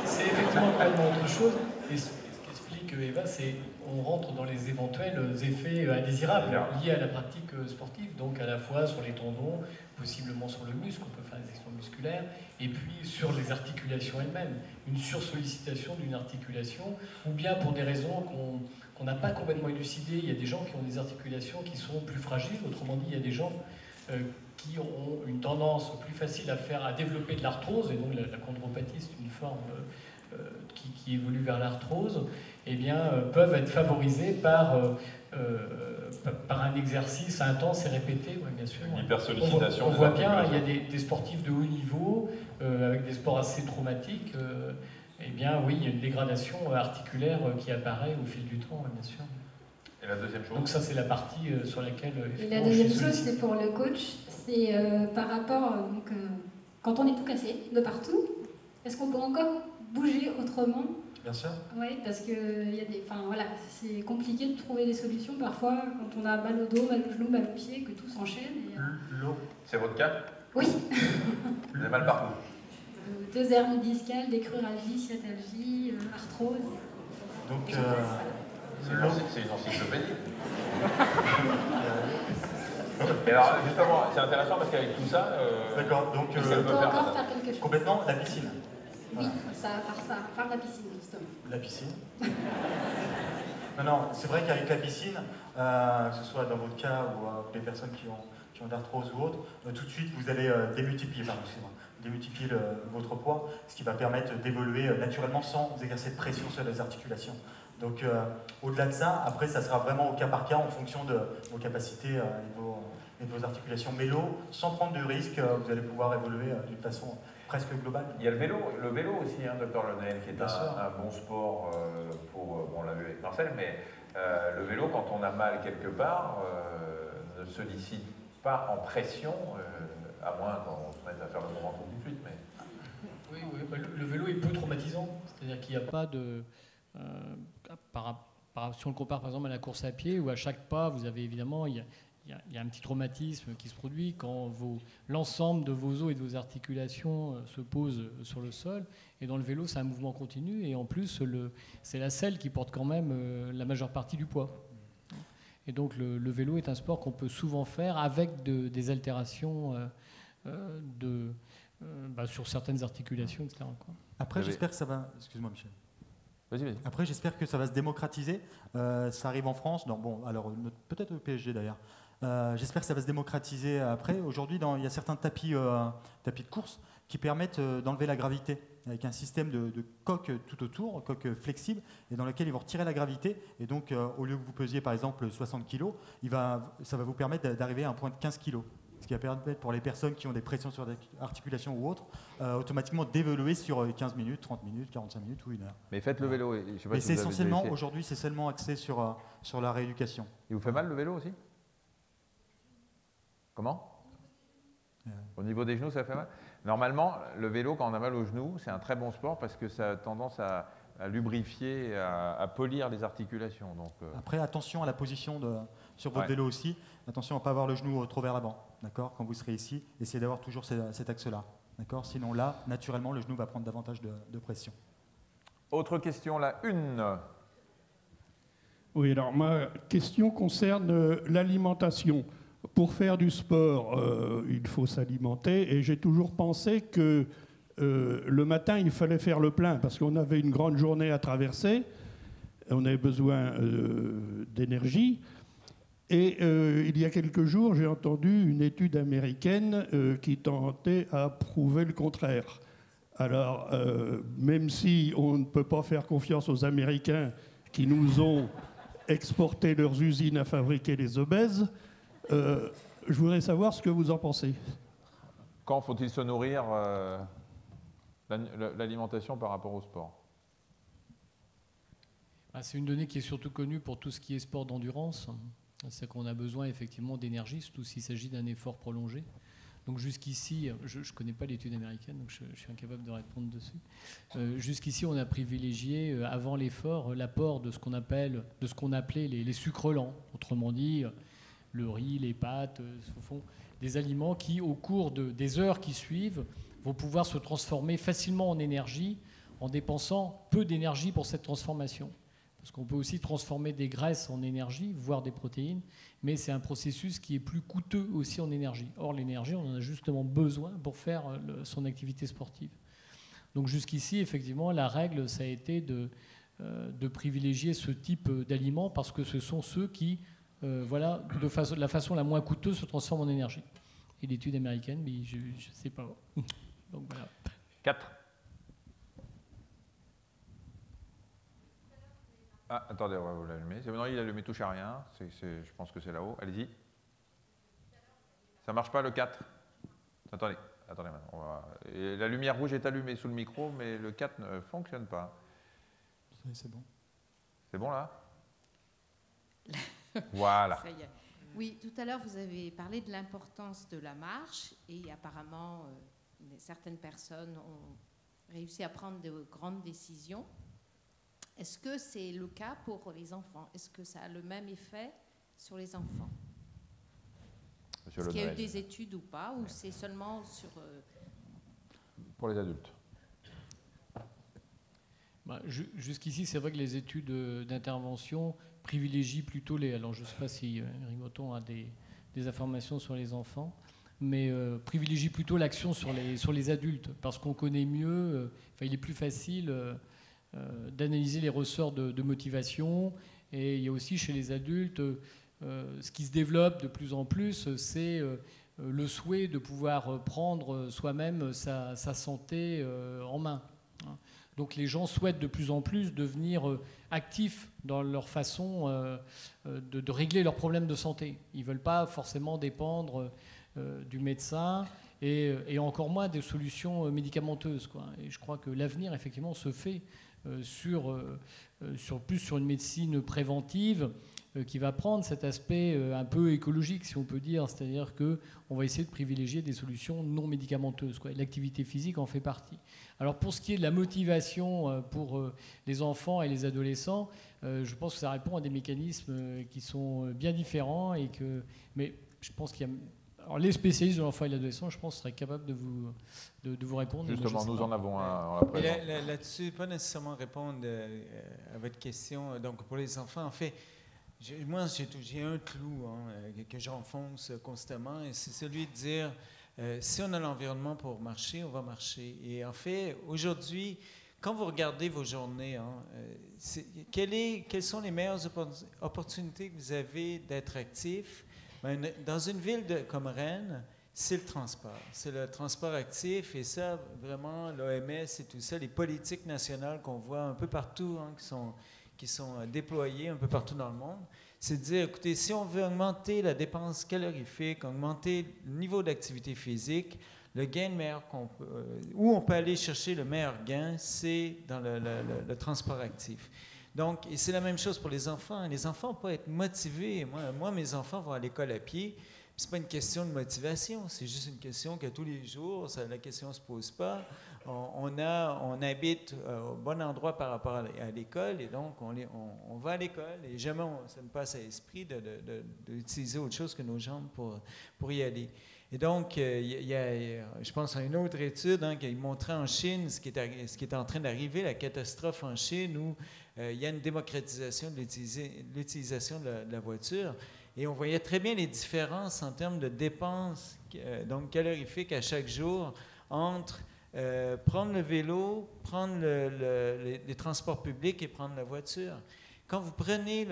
C'est effectivement complètement autre chose. Et ce qu'explique Eva, c'est qu'on rentre dans les éventuels effets indésirables liés à la pratique sportive, donc à la fois sur les tendons, possiblement sur le muscle, on peut faire des actions musculaires, et puis sur les articulations elles-mêmes. Une sursollicitation d'une articulation, ou bien pour des raisons qu'on n'a pas complètement élucidées. Il y a des gens qui ont des articulations qui sont plus fragiles, autrement dit, il y a des gens qui ont une tendance plus facile à développer de l'arthrose, et donc la chondropathie, c'est une forme qui évolue vers l'arthrose, eh bien, peuvent être favorisés par un exercice intense et répété, ouais, bien sûr. Une hypersollicitation. On voit bien, il y a des sportifs de haut niveau, avec des sports assez traumatiques, Eh bien oui, il y a une dégradation articulaire qui apparaît au fil du temps, bien sûr. Et la deuxième chose? Donc ça, c'est la partie sur laquelle... Et la deuxième chose, c'est pour le coach, c'est par rapport, quand on est tout cassé de partout, est-ce qu'on peut encore bouger autrement? Bien sûr. Oui, parce que voilà, c'est compliqué de trouver des solutions parfois quand on a mal au dos, mal au genou, mal au pied, que tout s'enchaîne. L'eau, c'est votre cas? Oui. Vous avez mal partout? 2 hernies discales, des cruralgies, sciatalgies, arthrose. Donc, c'est une encyclopédie. Et alors, justement, c'est intéressant parce qu'avec tout ça, d'accord, donc on peut encore faire quelque chose. Complètement, la piscine. Oui, ça, par la piscine, justement. La piscine. Non, c'est vrai qu'avec la piscine, que ce soit dans votre cas ou pour les personnes qui ont de l'arthrose ou autre, tout de suite vous allez démultiplier votre poids, ce qui va permettre d'évoluer naturellement sans exercer de pression sur les articulations. Donc au-delà de ça, après ça sera vraiment au cas par cas en fonction de vos capacités et de vos articulations. Mais l'eau, sans prendre de risque, vous allez pouvoir évoluer d'une façon presque globale. Il y a le vélo aussi, hein, Dr Lenel, qui est un bon sport on l'a vu avec Marcel, mais le vélo, quand on a mal quelque part, ne se décide pas en pression, à moins qu'on se mette à faire le mouvement tout de suite. Mais... Oui, le vélo est peu traumatisant, c'est-à-dire qu'il n'y a pas de... si on le compare par exemple à la course à pied, où à chaque pas, vous avez évidemment, il y a un petit traumatisme qui se produit quand l'ensemble de vos os et de vos articulations se posent sur le sol. Et dans le vélo, c'est un mouvement continu. Et en plus, c'est la selle qui porte quand même la majeure partie du poids. Et donc le vélo est un sport qu'on peut souvent faire avec des altérations sur certaines articulations, etc. quoi. Après, j'espère que ça va... Excuse-moi, Michel. Vas-y. Après, j'espère que ça va se démocratiser. Ça arrive en France. Alors peut-être le PSG d'ailleurs. J'espère que ça va se démocratiser après. Aujourd'hui, il y a certains tapis de course qui permettent d'enlever la gravité avec un système de coque tout autour, coque flexible, et dans lequel ils vont retirer la gravité. Et donc, au lieu que vous pesiez par exemple 60 kg, ça va vous permettre d'arriver à un point de 15 kg. Ce qui va permettre pour les personnes qui ont des pressions sur l'articulation ou autre, automatiquement d'évoluer sur 15 minutes, 30 minutes, 45 minutes ou 1 heure. Mais faites le vélo. Je sais pas mais si c'est essentiellement, aujourd'hui, c'est seulement axé sur la rééducation. Il vous fait mal le vélo aussi? Comment? Au niveau des genoux, ça fait mal? Normalement, le vélo, quand on a mal aux genoux, c'est un très bon sport parce que ça a tendance à lubrifier, à polir les articulations. Donc, Après, attention à la position sur votre vélo aussi. Attention à ne pas avoir le genou trop vers l'avant. D'accord? Quand vous serez ici, essayez d'avoir toujours cet axe-là. D'accord? Sinon, là, naturellement, le genou va prendre davantage de pression. Autre question, là, une. Oui, alors ma question concerne l'alimentation. Pour faire du sport, il faut s'alimenter et j'ai toujours pensé que le matin, il fallait faire le plein parce qu'on avait une grande journée à traverser, on avait besoin d'énergie. Et il y a quelques jours, j'ai entendu une étude américaine qui tentait à prouver le contraire. Alors, même si on ne peut pas faire confiance aux Américains qui nous ont exporté leurs usines à fabriquer les obèses, je voudrais savoir ce que vous en pensez. Quand faut-il se nourrir l'alimentation par rapport au sport? C'est une donnée qui est surtout connue pour tout ce qui est sport d'endurance. C'est qu'on a besoin effectivement d'énergie, surtout s'il s'agit d'un effort prolongé. Donc jusqu'ici, je ne connais pas l'étude américaine, donc je suis incapable de répondre dessus. Jusqu'ici, on a privilégié, avant l'effort, l'apport de ce qu'on appelait les sucres lents. Autrement dit, le riz, les pâtes, au fond, des aliments qui, au cours des heures qui suivent, vont pouvoir se transformer facilement en énergie en dépensant peu d'énergie pour cette transformation. Parce qu'on peut aussi transformer des graisses en énergie, voire des protéines, mais c'est un processus qui est plus coûteux aussi en énergie. Or, l'énergie, on en a justement besoin pour faire son activité sportive. Donc jusqu'ici, effectivement, la règle, ça a été de privilégier ce type d'aliments parce que ce sont ceux qui, de la façon la moins coûteuse, se transforment en énergie. Et l'étude américaine, mais je ne sais pas. Donc voilà. 4. Ah, attendez, on va vous l'allumer. Non, il allumé, touche à rien. Je pense que c'est là-haut. Allez-y. Ça marche pas le 4? Attendez. attendez, et la lumière rouge est allumée sous le micro, mais le 4 ne fonctionne pas. C'est bon. C'est bon là? Voilà. Ça y est. Oui, tout à l'heure, vous avez parlé de l'importance de la marche et apparemment, certaines personnes ont réussi à prendre de grandes décisions. Est-ce que c'est le cas pour les enfants? Est-ce que ça a le même effet sur les enfants? Est-ce qu'il y a eu des études ou pas, ou c'est seulement sur... Pour les adultes. Jusqu'ici, c'est vrai que les études d'intervention privilégient plutôt les... Alors, je ne sais pas si Rigoton a des informations sur les enfants, mais privilégient plutôt l'action sur les adultes, parce qu'on connaît mieux, il est plus facile d'analyser les ressorts de motivation, et il y a aussi chez les adultes, ce qui se développe de plus en plus, c'est le souhait de pouvoir prendre soi-même sa santé en main. Donc les gens souhaitent de plus en plus devenir actifs dans leur façon de régler leurs problèmes de santé. Ils ne veulent pas forcément dépendre du médecin et encore moins des solutions médicamenteuses, quoi. Et je crois que l'avenir, effectivement, se fait plus sur une médecine préventive qui va prendre cet aspect un peu écologique, si on peut dire, c'est-à-dire qu'on va essayer de privilégier des solutions non médicamenteuses, quoi. L'activité physique en fait partie. Alors pour ce qui est de la motivation pour les enfants et les adolescents, je pense que ça répond à des mécanismes qui sont bien différents, mais je pense qu'il y a... Alors les spécialistes de l'enfant et de l'adolescent, je pense, seraient capables de vous répondre. Justement, nous en avons un en la présence. Là-dessus, pas nécessairement répondre à votre question. Donc pour les enfants, en fait, moi, j'ai un clou que j'enfonce constamment, et c'est celui de dire, si on a l'environnement pour marcher, on va marcher. Et en fait, aujourd'hui, quand vous regardez vos journées, quelles sont les meilleures opportunités que vous avez d'être actif? Dans une ville comme Rennes, c'est le transport. C'est le transport actif, et ça, vraiment, l'OMS et tout ça, les politiques nationales qu'on voit un peu partout, qui sont déployés un peu partout dans le monde, c'est de dire, écoutez, si on veut augmenter la dépense calorifique, augmenter le niveau d'activité physique, le gain où on peut aller chercher le meilleur gain, c'est dans le transport actif. Donc, et c'est la même chose pour les enfants. Les enfants peuvent être motivés. Moi, mes enfants vont à l'école à pied. C'est pas une question de motivation, c'est juste une question que tous les jours, la question ne se pose pas. On habite au bon endroit par rapport à l'école, et donc on va à l'école, et jamais ça me passe à l'esprit d'utiliser autre chose que nos jambes pour y aller. Et donc, il y a, je pense à une autre étude qui montrait en Chine ce qui est en train d'arriver, la catastrophe en Chine, où il y a une démocratisation de l'utilisation de la voiture. Et on voyait très bien les différences en termes de dépenses donc calorifiques à chaque jour entre prendre le vélo, prendre les transports publics et prendre la voiture. Quand vous prenez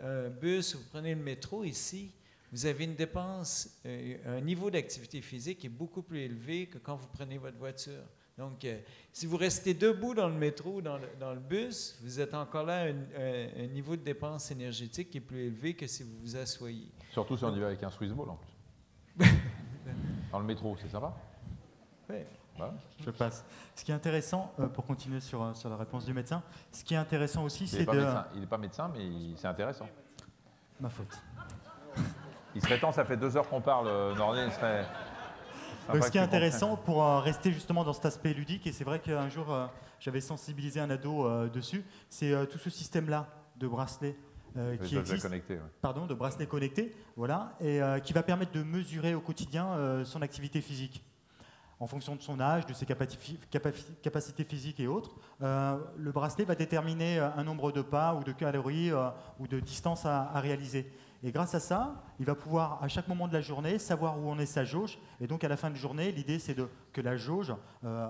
un bus ou vous prenez le métro ici, vous avez une dépense, un niveau d'activité physique qui est beaucoup plus élevé que quand vous prenez votre voiture. Donc, si vous restez debout dans le métro ou dans le bus, vous êtes encore là à un niveau de dépense énergétique qui est plus élevé que si vous vous asseyez. Surtout si on y va avec un Swiss Ball en plus. Dans le métro, c'est sympa? Oui. Voilà. Je passe. Ce qui est intéressant, pour continuer sur la réponse du médecin, ce qui est intéressant aussi, c'est de... Il n'est pas médecin, mais c'est intéressant. Ma faute. Il serait temps, ça fait 2 heures qu'on parle, Nordin, il serait... Ce qui est intéressant pour rester justement dans cet aspect ludique, et c'est vrai qu'un jour j'avais sensibilisé un ado dessus, c'est tout ce système-là de bracelet qui existe, de bracelet connecté, voilà, et qui va permettre de mesurer au quotidien son activité physique. En fonction de son âge, de ses capacités physiques et autres, le bracelet va déterminer un nombre de pas ou de calories ou de distance à réaliser. Et grâce à ça, il va pouvoir, à chaque moment de la journée, savoir où en est sa jauge. Et donc, à la fin de journée, l'idée, c'est que la jauge,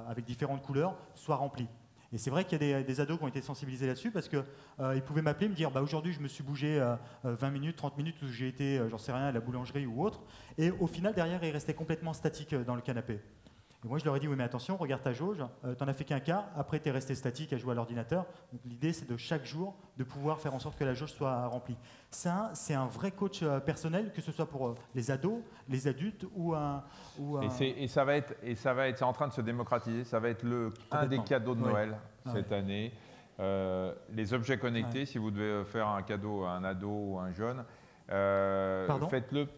avec différentes couleurs, soit remplie. Et c'est vrai qu'il y a des ados qui ont été sensibilisés là-dessus, parce qu'ils pouvaient m'appeler, me dire aujourd'hui, je me suis bougé 20 minutes, 30 minutes, où j'ai été, j'en sais rien, à la boulangerie ou autre. Et au final, derrière, ils restaient complètement statiques dans le canapé. Et moi, je leur ai dit, oui, mais attention, regarde ta jauge, t'en as fait qu'un quart, après, t'es resté statique à jouer à l'ordinateur. Donc, l'idée, c'est de chaque jour, de pouvoir faire en sorte que la jauge soit remplie. Ça, c'est un vrai coach personnel, que ce soit pour les ados, les adultes ou un... Et ça va être, c'est en train de se démocratiser, ça va être un des cadeaux de Noël cette année. Les objets connectés, si vous devez faire un cadeau à un ado ou un jeune, faites-le.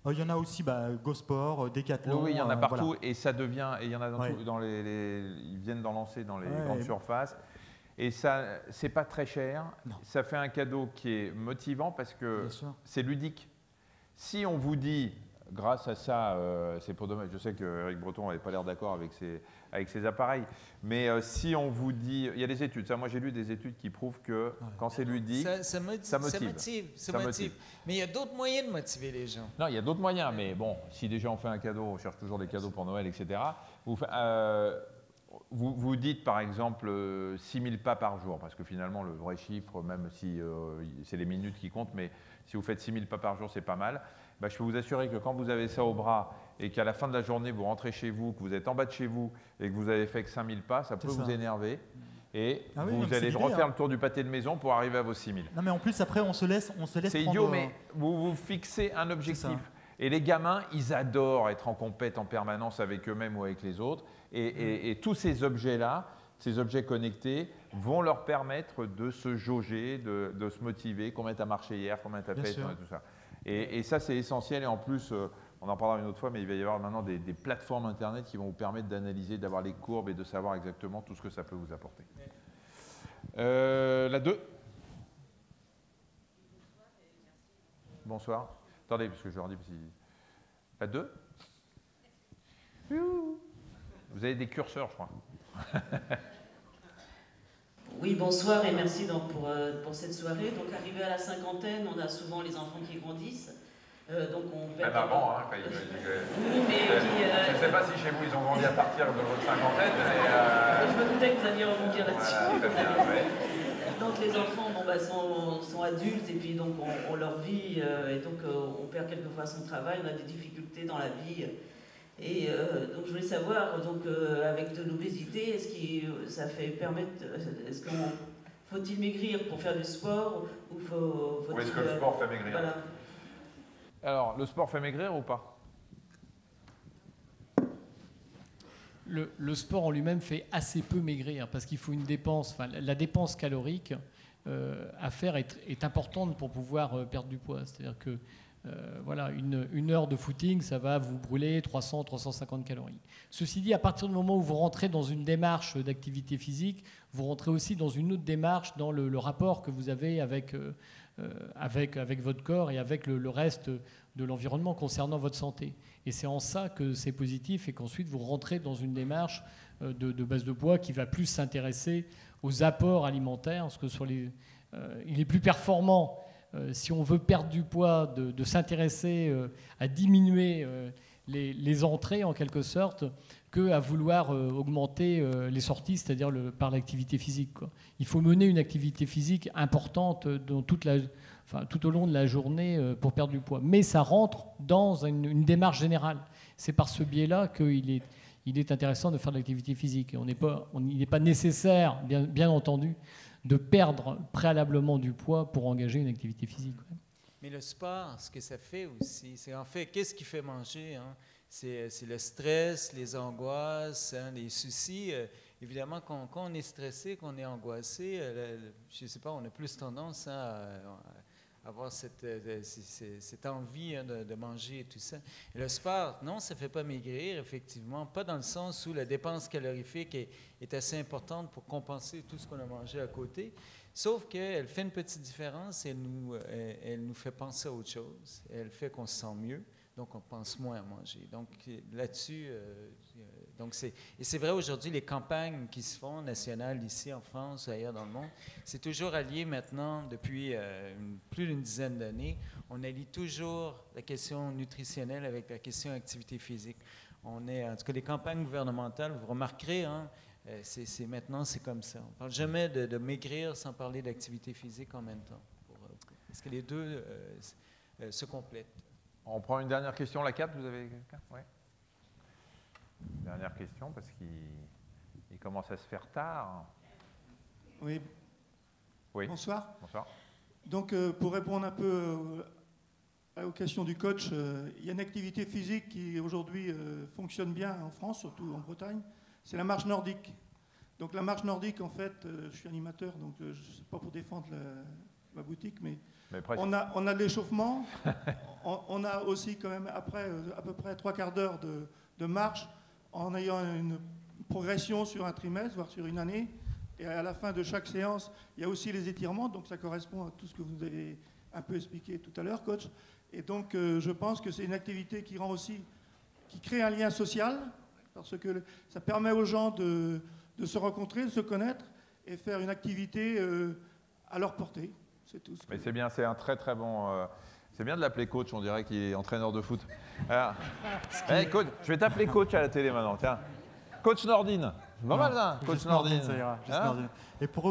Il y en a aussi, GoSport, Decathlon. Oui, il y en a partout, voilà. et ça devient, et il y en a ils viennent d'en lancer dans les grandes surfaces. Et ça, c'est pas très cher. Non. Ça fait un cadeau qui est motivant parce que c'est ludique. Si on vous dit, grâce à ça, c'est pas dommage. Je sais qu'Éric Breton n'avait pas l'air d'accord avec ses appareils, mais si on vous dit, il y a des études. Ça, moi, j'ai lu des études qui prouvent que quand c'est ludique, ça motive. Mais il y a d'autres moyens de motiver les gens. Non, il y a d'autres moyens, mais bon, si déjà on fait un cadeau, on cherche toujours des cadeaux pour Noël, etc. Vous dites par exemple 6000 pas par jour, parce que finalement le vrai chiffre, même si c'est les minutes qui comptent, mais si vous faites 6000 pas par jour, c'est pas mal. Je peux vous assurer que quand vous avez ça au bras et qu'à la fin de la journée, vous rentrez chez vous, que vous êtes en bas de chez vous et que vous avez fait que 5000 pas, ça peut vous énerver. Et vous allez refaire le tour du pâté de maison pour arriver à vos 6000. Non, mais en plus, après, on se laisse c'est idiot, mais vous fixez un objectif. Et les gamins, ils adorent être en compète en permanence avec eux-mêmes ou avec les autres. Et tous ces objets-là, ces objets connectés, vont leur permettre de se jauger, de se motiver, combien tu as marché hier, combien tu as fait, tout ça. Et ça, c'est essentiel. Et en plus, on en parlera une autre fois, mais il va y avoir maintenant des plateformes Internet qui vont vous permettre d'analyser, d'avoir les courbes et de savoir exactement tout ce que ça peut vous apporter. La 2. Bonsoir. Attendez, parce que je leur dis... La 2. Vous avez des curseurs, je crois. Oui, bonsoir et merci donc pour cette soirée. Donc, arrivé à la cinquantaine, on a souvent les enfants qui grandissent. Donc on perd... Même avant, hein, je ne sais pas si chez vous, ils ont grandi à partir de votre cinquantaine, mais... Je me doutais que vous alliez rebondir là-dessus. Donc les enfants sont adultes et puis donc on leur vit et donc on perd quelquefois son travail, on a des difficultés dans la vie. Et donc je voulais savoir, donc avec de l'obésité, faut-il maigrir pour faire du sport ou faut-il... Ou est-ce que le sport fait maigrir? Voilà. Alors, le sport fait maigrir ou pas? Le sport en lui-même fait assez peu maigrir parce qu'il faut une dépense, la dépense calorique à faire est importante pour pouvoir perdre du poids. C'est-à-dire que une heure de footing, ça va vous brûler 300-350 calories. Ceci dit, à partir du moment où vous rentrez dans une démarche d'activité physique, vous rentrez aussi dans une autre démarche dans le rapport que vous avez avec votre corps et avec le reste de l'environnement concernant votre santé. Et c'est en ça que c'est positif et qu'ensuite vous rentrez dans une démarche de baisse de poids qui va plus s'intéresser aux apports alimentaires, parce que il est plus performant si on veut perdre du poids, de s'intéresser à diminuer les entrées en quelque sorte, qu'à vouloir augmenter les sorties, c'est-à-dire par l'activité physique, quoi. Il faut mener une activité physique importante tout au long de la journée pour perdre du poids. Mais ça rentre dans une démarche générale. C'est par ce biais-là qu'il est intéressant de faire de l'activité physique. Il n'est pas nécessaire, bien entendu, de perdre préalablement du poids pour engager une activité physique. Ouais. Mais le sport, ce que ça fait aussi, c'est en fait, qu'est-ce qui fait manger, hein? C'est le stress, les angoisses, hein, les soucis. Évidemment, quand on est stressé, qu'on est angoissé, je ne sais pas, on a plus tendance à avoir cette envie de manger et tout ça. Et le sport, non, ça ne fait pas maigrir, effectivement, pas dans le sens où la dépense calorifique est assez importante pour compenser tout ce qu'on a mangé à côté, sauf qu'elle fait une petite différence, elle nous fait penser à autre chose, elle fait qu'on se sent mieux, donc on pense moins à manger. Donc là-dessus, et c'est vrai aujourd'hui, les campagnes qui se font nationales ici en France, ailleurs dans le monde, c'est toujours allié maintenant, depuis plus d'une dizaine d'années, on allie toujours la question nutritionnelle avec la question activité physique. En tout cas, les campagnes gouvernementales, vous remarquerez, hein, maintenant c'est comme ça. On ne parle jamais de maigrir sans parler d'activité physique en même temps, parce que les deux se complètent. On prend une dernière question, la 4, vous avez quelqu'un? Ouais. Dernière question, parce qu'il commence à se faire tard. Oui. Oui. Bonsoir. Bonsoir. Donc, pour répondre un peu aux questions du coach, il y a une activité physique qui aujourd'hui fonctionne bien en France, surtout en Bretagne, c'est la marche nordique. Donc la marche nordique, en fait, je suis animateur, donc je ne sais pas pour défendre ma boutique, mais on a de l'échauffement, on a aussi quand même après à peu près 3/4 d'heure de marche en ayant une progression sur un trimestre, voire sur une année. Et à la fin de chaque séance, il y a aussi les étirements, donc ça correspond à tout ce que vous avez un peu expliqué tout à l'heure, coach. Et donc je pense que c'est une activité qui crée un lien social, parce que ça permet aux gens de se rencontrer, de se connaître et faire une activité à leur portée. C'est tout. Mais c'est bien, c'est un très très bon... c'est bien de l'appeler coach, on dirait qu'il est entraîneur de foot. Alors, coach, je vais t'appeler coach à la télé maintenant, tiens. Coach Nordine. C'est pas mal ça, coach Nordine. Ça ira, juste Nordine. Et pour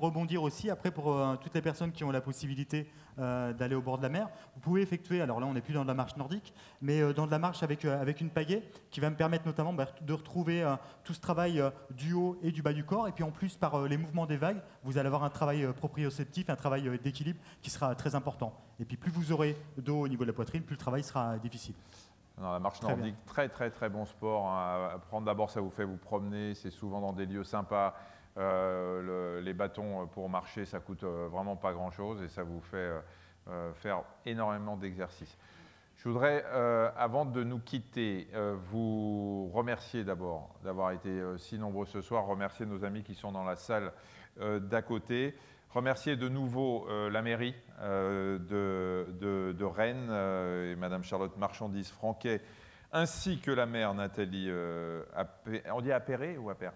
rebondir aussi, après pour toutes les personnes qui ont la possibilité d'aller au bord de la mer, vous pouvez effectuer, alors là on n'est plus dans de la marche nordique, mais dans de la marche avec une pagaie qui va me permettre notamment de retrouver tout ce travail du haut et du bas du corps. Et puis en plus, par les mouvements des vagues, vous allez avoir un travail proprioceptif, un travail d'équilibre qui sera très important. Et puis plus vous aurez d'eau au niveau de la poitrine, plus le travail sera difficile. Non, la marche nordique, très très très bon sport. Hein. Prendre d'abord, ça vous fait vous promener, c'est souvent dans des lieux sympas. Les bâtons pour marcher, ça coûte vraiment pas grand-chose et ça vous fait faire énormément d'exercices. Je voudrais, avant de nous quitter, vous remercier d'abord d'avoir été si nombreux ce soir, remercier nos amis qui sont dans la salle d'à côté. Remercier de nouveau la mairie de Rennes et Madame Charlotte Marchandise-Franquet, ainsi que la maire Nathalie on dit Appéré ou Appert?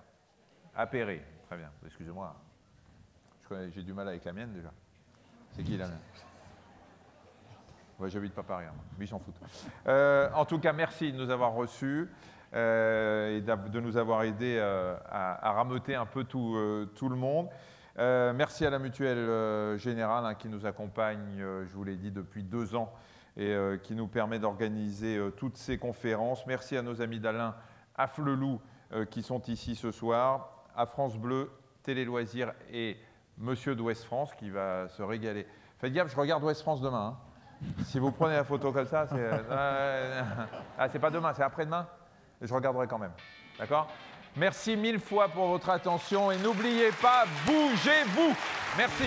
Appéré, très bien, excusez-moi. J'ai du mal avec la mienne déjà. C'est qui la mienne? Ouais, j'habite pas Paris, hein. Lui il s'en fout. En tout cas, merci de nous avoir reçus et de nous avoir aidés à rameuter un peu tout le monde. Merci à la Mutuelle Générale hein, qui nous accompagne, je vous l'ai dit, depuis 2 ans et qui nous permet d'organiser toutes ces conférences. Merci à nos amis d'Alain Afflelou qui sont ici ce soir, à France Bleu, Télé Loisirs et Monsieur d'Ouest France qui va se régaler. Faites gaffe, je regarde Ouest France demain. Hein. Si vous prenez la photo comme ça, c'est pas demain, c'est après-demain. Je regarderai quand même. D'accord ? Merci 1000 fois pour votre attention et n'oubliez pas, bougez-vous. Merci.